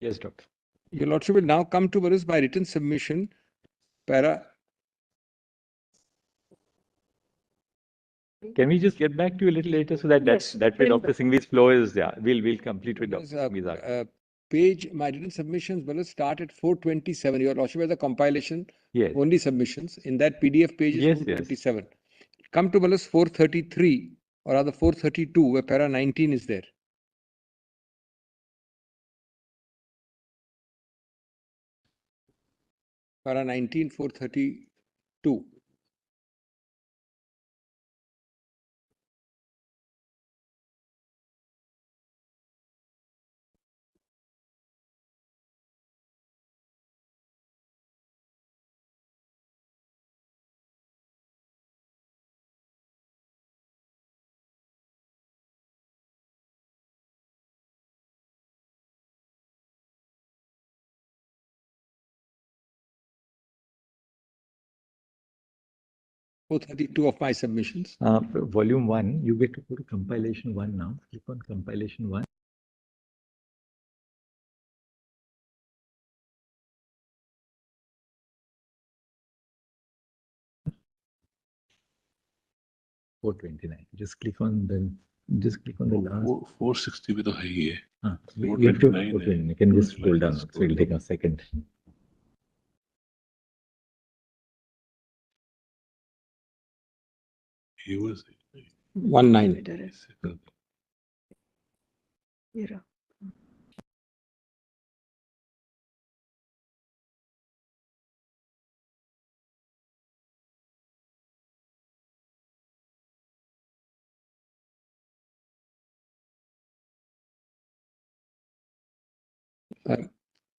Yes, Doctor. Your Lordship will now come to us by written submission, para. Can we just get back to you a little later so that Yes, that way we'll- Dr. Singhvi's flow is, yeah, we'll complete with Dr. Singhvi's argument. Page, my written submissions will start at 427. Your Lordship has the compilation, Yes. only submissions. In that PDF page is Yes, 427. Come to Ballas 433, or rather 432, where para 19 is there. Para 19, 432. Of my submissions. Volume 1, you get to go to compilation 1 now. Click on compilation 1. $429. Just click on the last. 460 with a high. We have to, okay, you can just scroll down. So it'll take a second. He was 19.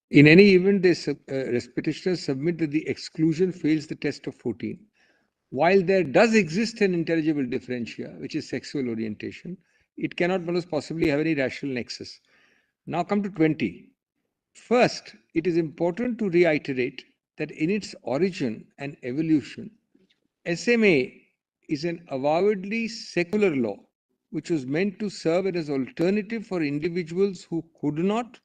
In any event, petitioners submit that the exclusion fails the test of 14. While there does exist an intelligible differentia, which is sexual orientation, it cannot possibly have any rational nexus. Now come to 20. First, it is important to reiterate that in its origin and evolution, SMA is an avowedly secular law, which was meant to serve as an alternative for individuals who could not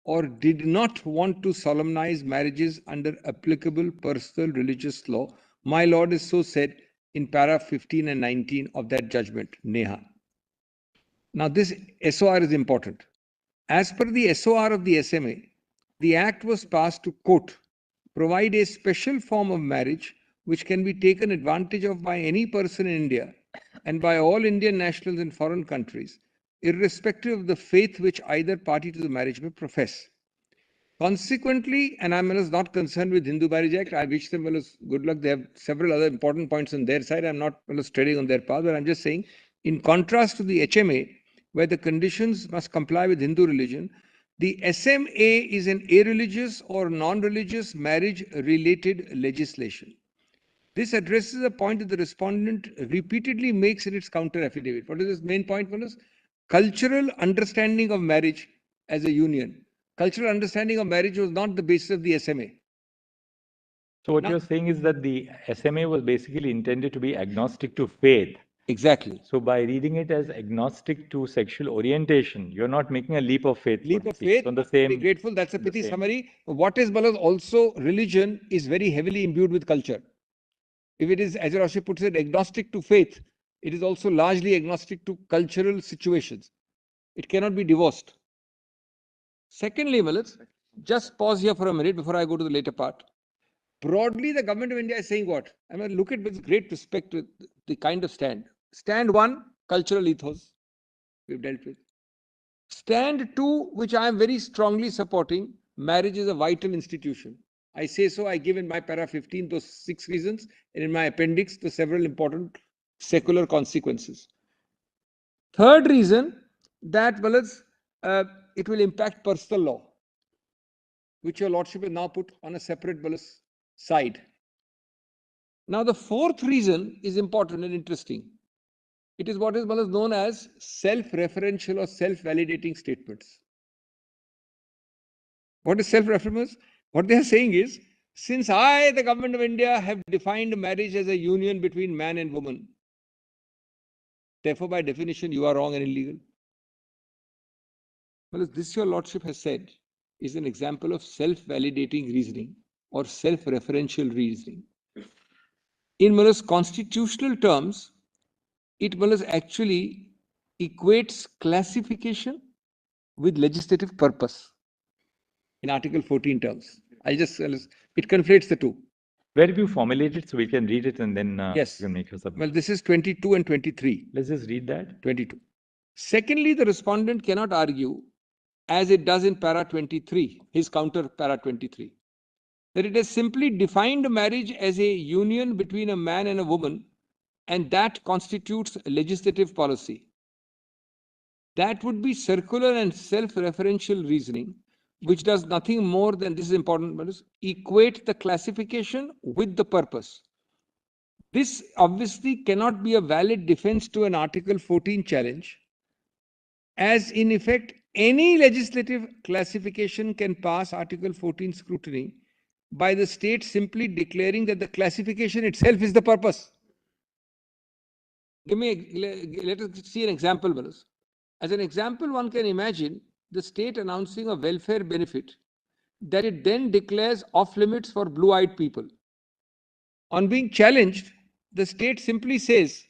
or did not want to solemnize marriages under applicable personal religious law. My Lord is so said in para 15 and 19 of that judgment, Neha. Now, this SOR is important. As per the SOR of the SMA, the Act was passed to, quote, provide a special form of marriage which can be taken advantage of by any person in India and by all Indian nationals in foreign countries, irrespective of the faith which either party to the marriage may profess. Consequently, and I'm not concerned with Hindu Marriage Act, I wish them good luck. They have several other important points on their side. I'm not treading on their path, but I'm just saying, in contrast to the HMA, where the conditions must comply with Hindu religion, the SMA is an irreligious or non-religious marriage-related legislation. This addresses a point that the respondent repeatedly makes in its counter affidavit. What is this main point, Manus? Cultural understanding of marriage as a union. Cultural understanding of marriage was not the basis of the SMA. So what you're saying is that the SMA was basically intended to be agnostic to faith. Exactly. So by reading it as agnostic to sexual orientation, you're not making a leap of faith. Leap of faith. On the same. Very grateful. That's a pithy summary. What is Balas also religion is very heavily imbued with culture. If it is, as your Lordship puts it, agnostic to faith, it is also largely agnostic to cultural situations. It cannot be divorced. Secondly, Malas, just pause here for a minute before I go to the later part. Broadly, the government of India is saying what? I mean, look at with great respect with the kind of stand. Stand 1, cultural ethos, we've dealt with. Stand 2, which I am very strongly supporting, marriage is a vital institution. I say so, I give in my para 15 those 6 reasons, and in my appendix the several important secular consequences. Third reason, that it will impact personal law, which your Lordship has now put on a separate side. Now, the fourth reason is important and interesting. It is what is known as self-referential or self-validating statements. What is self-reference? What they are saying is, since I, the government of India, have defined marriage as a union between man and woman, therefore, by definition, you are wrong and illegal. Well, this your Lordship has said is an example of self-validating reasoning or self-referential reasoning. In constitutional terms, it actually equates classification with legislative purpose in Article 14 terms. It conflates the two. Where have you formulated so we can read it and then Yes. you can make your submission? Well, this is 22 and 23. Let's just read that. 22. Secondly, the respondent cannot argue, as it does in para 23, his counter para 23, that it has simply defined marriage as a union between a man and a woman, and that constitutes legislative policy. That would be circular and self-referential reasoning, which does nothing more than, this is important, equate the classification with the purpose. This obviously cannot be a valid defense to an Article 14 challenge, as in effect, any legislative classification can pass Article 14 scrutiny by the state simply declaring that the classification itself is the purpose. Let us see an example, Manus. As an example, one can imagine the state announcing a welfare benefit that it then declares off limits for blue-eyed people. On being challenged, the state simply says,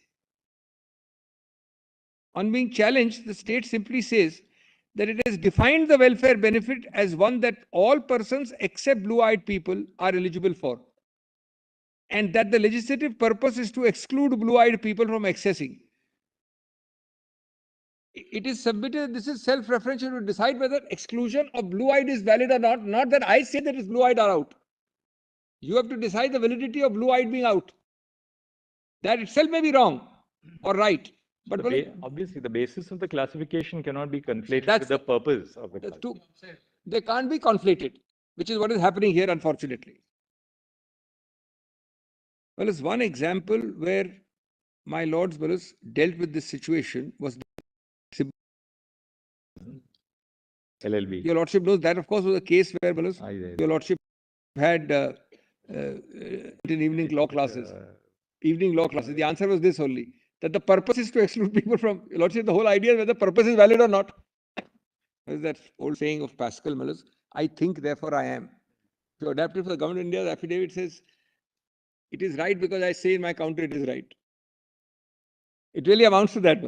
that it has defined the welfare benefit as one that all persons except blue-eyed people are eligible for, and that the legislative purpose is to exclude blue-eyed people from accessing. It is submitted, this is self-referential to decide whether exclusion of blue-eyed is valid or not that I say that it's blue-eyed are out. You have to decide the validity of blue-eyed being out. That itself may be wrong or right. But obviously, the basis of the classification cannot be conflated with the purpose of the classification. They can't be conflated, which is what is happening here, unfortunately. Well, as one example where my lords dealt with this situation was LLB. Your Lordship knows that, of course, was a case where Your Lordship had in evening law classes. Evening law classes. The answer was this only, that the purpose is to exclude people from, Your Lordship, the whole idea is whether the purpose is valid or not. What is that old saying of Pascal, I think, therefore I am. If you adapt it for the government of India, the affidavit says, it is right because I say in my counter it is right. It really amounts to that,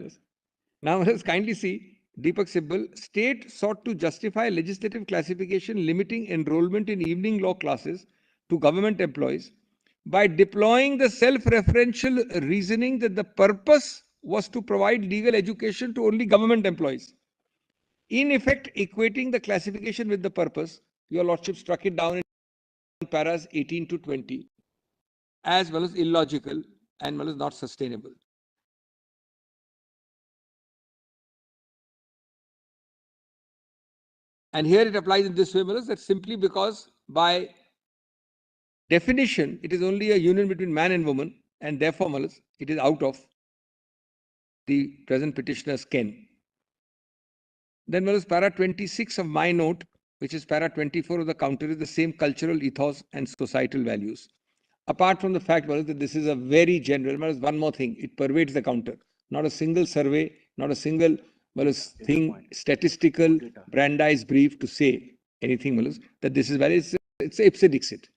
Now, let us kindly see, Deepak Sibbal, state sought to justify legislative classification limiting enrollment in evening law classes to government employees by deploying the self-referential reasoning that the purpose was to provide legal education to only government employees. In effect, equating the classification with the purpose, Your Lordship struck it down in paras 18 to 20 as well as illogical and well as not sustainable. And here it applies in this way, that simply because by definition, it is only a union between man and woman, and therefore, it is out of the present petitioner's ken. Then, para 26 of my note, which is para 24 of the counter, is the same cultural ethos and societal values. Apart from the fact that this is a very general, one more thing, it pervades the counter. Not a single survey, not a single thing, statistical, Brandeis brief to say anything that this is valid. It's ipse dixit.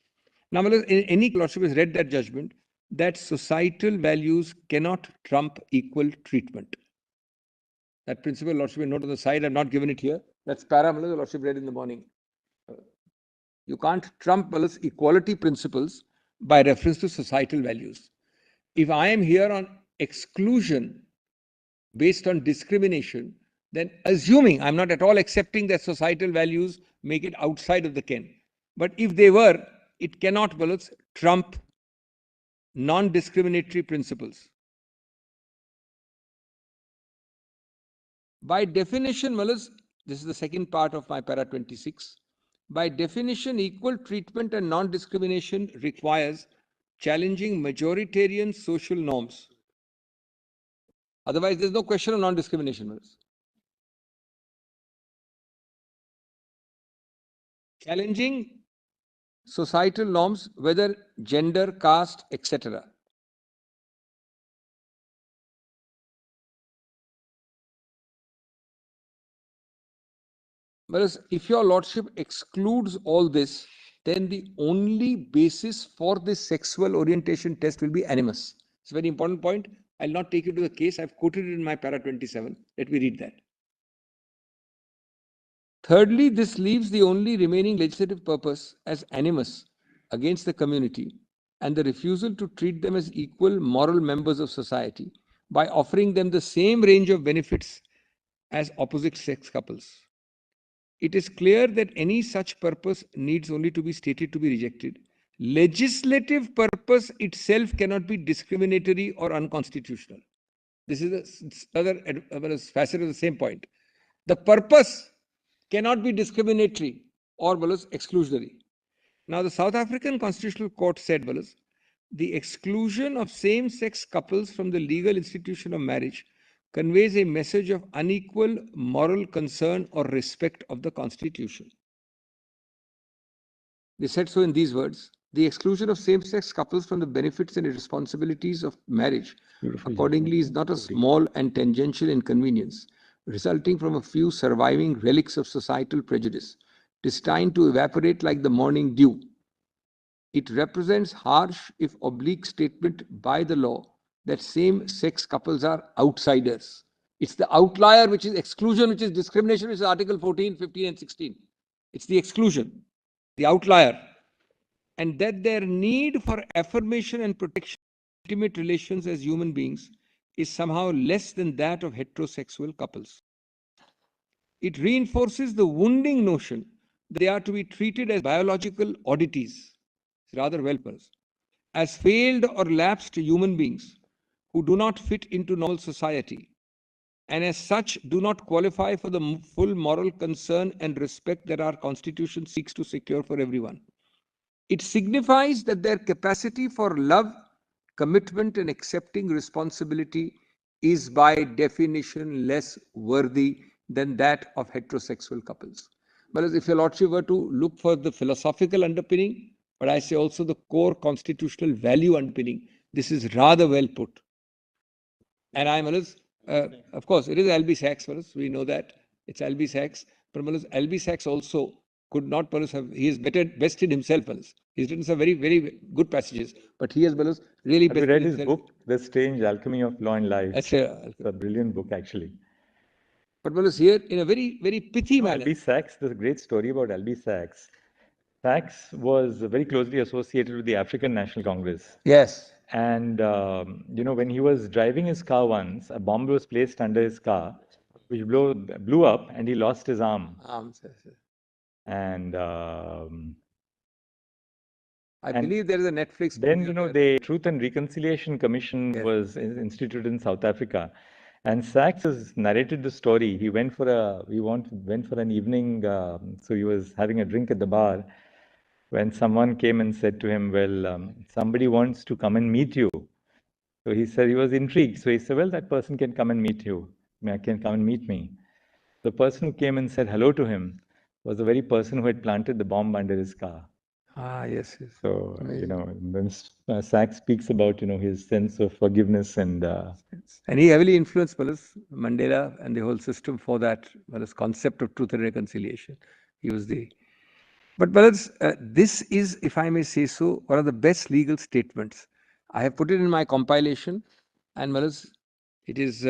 Now, any lordship has read that judgment that societal values cannot trump equal treatment. That principle, lordship, note on the side, I've not given it here. That's para, the lordship read in the morning. You can't trump equality principles by reference to societal values. If I am here on exclusion based on discrimination, then assuming, I'm not at all accepting that societal values make it outside of the ken. But if they were, it cannot trump non-discriminatory principles. By definition, this is the second part of my para 26. By definition, equal treatment and non-discrimination requires challenging majoritarian social norms. Otherwise, there's no question of non-discrimination. Challenging societal norms, whether gender, caste, etc. Whereas if your lordship excludes all this, then the only basis for this sexual orientation test will be animus. It's a very important point. I'll not take you to the case. I've quoted it in my para 27. Let me read that. Thirdly, this leaves the only remaining legislative purpose as animus against the community and the refusal to treat them as equal moral members of society by offering them the same range of benefits as opposite sex couples. It is clear that any such purpose needs only to be stated to be rejected. Legislative purpose itself cannot be discriminatory or unconstitutional. This is another facet of the same point. The purpose cannot be discriminatory or exclusionary. Now, the South African Constitutional Court said, the exclusion of same-sex couples from the legal institution of marriage conveys a message of unequal moral concern or respect of the Constitution. They said so in these words: the exclusion of same-sex couples from the benefits and responsibilities of marriage accordingly is not a small and tangential inconvenience resulting from a few surviving relics of societal prejudice destined to evaporate like the morning dew. It represents harsh, if oblique, statement by the law that same-sex couples are outsiders. It's the outlier which is exclusion, which is discrimination, which is Article 14, 15, and 16. It's the exclusion, the outlier, and that their need for affirmation and protection of intimate relations as human beings is somehow less than that of heterosexual couples. It reinforces the wounding notion that they are to be treated as biological oddities, rather well put, as failed or lapsed human beings who do not fit into normal society, and as such do not qualify for the full moral concern and respect that our Constitution seeks to secure for everyone. It signifies that their capacity for love, commitment, and accepting responsibility is by definition less worthy than that of heterosexual couples. Whereas if your lordship were to look for the philosophical underpinning, but I say also the core constitutional value underpinning, this is rather well put. And I'm of course, it is Albie Sachs, we know that it's Albie Sachs, but Albie Sachs also could not have, he is best in himself. He's written some very, very good passages, but he has really Have you read his book, The Strange Alchemy of Law and Life? It's a brilliant book, actually. But here, in a very, very pithy manner. Albie Sachs, there's a great story about Albie Sachs. Sachs was very closely associated with the African National Congress. Yes. And, when he was driving his car once, a bomb was placed under his car, which blew up, and he lost his arm. And I believe there is a Netflix. Then, the Truth and Reconciliation Commission was instituted in South Africa. And Sachs has narrated the story. He went for an evening, so he was having a drink at the bar when someone came and said to him, well, somebody wants to come and meet you. So he said, he was intrigued. So he said, well, that person can come and meet you. Can come and meet me. The person who came and said hello to him was the very person who had planted the bomb under his car. Yes. So, when Sachs speaks about, his sense of forgiveness and he heavily influenced Mandela and the whole system for that concept of truth and reconciliation. He was but this is, if I may say so, one of the best legal statements. I have put it in my compilation, and it is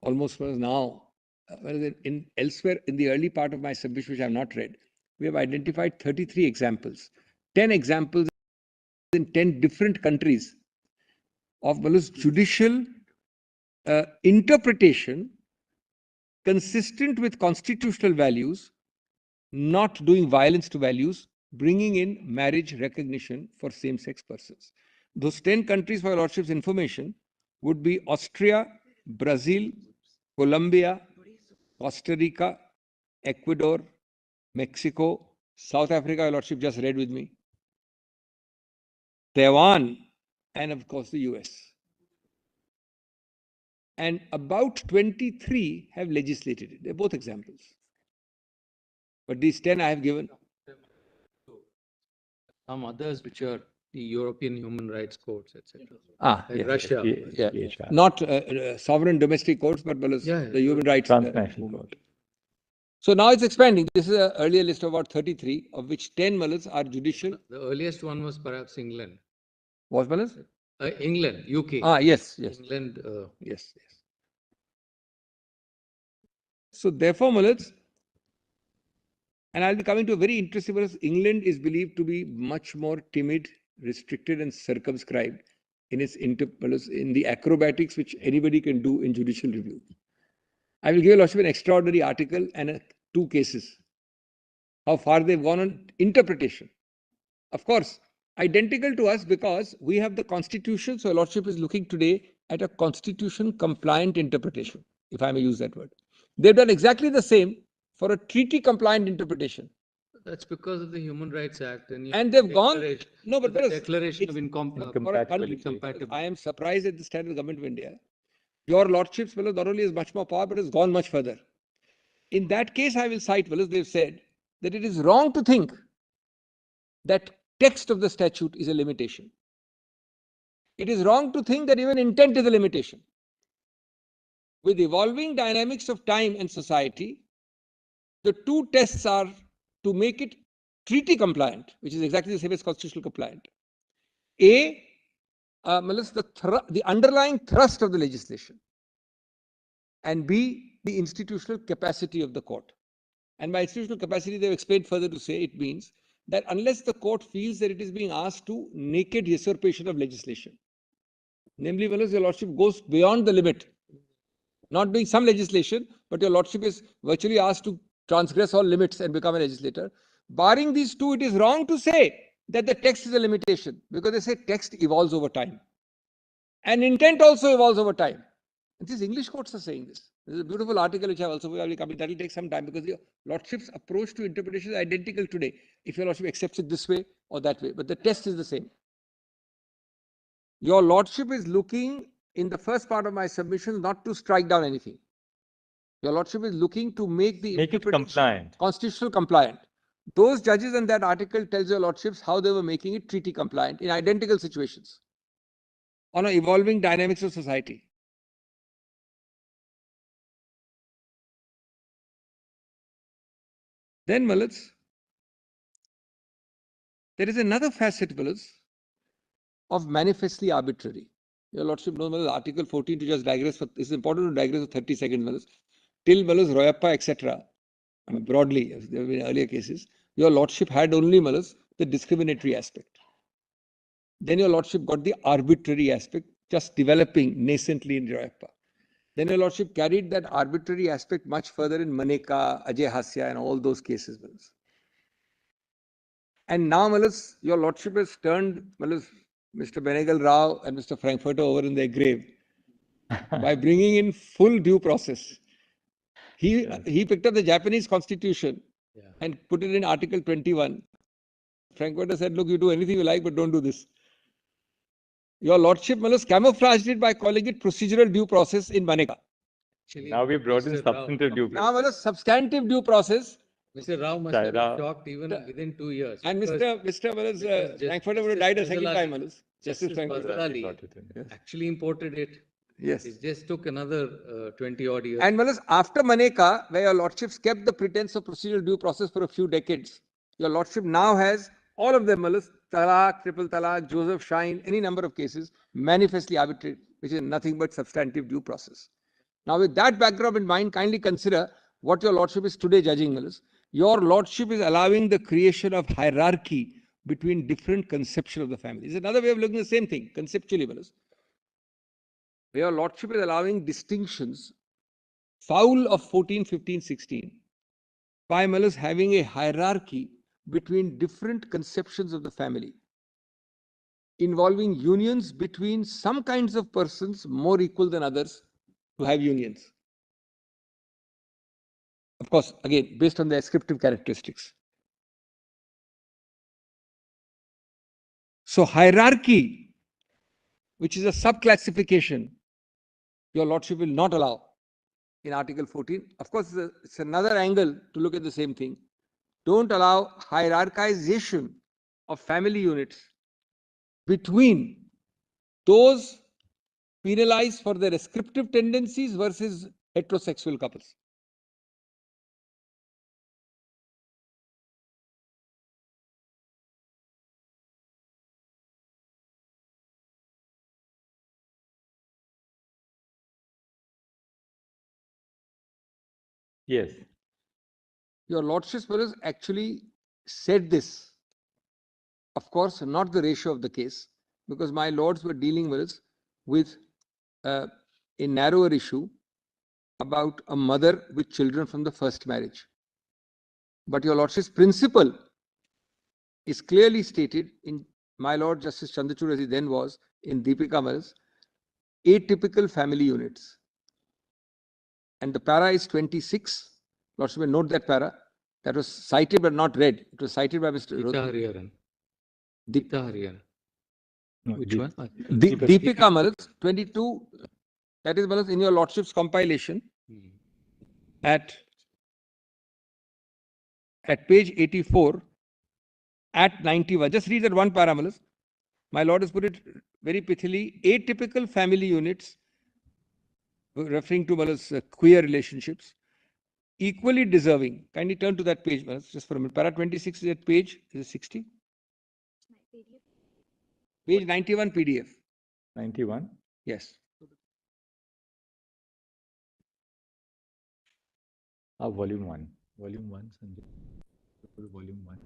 almost now, elsewhere in the early part of my submission, which I have not read, we have identified 33 examples, 10 examples in 10 different countries of judicial interpretation consistent with constitutional values, not doing violence to values, bringing in marriage recognition for same-sex persons. Those 10 countries, for your lordship's information, would be Austria, Brazil, Colombia, Costa Rica, Ecuador, Mexico, South Africa, your lordship just read with me, Taiwan, and of course the US. And about 23 have legislated it. They're both examples. But these 10 I have given. Some others which are the European Human Rights Courts, etc. Yes, Russia. Not sovereign domestic courts, but the human rights transnational court. So now it's expanding. This is an earlier list of about 33, of which 10 mullahs are judicial. The earliest one was perhaps England. Was mullahs? England, UK. Ah, yes, yes. England. Yes, yes. So therefore, mullahs, and I'll be coming to a very interesting because England is believed to be much more timid, restricted, and circumscribed in its in the acrobatics which anybody can do in judicial review. I will give you an extraordinary article and two cases. How far they've gone on interpretation. Of course, identical to us because we have the constitution. So, Lordship is looking today at a constitution compliant interpretation, if I may use that word. They've done exactly the same for a treaty compliant interpretation. That's because of the Human Rights Act and they've gone. No, but the declaration of incompatibility. I am surprised at the stand of the government of India. Your Lordship's not only is much more power, but has gone much further. In that case, I will cite, they've said that it is wrong to think that text of the statute is a limitation. It is wrong to think that even intent is a limitation. With evolving dynamics of time and society, the two tests are to make it treaty compliant, which is exactly the same as constitutional compliant. A, the underlying thrust of the legislation, and B, the institutional capacity of the court. And by institutional capacity, they've explained further to say it means that unless the court feels that it is being asked to naked usurpation of legislation, namely, unless your Lordship goes beyond the limit, not doing some legislation, but your Lordship is virtually asked to transgress all limits and become a legislator. Barring these two, it is wrong to say that the text is a limitation, because they say text evolves over time. And intent also evolves over time. And these English courts are saying this. There's a beautiful article which I also will come in. That will take some time because your Lordship's approach to interpretation is identical today. If your Lordship accepts it this way or that way, but the test is the same. Your Lordship is looking in the first part of my submission not to strike down anything. Your Lordship is looking to make the interpretation compliant. Constitutional compliant. Those judges in that article tells your Lordships how they were making it treaty compliant in identical situations on an evolving dynamics of society. Then, Mullahs, there is another facet, Mullahs, of manifestly arbitrary. Your Lordship knows, Mullahs, Article 14 to just digress, for, it's important to digress for 30 seconds, Mullahs. Till Mullahs, Royappa, etc. I mean, broadly, as there have been earlier cases, your Lordship had only, Mullahs, the discriminatory aspect. Then your Lordship got the arbitrary aspect, just developing nascently in Royappa. Then your Lordship carried that arbitrary aspect much further in Maneka, Ajay Hasya, and all those cases, Mullahs. And now, Mullahs, your Lordship has turned, Mullahs, Mr. Benegal Rao and Mr. Frankfurter over in their grave by bringing in full due process. He picked up the Japanese constitution and put it in Article 21. Frankfurter said, look, you do anything you like, but don't do this. Your Lordship, Mullahs, camouflaged it by calling it procedural due process in Maneka. Now we brought in substantive due process. Now, Mullahs, substantive due process. Mr. Rao must have been shocked even within 2 years. And Mr. Mullahs, Frankfurter would have died a second time, Mullahs. Justice Fazlali actually imported it. Yes. It just took another 20 odd years. And Mullahs, after Maneka, where your Lordships kept the pretense of procedural due process for a few decades, your Lordship now has all of them, Mullahs, Talaq, Triple Talaq, Joseph Shine, any number of cases, manifestly arbitrary, which is nothing but substantive due process. Now, with that background in mind, kindly consider what your Lordship is today judging, Mullahs. Your Lordship is allowing the creation of hierarchy between different conceptions of the family. It's another way of looking at the same thing, conceptually, Mullahs. Your Lordship is allowing distinctions foul of 14, 15, 16 by, Mullahs, having a hierarchy between different conceptions of the family, involving unions between some kinds of persons more equal than others to have unions. Of course, again, based on their descriptive characteristics. So hierarchy, which is a sub-classification, your Lordship will not allow in Article 14. Of course, it's another angle to look at the same thing. Don't allow hierarchization of family units between those penalized for their descriptive tendencies versus heterosexual couples. Yes. Your lordships brothers actually said this. Of course, not the ratio of the case, because my lords were dealing with a narrower issue about a mother with children from the first marriage. But your lordship's principle is clearly stated in my Lord Justice Chandrachud, as he then was, in Deepika Mal's atypical family units. And the para is 26. Lordship may note that para. That was cited but not read. It was cited by Mr. Gita Hariharan. Gita Hariharan. No, Which Deep- one? Deepika Mal's 22. That is Mal's in your lordship's compilation at page 84 at 91. Just read that one para, Mal's. My lord has put it very pithily. Atypical family units, referring to Mal's queer relationships, equally deserving. Kindly turn to that page, Mal's, just for a minute. Para 26 is at page, is it 60? Page 91 PDF. 91. Yes. Volume 1. Volume 1, Sanjay. Volume 1.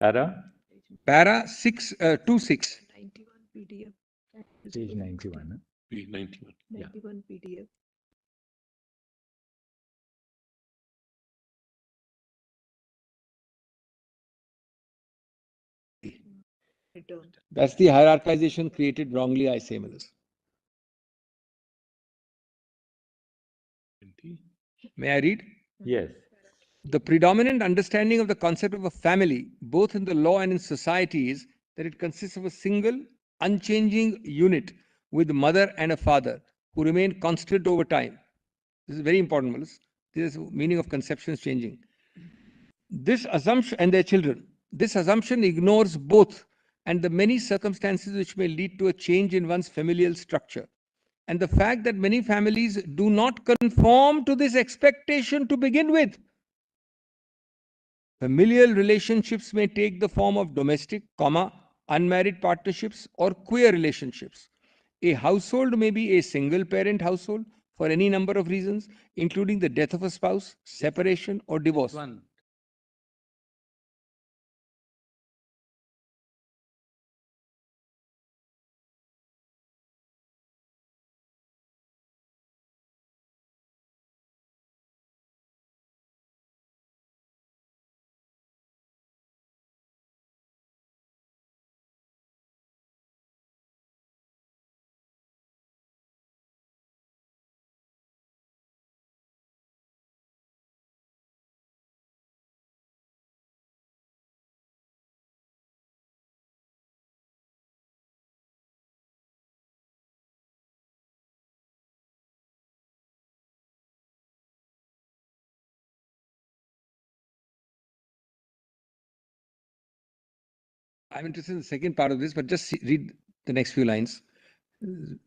Para? Para 26. 91 PDF. Page 91. Huh? Page 91. 91 PDF. Returned. That's the hierarchization created wrongly, I say, Malus. May I read? Yes. The predominant understanding of the concept of a family, both in the law and in society, is that it consists of a single, unchanging unit with a mother and a father who remain constant over time. This is very important, Malus. This is meaning of conception is changing. This assumption, and their children, this assumption ignores both and the many circumstances which may lead to a change in one's familial structure. And the fact that many families do not conform to this expectation to begin with. Familial relationships may take the form of domestic, unmarried partnerships or queer relationships. A household may be a single parent household for any number of reasons, including the death of a spouse, separation or divorce. One. I'm interested in the second part of this, but just read the next few lines.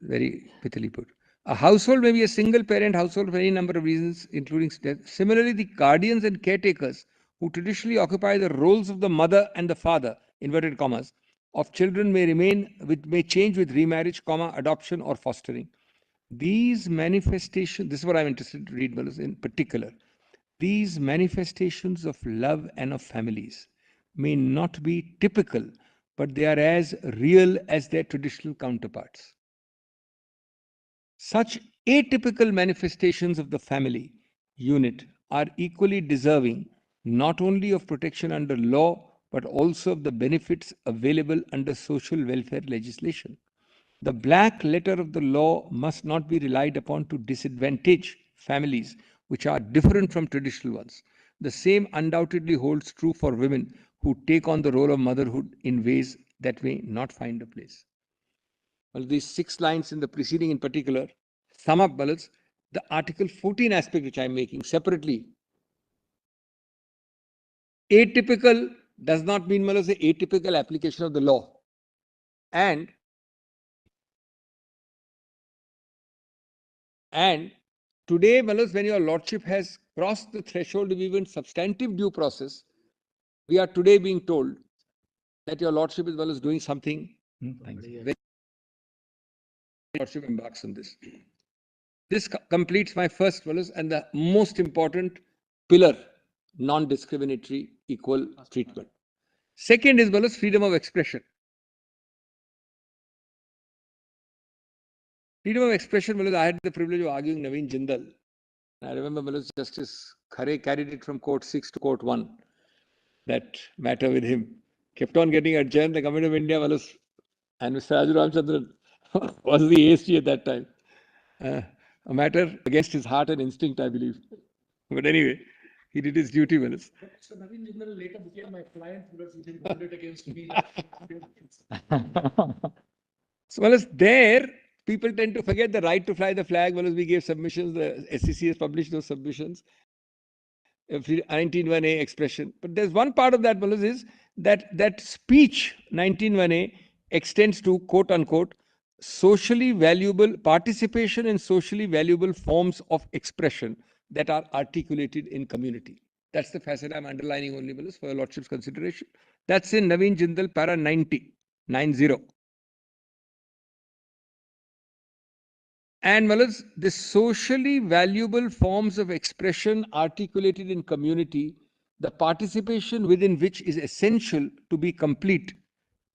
Very pithily put. A household may be a single parent household for any number of reasons, including death. Similarly, the guardians and caretakers who traditionally occupy the roles of the mother and the father, inverted commas, of children may change with remarriage, adoption or fostering. These manifestations, this is what I'm interested to read, Malus, in particular. These manifestations of love and of families may not be typical, but they are as real as their traditional counterparts. Such atypical manifestations of the family unit are equally deserving not only of protection under law, but also of the benefits available under social welfare legislation. The black letter of the law must not be relied upon to disadvantage families which are different from traditional ones. The same undoubtedly holds true for women who take on the role of motherhood in ways that may not find a place. Well, these 6 lines in the preceding in particular sum up, Balas, the Article 14 aspect which I am making separately. Atypical does not mean, Balas, the atypical application of the law. And today, Malas, when your lordship has crossed the threshold of even substantive due process, we are today being told that your lordship is doing something very Lordship embarks on this. This completes my first pillars and the most important pillar, non-discriminatory equal treatment. Second is well freedom of expression. Freedom of expression, well, I had the privilege of arguing Naveen Jindal. I remember well, Justice Khare carried it from court 6 to court 1. That matter with him kept on getting adjourned. The government of India was, and Mr. Raju Ramchandran was the ASG at that time. A matter against his heart and instinct, I believe. But anyway, he did his duty well. So Naveen Jindal later became my client because he didn't hold it against me. So, well, as there, people tend to forget the right to fly the flag. Well, as we gave submissions, the SEC has published those submissions. 19(1)(a) expression. But there's one part of that, Wallace, is that speech 19(1)(a) extends to quote unquote socially valuable participation in socially valuable forms of expression that are articulated in community. That's the facet I'm underlining only, Wallace, for your Lordship's consideration. That's in Naveen Jindal, para 90. And Malas, the socially valuable forms of expression articulated in community, the participation within which is essential to be complete,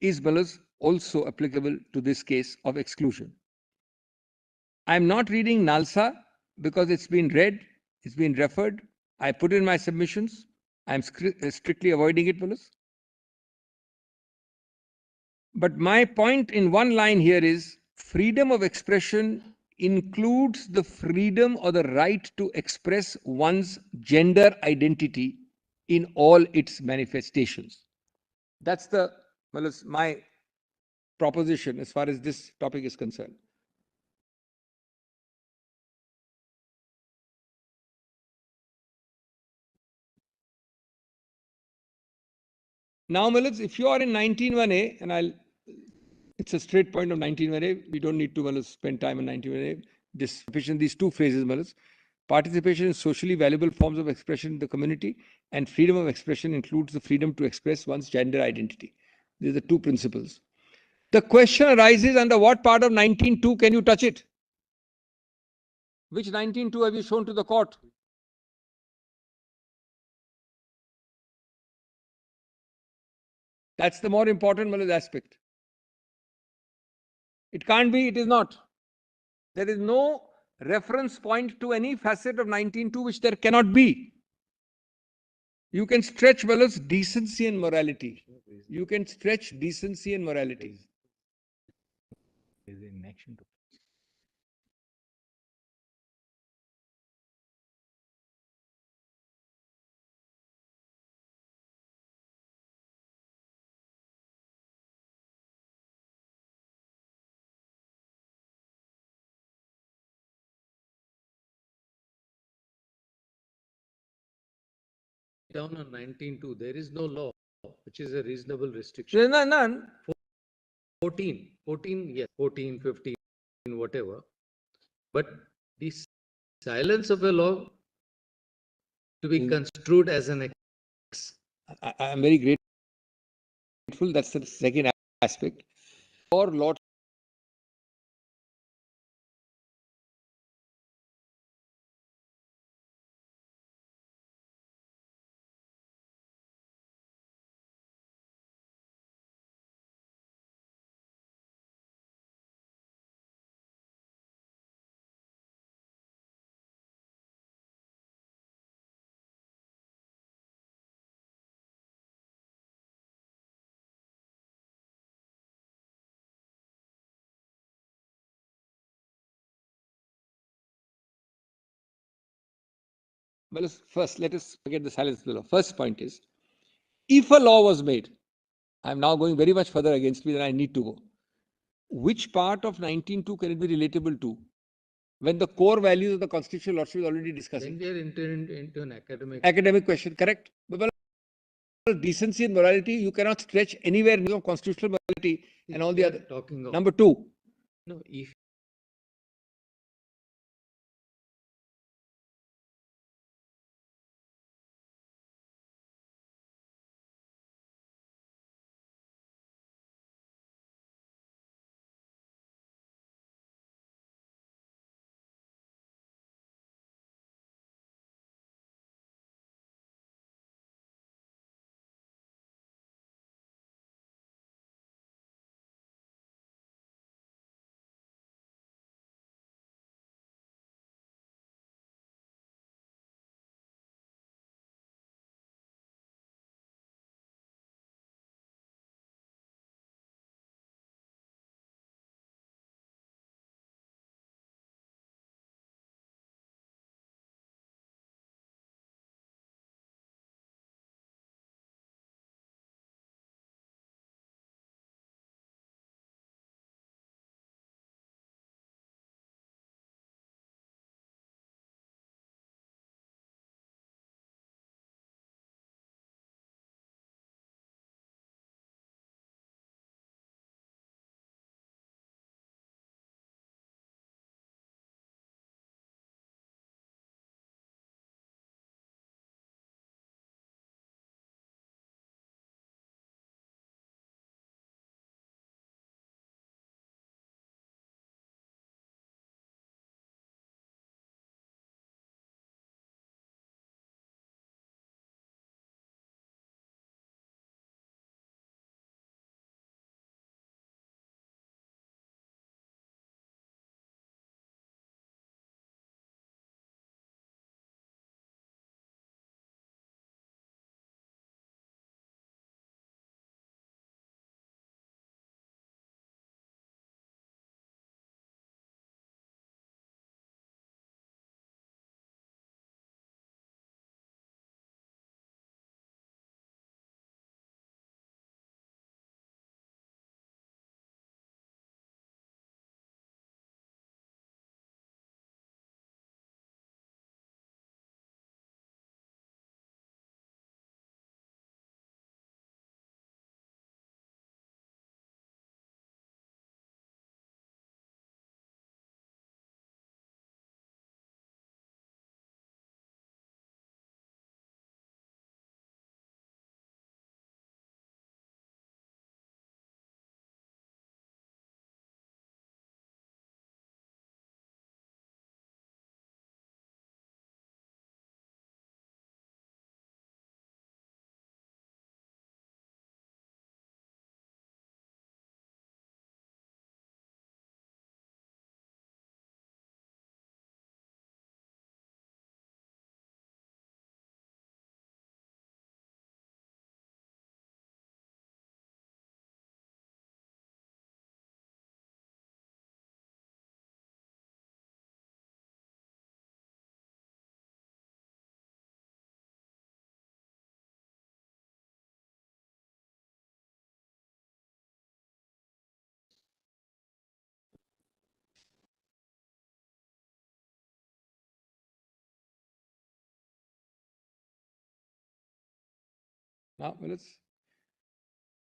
is Malas also applicable to this case of exclusion. I'm not reading Nalsa because it's been read, it's been referred. I put in my submissions. I'm strictly avoiding it, Malas. But my point in one line here is freedom of expression includes the freedom or the right to express one's gender identity in all its manifestations. That's my proposition as far as this topic is concerned. Now, Malaz, if you are in 19(1)(a), and it's a straight point of 19(1)(a), we don't need to spend time on 19(1)(a). Just sufficient these two phrases, Malaz. Participation in socially valuable forms of expression in the community, and freedom of expression includes the freedom to express one's gender identity. These are the two principles. The question arises, under what part of 19(2) can you touch it? Which 19(2) have you shown to the court? That's the more important aspect. It can't be, it is not. There is no reference point to any facet of 19(2) which there cannot be. You can stretch Wallace decency and morality. You can stretch decency and morality. Down on 19(2), there is no law which is a reasonable restriction. There's none. 14, yes, 14, 15, whatever. But the silence of a law to be construed as an X. I'm very grateful. That's the second aspect. Or Lord Well, first, let us forget the silence of the law. First point is, if a law was made, I'm now going very much further against me than I need to go. Which part of 19(2) can it be relatable to? When the core values of the constitutional lordship is already discussing. Then they are into an academic question, correct? But decency and morality, you cannot stretch anywhere near constitutional morality and all the other. Talking of, Number two. no, if Now,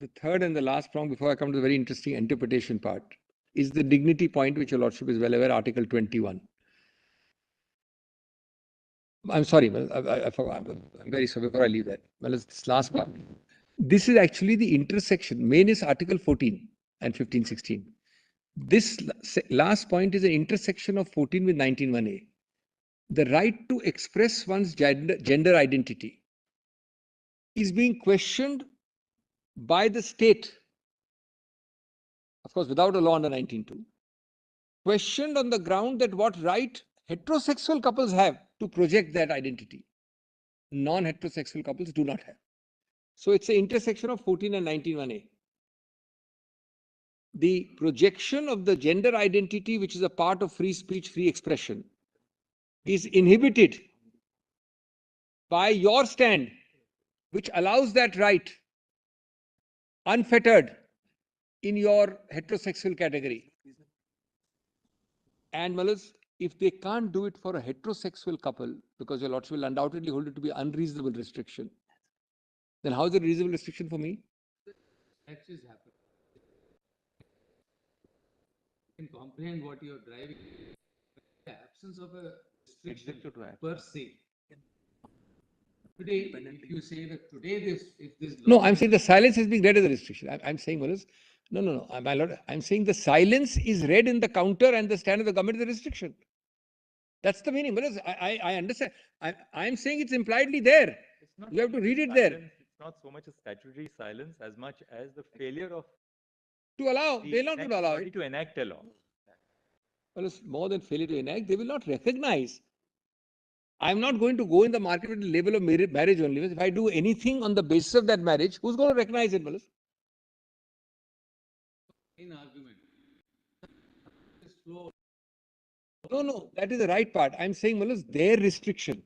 the third and the last prong before I come to the very interesting interpretation part is the dignity point, which your lordship is well aware, Article 21. I'm sorry, I forgot. I'm very sorry before I leave that. Well, it's this last part. This is actually the intersection. Main is Article 14 and 15, 16. This last point is an intersection of 14 with 19(1)(a). The right to express one's gender identity is being questioned by the state, of course, without a law under 19(2), questioned on the ground that what right heterosexual couples have to project that identity, non-heterosexual couples do not have. So it's an intersection of 14 and 19(1)(a). The projection of the gender identity, which is a part of free speech, free expression, is inhibited by your stand, which allows that right unfettered in your heterosexual category. And Malas, if they can't do it for a heterosexual couple, because your lordship will undoubtedly hold it to be unreasonable restriction, then how is it a reasonable restriction for me? Actually happen. You can comprehend what you're driving. The absence of a restriction per se. Today, if you say that today if this No, law I'm is saying the silence is being read as a restriction. I'm saying, Malas, no, my lord, I'm saying the silence is read in the counter and the stand of the government is a restriction. That's the meaning. Malas, I understand. I'm saying it's impliedly there. You have to read it there. It's not so much a statutory silence as much as the failure of To allow, the they're not going to allow body it. to enact a law. Well, it's more than failure to enact. They will not recognize. I'm not going to go in the market with the label of marriage only. If I do anything on the basis of that marriage, who's going to recognize it, Malas? in argument. This flow. No, that is the right part. I'm saying, Malas, their restriction.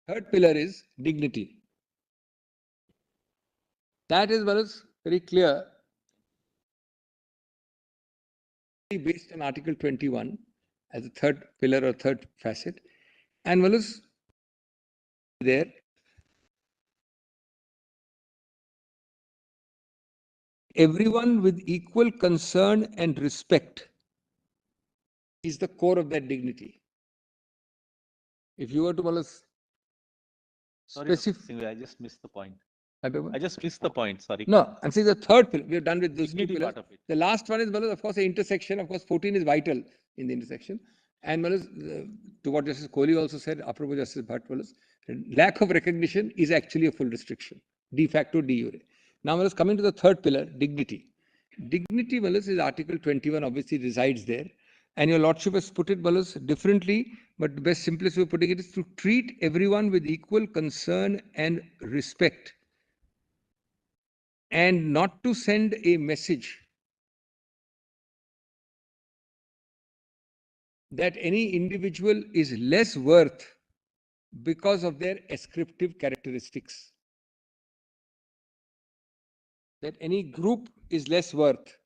Third pillar is dignity. That is, Malas, very clear. Based on Article 21 as a third pillar or third facet. And Malas, there, everyone with equal concern and respect is the core of that dignity. If you were to, Malas, specific. I just missed the point. I beg I just missed the point, sorry. No, I'm saying the third pillar. We're done with those two Dignity pillars. part of it. The last one is, Malas, of course, the intersection. Of course, 14 is vital in the intersection. And to what Justice Kohli also said, apropos Justice Bhatt, lack of recognition is actually a full restriction, de facto, de jure. Now, coming to the third pillar, dignity. Dignity, is Article 21, obviously resides there. And your Lordship has put it, differently, but the best, simplest way of putting it is to treat everyone with equal concern and respect, and not to send a message that any individual is less worth because of their ascriptive characteristics. That any group is less worth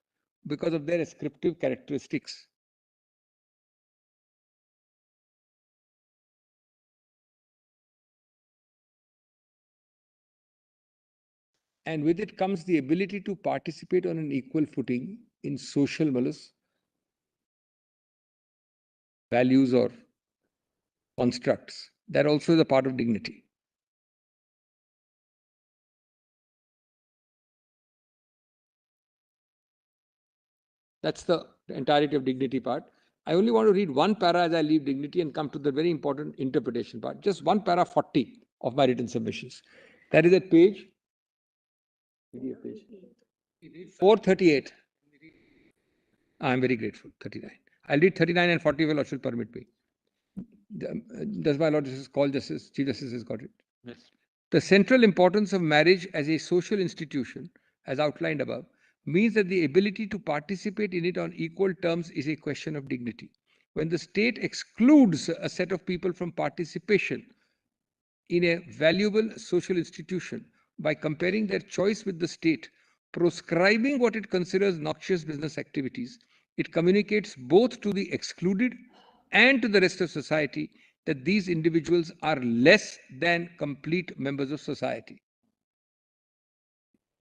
because of their ascriptive characteristics. And with it comes the ability to participate on an equal footing in social values or constructs. That also is a part of dignity. That's the entirety of dignity part. I only want to read one para as I leave dignity and come to the very important interpretation part. Just one para 40 of my written submissions. That is at page 438. I'm very grateful. 39. I'll read 39 and 40 if Lord should permit me. Does my Lord Justice call Justice? Chief Justice has got it. Yes. The central importance of marriage as a social institution, as outlined above, means that the ability to participate in it on equal terms is a question of dignity. When the state excludes a set of people from participation in a valuable social institution by comparing their choice with the state, proscribing what it considers noxious business activities, it communicates both to the excluded and to the rest of society that these individuals are less than complete members of society.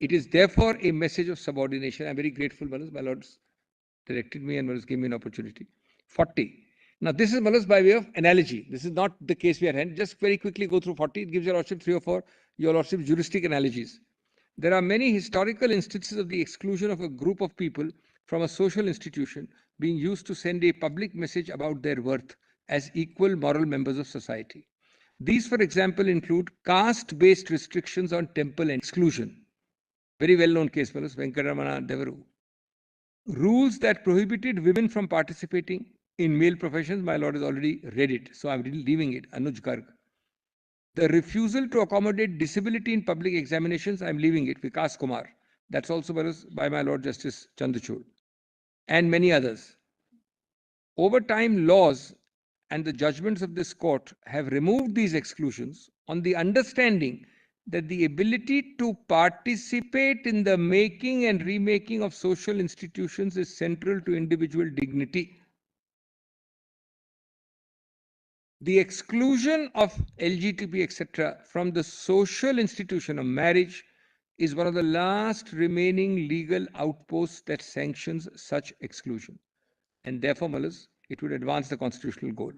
It is therefore a message of subordination. I'm very grateful, my lords directed me and gave me an opportunity. 40. Now, this is by way of analogy. This is not the case we are in. Just very quickly go through 40. It gives your lordship 3 or 4, your lordship juristic analogies. There are many historical instances of the exclusion of a group of people from a social institution being used to send a public message about their worth as equal moral members of society. These, for example, include caste-based restrictions on temple exclusion. Very well-known case, Venkatamana Devaru. Rules that prohibited women from participating in male professions, my lord has already read it, so I'm leaving it, Anuj Garg. The refusal to accommodate disability in public examinations, I'm leaving it, Vikas Kumar. That's also by my Lord Justice Chandrachud. And many others. Over time, laws and the judgments of this court have removed these exclusions on the understanding that the ability to participate in the making and remaking of social institutions is central to individual dignity. The exclusion of LGBT, etc., from the social institution of marriage is one of the last remaining legal outposts that sanctions such exclusion. And therefore, it would advance the constitutional goal.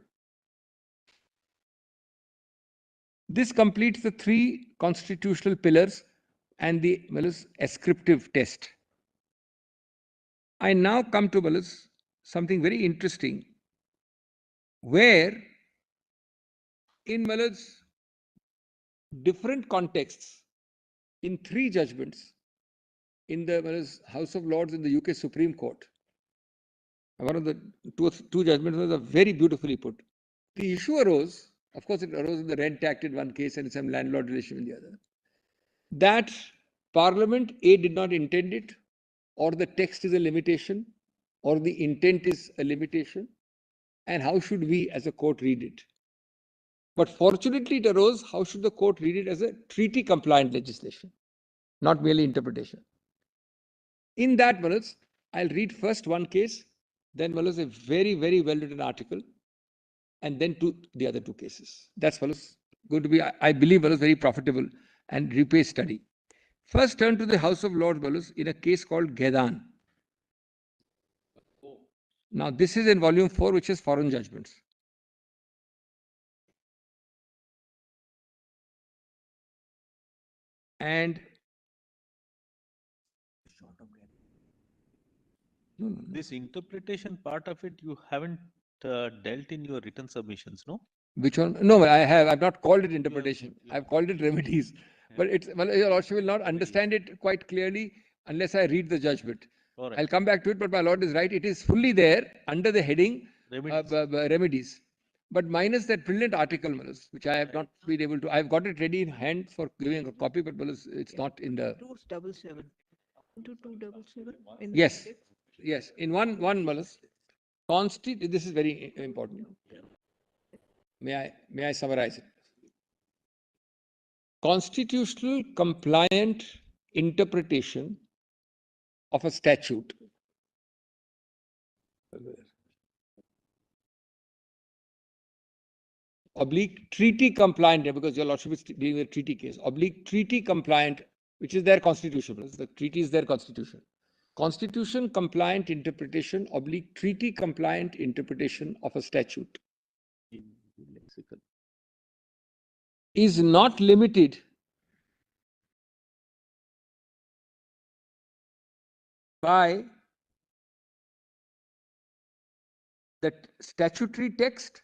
This completes the 3 constitutional pillars and the ascriptive test. I now come to something very interesting, where in different contexts, in 3 judgments, in the House of Lords in the UK Supreme Court, one of the two judgments was very beautifully put. The issue arose, of course, it arose in the Rent Act in one case and some landlord relation in the other, that Parliament A did not intend it, or the text is a limitation, or the intent is a limitation, and how should we as a court read it? But fortunately, it arose, how should the court read it as a treaty compliant legislation, not merely interpretation. In that, I'll read first one case, then a very, very well written article, and then the other 2 cases. That's going to be, I believe, very profitable and repay study. First, turn to the House of Lords in a case called Gedan. Now, this is in volume 4, which is foreign judgments. And This interpretation part of it, you haven't dealt in your written submissions, no? Which one? No, I've not called it interpretation. I've called it remedies. But it's, well, your lordship will not understand it quite clearly unless I read the judgment. All right. I'll come back to it, but my lord is right. It is fully there under the heading Remedies. remedies. But minus that brilliant article, Malas, which I have not been able to. I've got it ready in hand for giving a copy, but Malas, it's not in the. 277. Into 277. in the Yes, index. yes. In one Malas, this is very important. May I summarize it? Constitutional compliant interpretation of a statute oblique treaty compliant, because your lordship is dealing with a treaty case, oblique treaty compliant, which is their constitution. The treaty is their constitution. Constitution compliant interpretation oblique treaty compliant interpretation of a statute is not limited by the statutory text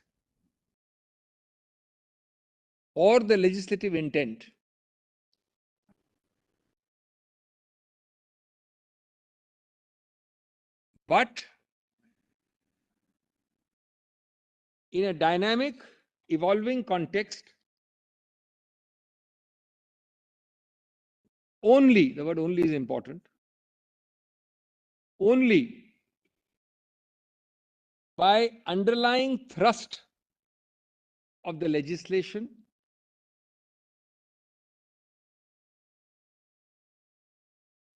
or the legislative intent, but in a dynamic, evolving context, only, the word only is important, only by underlying thrust of the legislation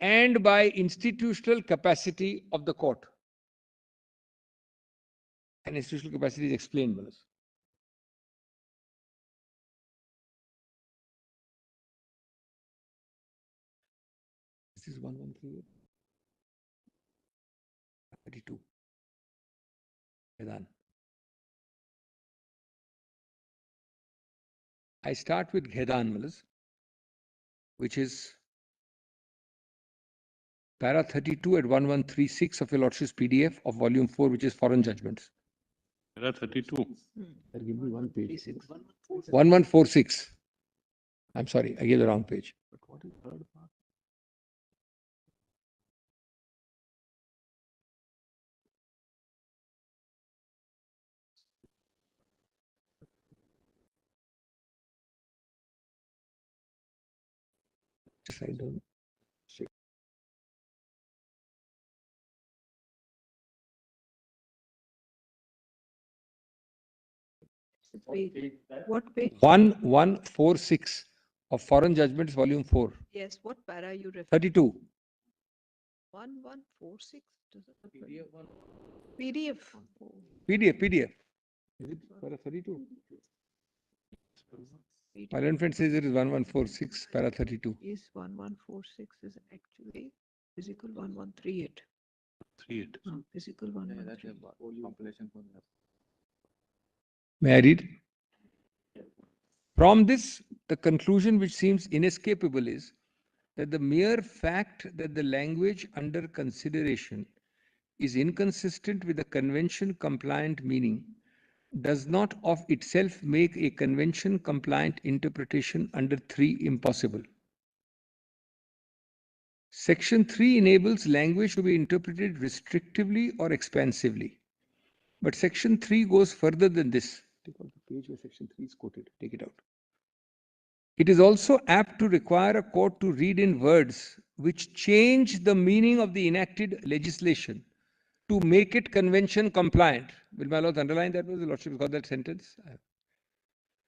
and by institutional capacity of the court. And institutional capacity is explained, Malas. This is 113. 32. Vedan. I start with Ghedan, Malas, which is para 32 at 1136 of your lordship's PDF of volume 4, which is foreign judgments. Para 32. Give me one page. 1146. I'm sorry, I gave the wrong page. But what is third part? Just write down. What page? 1146 of foreign judgments, volume 4. Yes, what para you refer? 32. 1146? PDF. PDF. Is it para 32? My learned friend says it is 1146, para 32. Is 1146 is actually physical 1138. 38. Physical 1138. May I read? From this, the conclusion which seems inescapable is that the mere fact that the language under consideration is inconsistent with the convention compliant meaning does not of itself make a convention compliant interpretation under 3 impossible. Section 3 enables language to be interpreted restrictively or expansively. But Section 3 goes further than this. Take out the page where Section 3 is quoted. Take it out. It is also apt to require a court to read in words which change the meaning of the enacted legislation to make it convention compliant. Will my lord underline that? Was the lordship got that sentence?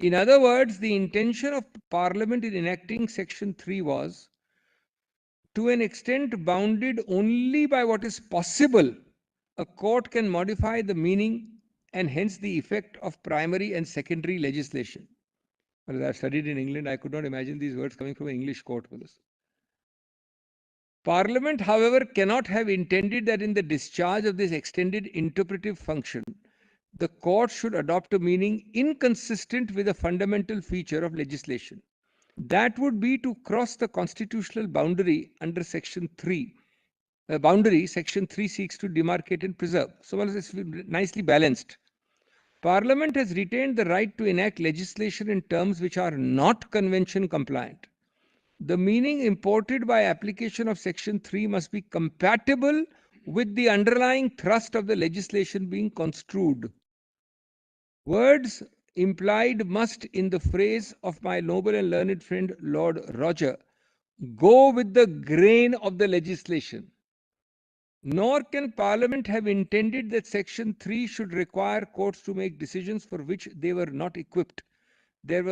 In other words, the intention of Parliament in enacting Section 3 was, to an extent bounded only by what is possible, a court can modify the meaning and hence the effect of primary and secondary legislation. Well, as I've studied in England, I could not imagine these words coming from an English court. Parliament, however, cannot have intended that in the discharge of this extended interpretive function, the court should adopt a meaning inconsistent with a fundamental feature of legislation. That would be to cross the constitutional boundary under Section 3. Boundary Section 3 seeks to demarcate and preserve. So it's nicely balanced. Parliament has retained the right to enact legislation in terms which are not convention compliant. The meaning imported by application of Section 3 must be compatible with the underlying thrust of the legislation being construed. Words implied must, in the phrase of my noble and learned friend Lord Roger, go with the grain of the legislation. Nor can Parliament have intended that Section 3 should require courts to make decisions for which they were not equipped. There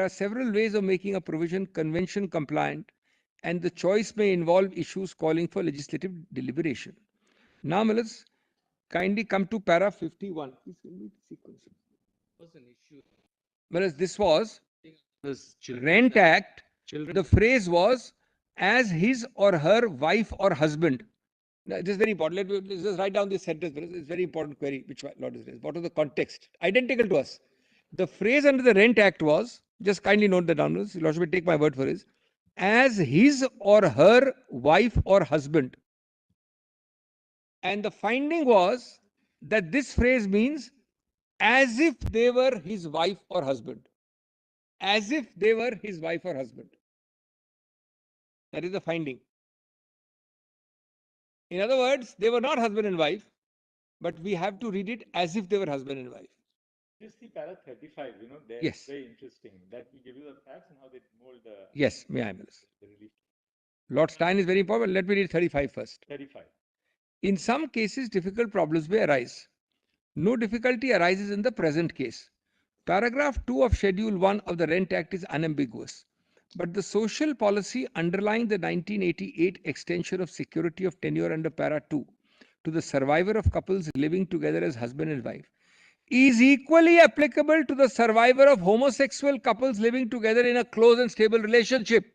are several ways of making a provision convention compliant, and the choice may involve issues calling for legislative deliberation. Now, let's kindly come to para 51. Please give me the sequence. Was an issue. Whereas this was Rent Act, the phrase was as his or her wife or husband. Now, this is very important. Let's just write down this sentence. It's a very important query which Lord is raised. What was the context? Identical to us. The phrase under the Rent Act was, just kindly note that down, Lord should take my word for it, as his or her wife or husband. And the finding was that this phrase means as if they were his wife or husband. As if they were his wife or husband. That is the finding. In other words, they were not husband and wife, but we have to read it as if they were husband and wife. Just the para 35, there Yes. it's very interesting. That will give you the facts and how they mold the. Yes, may I, Melissa? The relief. Lord Stein is very important. Let me read 35 first. 35. In some cases, difficult problems may arise. No difficulty arises in the present case. Paragraph 2 of Schedule 1 of the Rent Act is unambiguous. But the social policy underlying the 1988 extension of security of tenure under Para 2 to the survivor of couples living together as husband and wife is equally applicable to the survivor of homosexual couples living together in a close and stable relationship.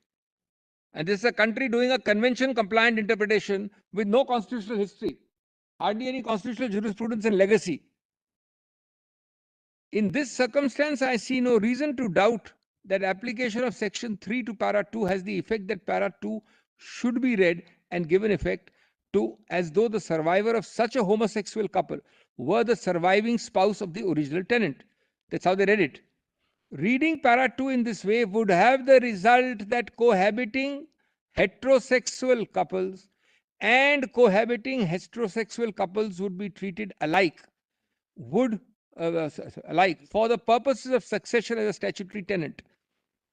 And this is a country doing a convention compliant interpretation with no constitutional history, hardly any constitutional jurisprudence and legacy. In this circumstance, I see no reason to doubt that application of Section 3 to Para 2 has the effect that Para 2 should be read and given effect to as though the survivor of such a homosexual couple were the surviving spouse of the original tenant. That's how they read it. Reading Para 2 in this way would have the result that cohabiting heterosexual couples and cohabiting heterosexual couples would be treated alike, for the purposes of succession as a statutory tenant.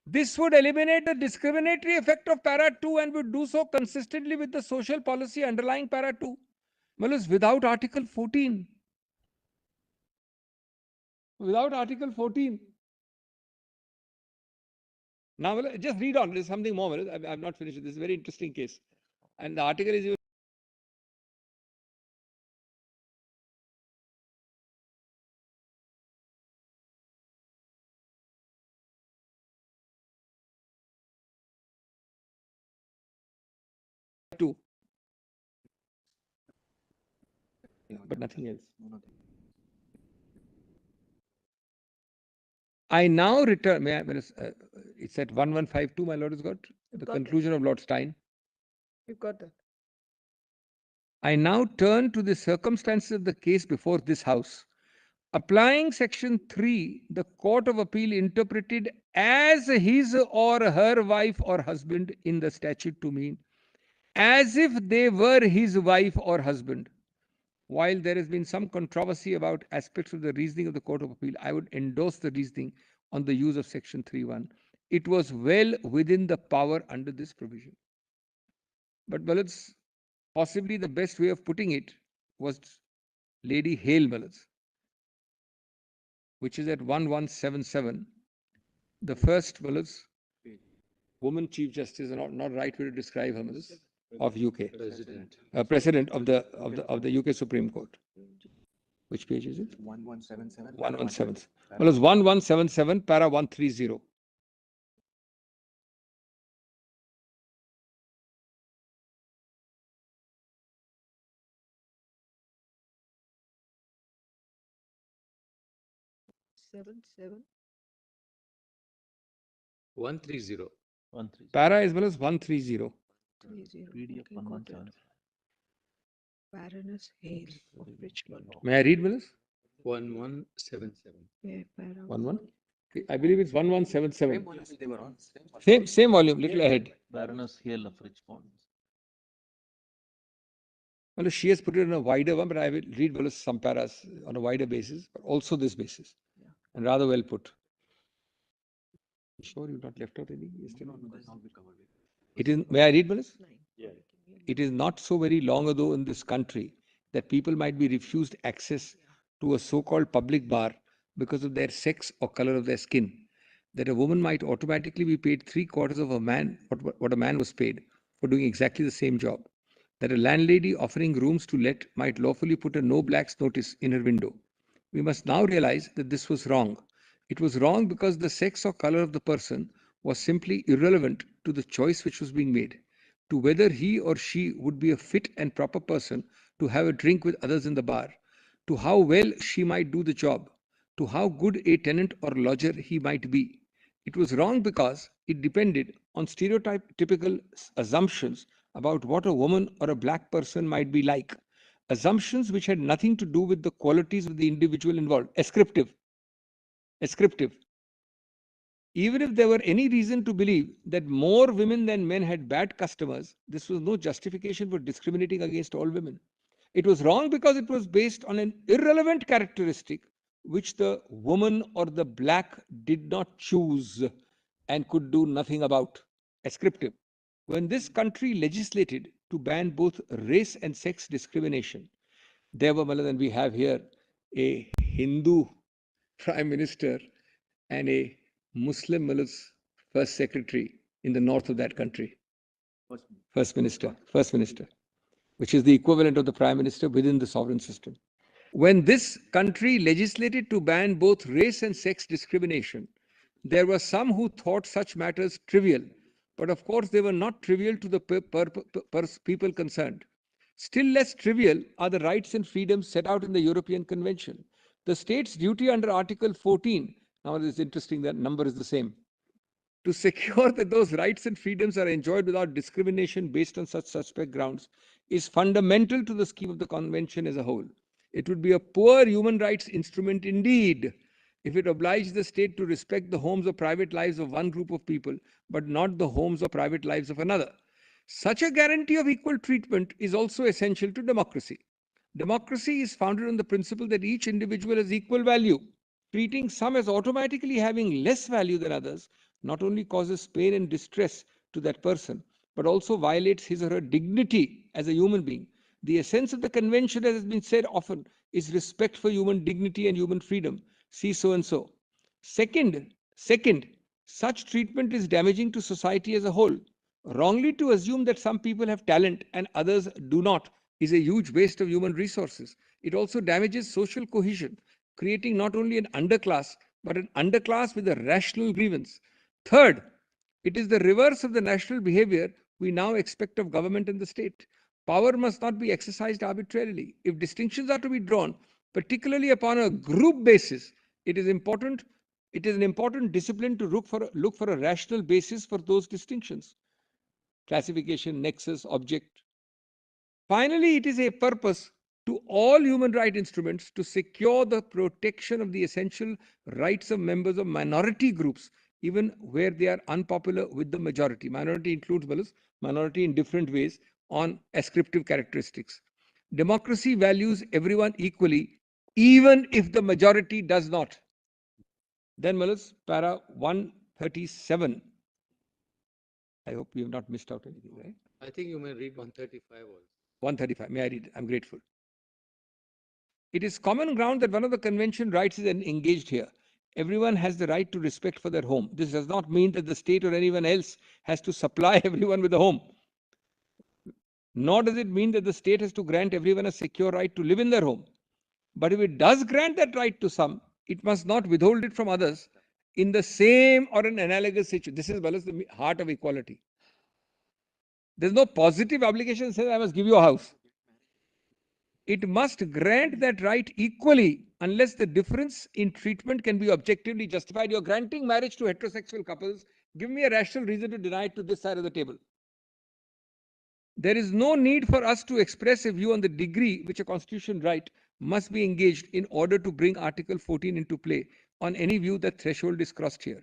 This would eliminate the discriminatory effect of Para 2 and would do so consistently with the social policy underlying Para 2. Well, it's without Article 14. Without Article 14. Now, just read on. There's something more. I've not finished. This is a very interesting case. And the article is even two. But nothing else. I now return. May I, it's at 1152, my Lord has got the conclusion of Lord Stein. You got that. I now turn to the circumstances of the case before this House. Applying Section 3, the Court of Appeal interpreted as his or her wife or husband in the statute to mean as if they were his wife or husband. While there has been some controversy about aspects of the reasoning of the Court of Appeal, I would endorse the reasoning on the use of Section 3.1. It was well within the power under this provision. But Malaz, possibly the best way of putting it was Lady Hale Malaz, which is at 1177. The first Malaz, woman Chief Justice, not right way to describe her Malaz, of UK. President of the UK Supreme Court. Which page is it? 1177. 1177. Well, it's 1177, para 130. Seven. 130. Para as well as 130. 30. PDF Okay, got it. 1177. Baroness Hale of Richmond. May I read, Willis? 1177. 11? I believe it's 1177. volume they were on. Same volume, little ahead. Baroness Hill of Richmond. Well, she has put it in a wider one, but I will read well some paras on a wider basis, but also this basis. And rather well put. Sure you've not left out any? It is, may I read, Manas? Yeah. It is not so very long ago in this country that people might be refused access to a so-called public bar because of their sex or color of their skin. That a woman might automatically be paid 3/4 of a man, what a man was paid for doing exactly the same job. That a landlady offering rooms to let might lawfully put a no blacks notice in her window. We must now realize that this was wrong. It was wrong because the sex or color of the person was simply irrelevant to the choice which was being made, to whether he or she would be a fit and proper person to have a drink with others in the bar, to how well she might do the job, to how good a tenant or lodger he might be. It was wrong because it depended on stereotypical assumptions about what a woman or a black person might be like, assumptions which had nothing to do with the qualities of the individual involved. Ascriptive. Even if there were any reason to believe that more women than men had bad customers, this was no justification for discriminating against all women. It was wrong because it was based on an irrelevant characteristic which the woman or the black did not choose and could do nothing about. Ascriptive. When this country legislated to ban both race and sex discrimination, there were, and we have here a Hindu prime minister and a Muslim first secretary in the north of that country. First minister, which is the equivalent of the prime minister within the sovereign system. When this country legislated to ban both race and sex discrimination, there were some who thought such matters trivial, but of course they were not trivial to the people concerned. Still less trivial are the rights and freedoms set out in the European Convention. The state's duty under Article 14, now it is interesting that number is the same, to secure that those rights and freedoms are enjoyed without discrimination based on such suspect grounds, is fundamental to the scheme of the convention as a whole. It would be a poor human rights instrument indeed if it obliged the state to respect the homes or private lives of one group of people, but not the homes or private lives of another. Such a guarantee of equal treatment is also essential to democracy. Democracy is founded on the principle that each individual has equal value. Treating some as automatically having less value than others not only causes pain and distress to that person, but also violates his or her dignity as a human being. The essence of the convention, as has been said often, is respect for human dignity and human freedom. See so and so. Second, such treatment is damaging to society as a whole. Wrongly to assume that some people have talent and others do not is a huge waste of human resources. It also damages social cohesion, creating not only an underclass, but an underclass with a rational grievance. Third, it is the reverse of the national behavior we now expect of government and the state. Power must not be exercised arbitrarily. If distinctions are to be drawn, particularly upon a group basis, it is an important discipline to look for a rational basis for those distinctions. Classification, nexus, object. Finally, it is a purpose to all human rights instruments to secure the protection of the essential rights of members of minority groups, even where they are unpopular with the majority. Minority includes minority in different ways on ascriptive characteristics. Democracy values everyone equally, even if the majority does not. Then, para 137. I hope we have not missed out anything, right? I think you may read 135 also. 135. May I read? I'm grateful. It is common ground that one of the convention rights is engaged here. Everyone has the right to respect for their home. This does not mean that the state or anyone else has to supply everyone with a home. Nor does it mean that the state has to grant everyone a secure right to live in their home. But if it does grant that right to some, it must not withhold it from others in the same or an analogous situation. This is the heart of equality. There's no positive obligation that says I must give you a house. It must grant that right equally unless the difference in treatment can be objectively justified. You're granting marriage to heterosexual couples. Give me a rational reason to deny it to this side of the table. there is no need for us to express a view on the degree which a constitutional right must be engaged in order to bring Article 14 into play on any view that threshold is crossed here.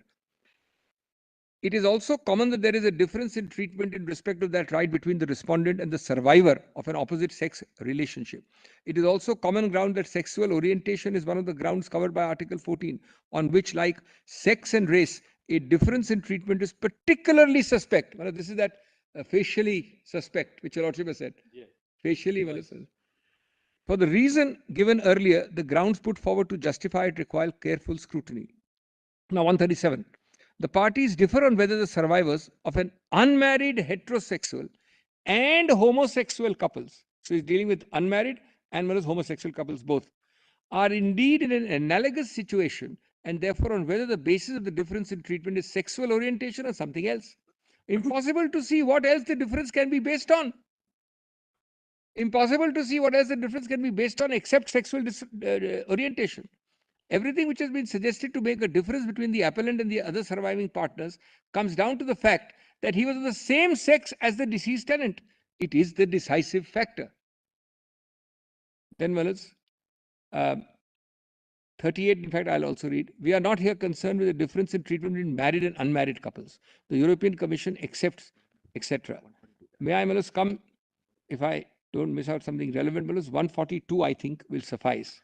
It is also common that there is a difference in treatment in respect of that right between the respondent and the survivor of an opposite sex relationship. It is also common ground that sexual orientation is one of the grounds covered by Article 14, on which, like sex and race, a difference in treatment is particularly suspect. Well, this is that facially suspect, which Your Lordship has said. Yeah. Facially, well, for the reason given earlier, the grounds put forward to justify it require careful scrutiny. Now, 137. The parties differ on whether the survivors of an unmarried heterosexual and homosexual couples, so he's dealing with unmarried and homosexual couples both, are indeed in an analogous situation, and therefore on whether the basis of the difference in treatment is sexual orientation or something else. Impossible to see what else the difference can be based on. Impossible to see what else the difference can be based on except sexual orientation. Everything which has been suggested to make a difference between the appellant and the other surviving partners comes down to the fact that he was of the same sex as the deceased tenant. It is the decisive factor. Then, Wallace, 38, in fact, I'll also read. We are not here concerned with the difference in treatment between married and unmarried couples. The European Commission accepts, etc. May I, Wallace, come, if I don't miss out something relevant, Wallace, 142, I think, will suffice.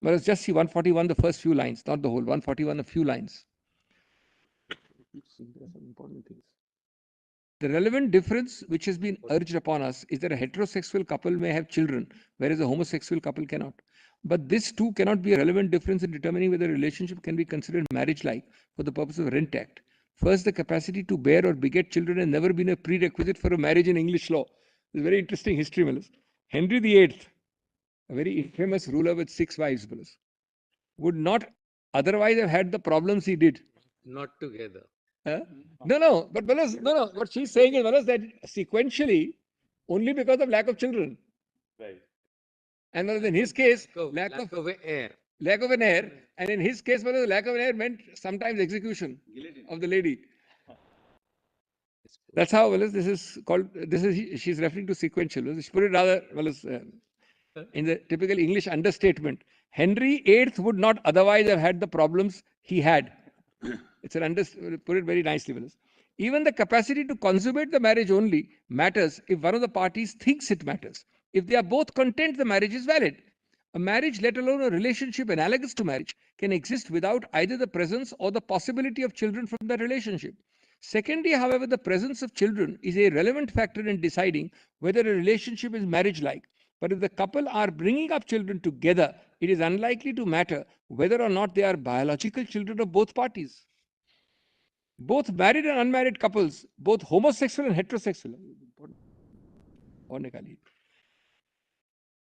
Well, let's just see 141, the first few lines, not the whole. 141, a few lines. There are some important things. The relevant difference which has been urged upon us is that a heterosexual couple may have children, whereas a homosexual couple cannot. But this too cannot be a relevant difference in determining whether a relationship can be considered marriage-like for the purpose of Rent Act. First, the capacity to bear or beget children has never been a prerequisite for a marriage in English law. It's a very interesting history, Willis. Henry VIII, a very infamous ruler with 6 wives, Willis, would not otherwise have had the problems he did. Not together. No, but Manas, no. What she's saying is, Manas, that sequentially, only because of lack of children. Right. And Manas, in his case, Lack of heir. lack of an heir. And in his case, Manas, lack of an heir meant sometimes execution of the lady. That's how, Manas, this is called, she's referring to sequential. She put it rather, Manas, in the typical English understatement. Henry VIII would not otherwise have had the problems he had. It's put it very nicely, Willis. Even the capacity to consummate the marriage only matters if one of the parties thinks it matters. If they are both content, the marriage is valid. A marriage, let alone a relationship analogous to marriage, can exist without either the presence or the possibility of children from that relationship. Secondly, however, the presence of children is a relevant factor in deciding whether a relationship is marriage-like. But if the couple are bringing up children together, it is unlikely to matter whether or not they are biological children of both parties. Both married and unmarried couples, both homosexual and heterosexual.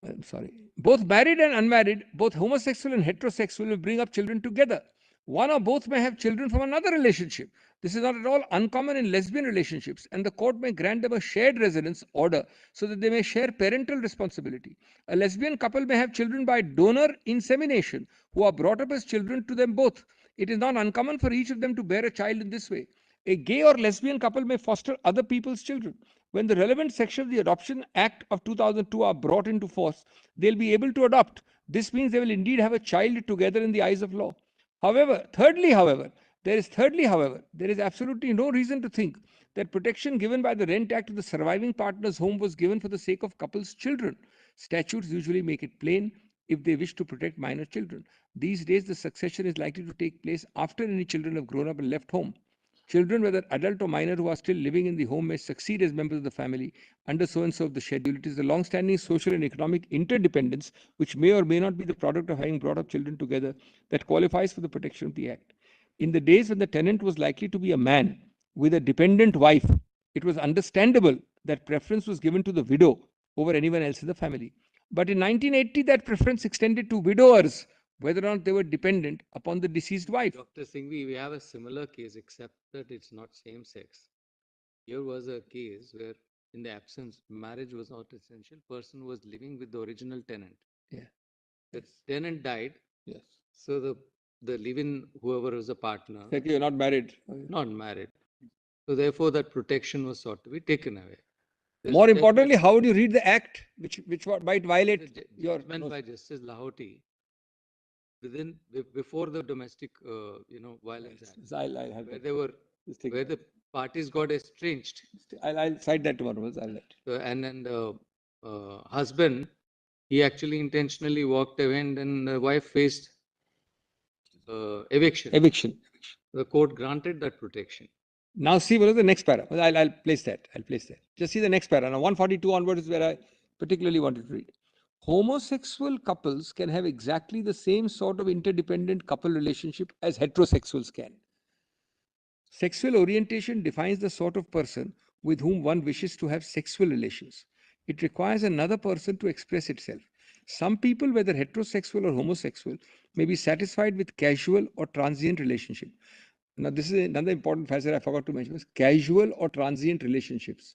I'm sorry. Both married and unmarried, both homosexual and heterosexual will bring up children together. One or both may have children from another relationship. This is not at all uncommon in lesbian relationships, and the court may grant them a shared residence order so that they may share parental responsibility. A lesbian couple may have children by donor insemination who are brought up as children to them both. It is not uncommon for each of them to bear a child in this way. A gay or lesbian couple may foster other people's children. When the relevant section of the Adoption Act of 2002 are brought into force, they'll be able to adopt. This means they will indeed have a child together in the eyes of law. Thirdly, there is absolutely no reason to think that protection given by the Rent Act to the surviving partner's home was given for the sake of couples' children. Statutes usually make it plain if they wish to protect minor children. These days, the succession is likely to take place after any children have grown up and left home. Children, whether adult or minor, who are still living in the home may succeed as members of the family under so and so of the schedule. It is the long-standing social and economic interdependence, which may or may not be the product of having brought up children together, that qualifies for the protection of the Act. In the days when the tenant was likely to be a man with a dependent wife, it was understandable that preference was given to the widow over anyone else in the family. But in 1980, that preference extended to widowers, whether or not they were dependent upon the deceased wife. Dr. Singhvi, we have a similar case, except that it's not same sex. Here was a case where, in the absence, marriage was not essential. Person was living with the original tenant. Yeah. The tenant died. Yes. So the live-in, whoever was a partner, Like you're not married. not married. So therefore, that protection was sought to be taken away. There's More a importantly, judgment- how would you read the act which might there's a violate your? judgment by Justice Lahoti before the domestic, violence act, Yes, I'll have where that. they were, Just take where that. the parties got estranged. I'll cite that tomorrow. I'll let. And then the husband, he actually intentionally walked away, and then the wife faced eviction. Eviction. The court granted that protection. Now see what is the next para. I'll place that. I'll place that. Just see the next para. Now 142 onwards is where I particularly wanted to read. Homosexual couples can have exactly the same sort of interdependent couple relationship as heterosexuals can. Sexual orientation defines the sort of person with whom one wishes to have sexual relations. It requires another person to express itself. Some people, whether heterosexual or homosexual, may be satisfied with casual or transient relationship. Now, this is another important factor I forgot to mention: is casual or transient relationships.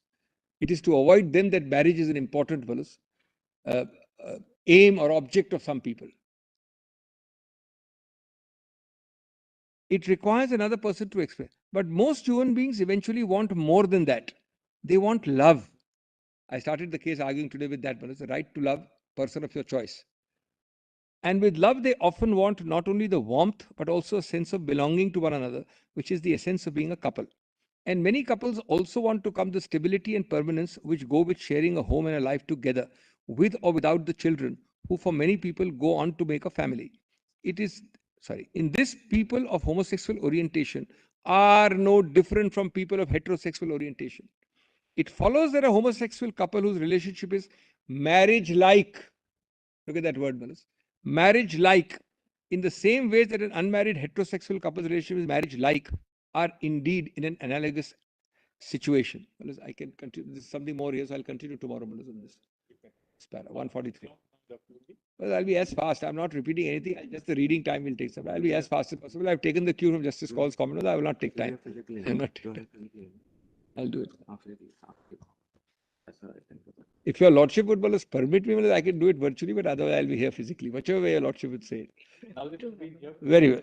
It is to avoid them that marriage is an important aim or object of some people. It requires another person to express. But most human beings eventually want more than that. They want love. I started the case arguing today with that, but it's the right to love, person of your choice. And with love, they often want not only the warmth, but also a sense of belonging to one another, which is the essence of being a couple. And many couples also want to come to stability and permanence, which go with sharing a home and a life together, with or without the children, who for many people go on to make a family. In this, people of homosexual orientation are no different from people of heterosexual orientation. It follows that a homosexual couple whose relationship is marriage-like, look at that word, Manas, marriage-like, in the same way that an unmarried heterosexual couple's relationship is marriage-like, are indeed in an analogous situation. Manas, I can continue. There's something more here, so I'll continue tomorrow, Manas, on this. Para 143. Well, I'll be as fast. I'm not repeating anything. Just the reading time will take some. I'll be as fast as possible. I've taken the cue from Justice Call's comment. I will not take time. I'll do it. If your lordship would permit me, I can do it virtually, but otherwise I'll be here physically. Whichever way your lordship would say it. Very well.